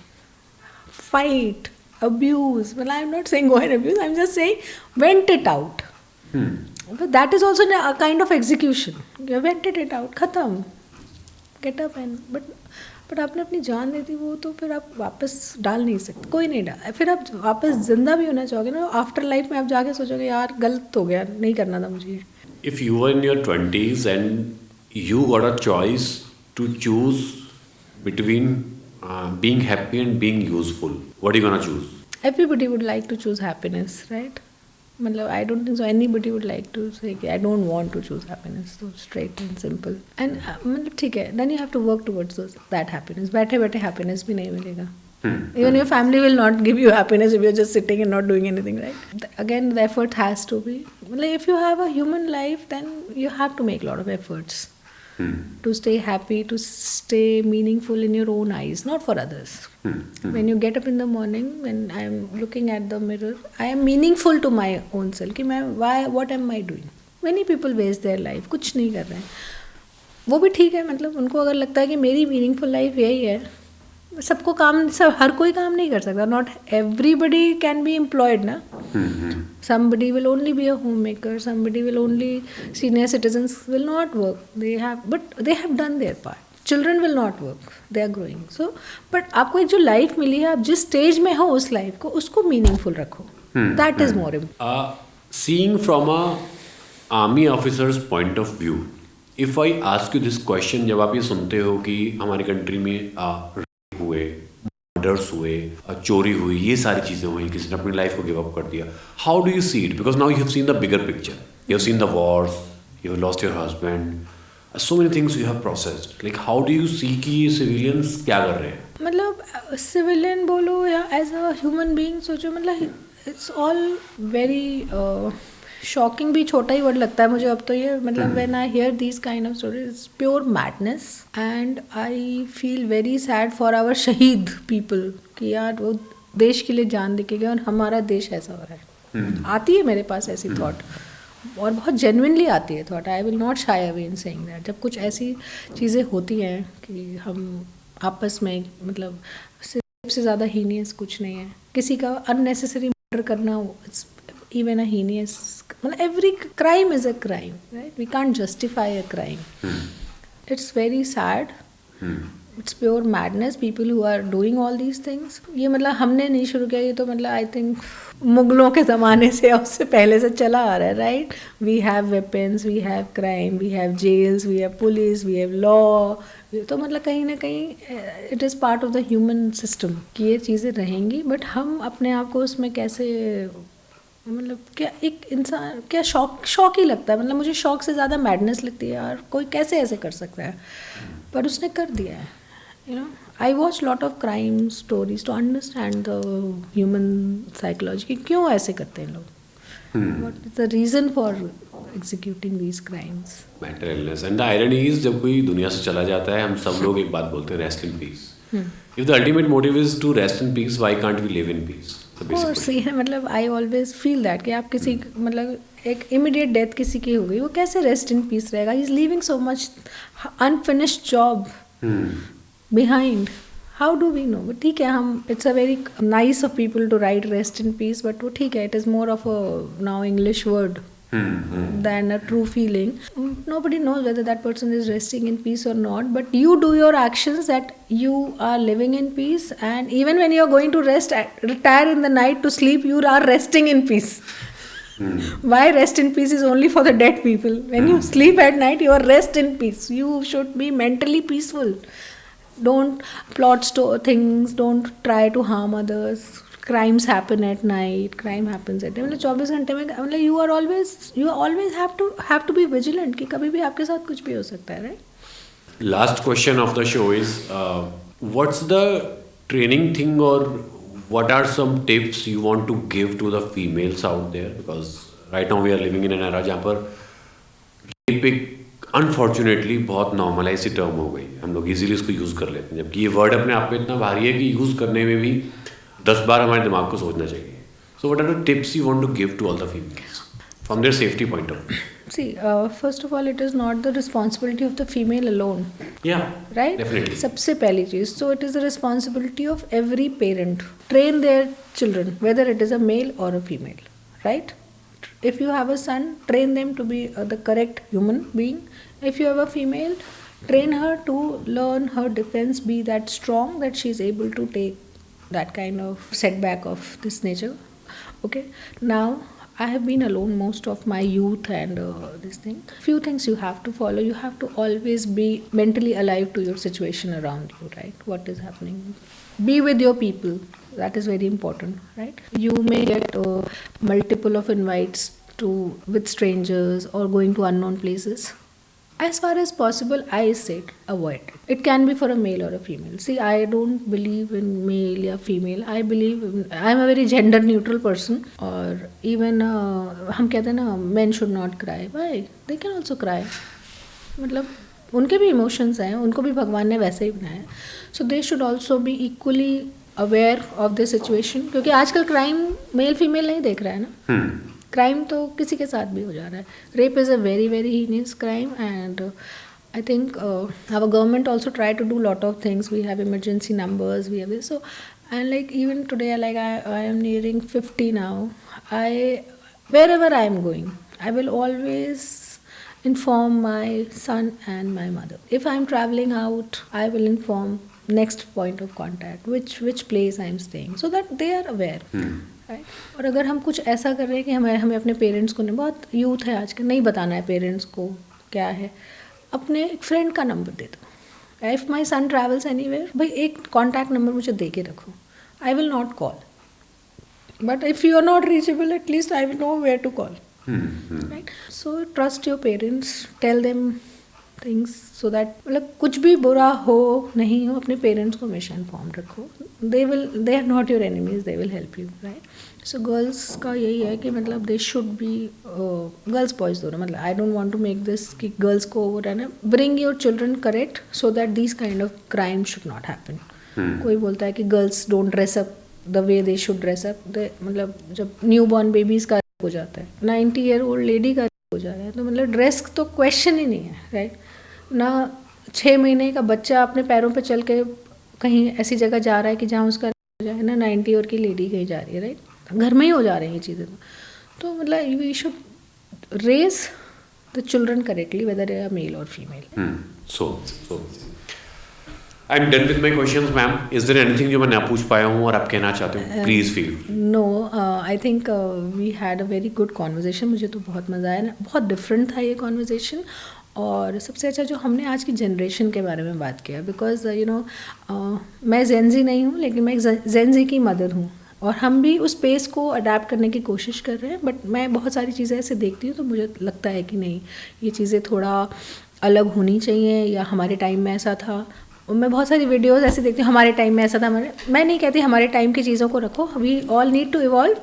Fight, abuse. Well, I'm not saying go and abuse. I'm just saying vent it out. But that is also a kind of execution. You vented it out, खत्म. Get up and but आपने अपनी जान दे दी, वो तो फिर आप वापस डाल नहीं सकते. कोई नहीं डाल. फिर आप वापस जिंदा भी होना चाहोगे ना, आफ्टर लाइफ में आप जाके सोचोगे यार गलत हो गया, नहीं करना था मुझे. If you were in your 20s and you got a choice to choose between being happy and being useful, what are you gonna choose? Everybody would like to choose happiness, right? मतलब I don't think so anybody would like to say I don't want to choose happiness, so straight and simple. And मतलब ठीक है, then you have to work towards that happiness. बैठे बैठे happiness भी नहीं मिलेगा. Even your family will not give you happiness if you're just sitting and not doing anything, right? Again, the effort has to be. Like if you have a human life, then you have to make a lot of efforts to stay happy, to stay meaningful in your own eyes, not for others. When you get up in the morning, when I am looking at the mirror, I am meaningful to my own self. कि मैं what am I doing? Many people waste their life, कुछ नहीं कर रहे हैं. वो भी ठीक है, मतलब उनको अगर लगता है कि मेरी meaningful life यही है. सबको काम, हर कोई काम नहीं कर सकता. Not everybody can be employed ना. Somebody will only be a homemaker. Somebody will only, senior citizens will not work. But they have done their part. Children will not work. They are growing. So, but आपको एक जो life मिली है, आप जिस stage में हो उस life को, उसको meaningful रखो. That is more important. Seeing from a army officer's point of view, if I ask you this question, जब आप ये सुनते हो कि हमारी कंट्री में हुए, मर्डर्स हुए, चोरी हुई, ये सारी चीज़ें हुई, किसी ने अपनी लाइफ को गिव अप कर दिया, how do you see it? Because now you have seen the bigger picture, you have seen the wars, you have lost your husband, so many things you have processed. Like how do you see कि civilians क्या कर रहे हैं? मतलब civilian बोलो या as a human being सोचो, मतलब इट्स ऑल वेरी शॉकिंग भी छोटा ही वर्ड लगता है मुझे अब तो ये. मतलब when I hear these kind of stories, it's pure madness and I feel very sad for our शहीद पीपल कि यार वो देश के लिए जान दे के गए और हमारा देश ऐसा हो रहा है. आती है मेरे पास ऐसी थॉट, और बहुत जेन्युइनली आती है thought. I will not shy away in saying that. जब कुछ ऐसी चीज़ें होती हैं कि हम आपस में, मतलब सबसे ज़्यादा हीनियस कुछ नहीं है. किसी का अननेसेसरी मर्डर करना, it's even a heinous, every crime is a crime, right? We can't justify a crime. It's very sad. It's pure madness people who are doing all these things. ये मतलब हमने नहीं शुरू किया, ये तो मतलब आई थिंक मुगलों के ज़माने से, उससे पहले से चला आ रहा है, right. We have weapons, we have crime, we have jails, we have police, we have law. तो मतलब कहीं ना कहीं it is part of the human system कि ये चीज़ें रहेंगी. बट हम अपने आप को उसमें कैसे, मतलब क्या एक इंसान, क्या शौक ही लगता है. मतलब मुझे शौक से ज़्यादा मैडनेस लगती है यार, कोई कैसे ऐसे कर सकता है. पर उसने कर दिया है. You know, I watch lot of crime stories to understand the human psychology कि क्यों ऐसे करते हैं लोग. What is the reason for executing these crimes? Mental illness. And the irony is जब कोई दुनिया से चला जाता है, हम सब लोग एक बात बोलते हैं, rest in peace. If the ultimate motive is to rest in peace, why can't we live in peace? और सही है. मतलब I always feel that कि आप किसी, मतलब एक immediate death किसी की हो गई, वो कैसे rest in peace रहेगा? He is leaving so much unfinished job behind. How do we know? But ठीक है, हम, it's a very nice of people to write rest in peace, but वो ठीक है, it is more of a now English word than a true feeling. Nobody knows whether that person is resting in peace or not, but you do your actions that you are living in peace, and even when you are going to rest, retire in the night to sleep, you are resting in peace. Why rest in peace is only for the dead people. When you sleep at night, you are rest in peace. You should be mentally peaceful. Don't plot things, don't try to harm others. Crimes happen at night, crime happens at day. मतलब 24 घंटे में, मतलब you always have to be vigilant कि कभी भी आपके साथ कुछ भी हो सकता है, right? Last question of the show is what's the training thing, or what are some tips you want to give to the females out there, because right now we are living in an era जहाँ पर rape एक unfortunately बहुत normalise सी term हो गई. हम लोग easily इसको use कर लेते हैं, जबकि ये वर्ड अपने आप में इतना भारी है कि यूज़ करने में भी 10 बार हमारे दिमाग को सोचना चाहिए. So what are the tips you want to give to all the females from their safety point of view? See, first of all, it is not the responsibility of the female alone. Yeah, right? Definitely. सबसे पहली चीज़, so it is the responsibility of every parent. Train their children, whether it is a male or a female, right? If you have a son, train them to be the correct human being. If you have a female, train her to learn her defense, be that strong that she is able to take that kind of setback of this nature. Okay, now I have been alone most of my youth and this thing. Few things you have to follow. You have to always be mentally alive to your situation around you, right? What is happening? Be with your people. That is very important, right? You may get multiple of invites with strangers or going to unknown places. As far as possible, I said avoid. It can be for a male or a female. See, I don't believe in male or female. I believe I'm a very gender neutral person. और even हम कहते हैं ना, men should not cry. Why? They can also cry. मतलब उनके भी emotions हैं, उनको भी भगवान ने वैसे ही बनाया है. So they should also be equally aware of the situation. क्योंकि आजकल क्राइम मेल फीमेल नहीं देख रहा है ना. क्राइम तो किसी के साथ भी हो जा रहा है. Rape is a very very heinous crime, and I think our government also try to do lot of things. We have emergency numbers, we have this. So, and like even today, like I am nearing 50 now. Wherever I am going, I will always inform my son and my mother. If I am traveling out, I will inform next point of contact, which place I am staying, so that they are aware. Right? और अगर हम कुछ ऐसा कर रहे हैं कि हमें अपने पेरेंट्स को नहीं, बहुत यूथ है आज का, नहीं बताना है पेरेंट्स को क्या है, अपने एक फ्रेंड का नंबर दे दो. If my son travels anywhere, भाई एक कॉन्टैक्ट नंबर मुझे दे के रखो. I will not call, but if you are not reachable, at least I will know where to call. Right? So trust your parents, tell them things so that, मतलब कुछ भी बुरा हो नहीं हो, अपने पेरेंट्स को हमेशा इन्फॉर्म रखो. They are not your enemies, they will help you. Right? So girls का यही है कि मतलब दे शुड बी, गर्ल्स बॉयज़ दोनों, मतलब I don't want to make this कि गर्ल्स को वो रहना. Bring your children correct so that this kind of crime should not happen. कोई बोलता है कि girls don't dress up the way they should dress up. मतलब जब न्यू बॉर्न बेबीज़ का हो जाता है, 90-year-old लेडी का हो जा रहा है, तो मतलब ड्रेस तो क्वेश्चन ही नहीं है. राइट? ना 6 महीने का बच्चा अपने पैरों पे चल के कहीं ऐसी जगह जा रहा है कि जहाँ उसका हो जाए, ना 90 ईयर की लेडी कहीं जा रही है. राइट? घर में ही हो जा रही हैं ये चीज़ें. तो मतलब we should raise the children correctly, whether they are male और female. So I'm done with my questions, ma'am. Is there anything जो मैं ना पूछ पाया हूँ और आप कहना चाहते हो? Please feel. No I think we had a very good conversation. मुझे तो बहुत मज़ा आया ना, बहुत डिफरेंट था ये कॉन्वर्जेशन. और सबसे अच्छा जो हमने आज की जनरेशन के बारे में बात किया, बिकॉज यू नो मैं जेनजी नहीं हूँ, लेकिन मैं जेनजी की मदर हूँ और हम भी उस पेस को अडेप्ट करने की कोशिश कर रहे हैं. बट मैं बहुत सारी चीज़ें ऐसे देखती हूँ तो मुझे लगता है कि नहीं, ये चीज़ें थोड़ा अलग होनी चाहिए, या हमारे टाइम में ऐसा था. और मैं बहुत सारी वीडियोस ऐसे देखती हूँ, हमारे टाइम में ऐसा था. मैं नहीं कहती हमारे टाइम की चीज़ों को रखो, we all need to evolve,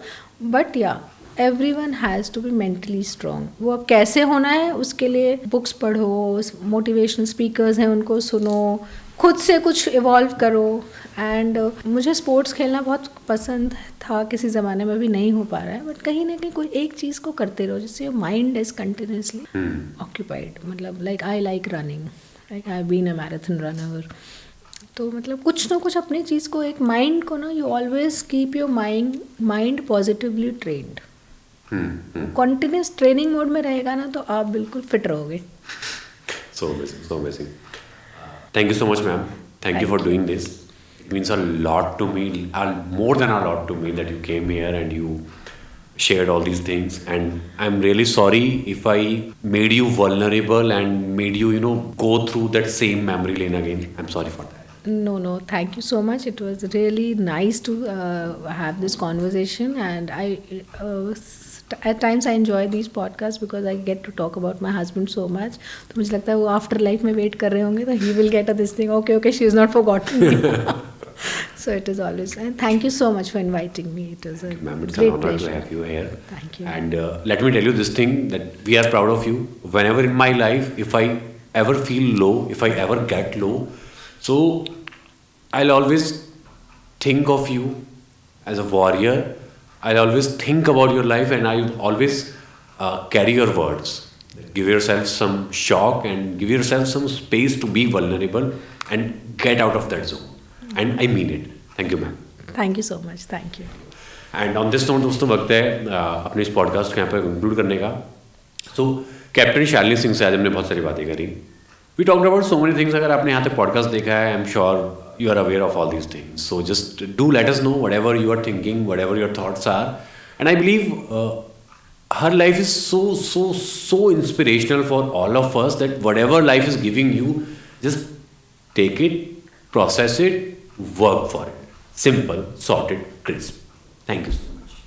but yeah everyone has to be mentally strong. वो अब कैसे होना है उसके लिए बुक्स पढ़ो, मोटिवेशनल स्पीकर्स हैं उनको सुनो, खुद से कुछ इवॉल्व करो. एंड मुझे स्पोर्ट्स खेलना बहुत पसंद था, किसी ज़माने में भी नहीं हो पा रहा है, बट कहीं ना कहीं कोई एक चीज़ को करते रहो जिससे माइंड इज़ कंटिन्यूसली ऑक्यूपाइड. मतलब like I like running, like I been a marathon runner. तो मतलब कुछ ना कुछ अपनी चीज़ को, एक माइंड को ना, you always keep your mind positively trained. Continuous training mode में रहेगा ना तो आप बिल्कुल फिट रहोगे. So amazing, so amazing. Thank you so much, ma'am. Thank you for doing this. It means a lot to me, more than a lot to me, that you came here and you shared all these things. And I'm really sorry if I made you vulnerable and made you, go through that same memory lane again. I'm sorry for that. No, thank you so much. It was really nice to have this conversation, and at times I enjoy these podcasts because I get to talk about my husband so much. तो मुझे लगता है वो after life में wait कर रहे होंगे, तो he will get this thing. Okay, she is not forgotten me. So it is always, and thank you so much for inviting me. It was a Ma'am, it's great an honor pleasure to have you here. Thank you. And let me tell you this thing, that we are proud of you. Whenever in my life, if I ever feel low, if I ever get low, so I'll always think of you as a warrior. I'll always think about your life, and I'll always carry your words. Give yourself some shock and give yourself some space to be vulnerable and get out of that zone. And I mean it. Thank you, ma'am. Thank you so much. Thank you. And on this note दोस्तों, वक्त है अपने इस podcast को यहाँ पर conclude करने का. सो कैप्टन शालिनी सिंह से आज हमने बहुत सारी बातें करी. We talked about so many things. अगर आपने यहाँ तक पॉडकास्ट देखा है, I am sure you are aware of all these things. So just do let us know whatever you are thinking, whatever your thoughts are. And I believe her life is so inspirational for all of us, that whatever life is giving you, just take it, process it, work for it. Simple, sorted, crisp. Thank you.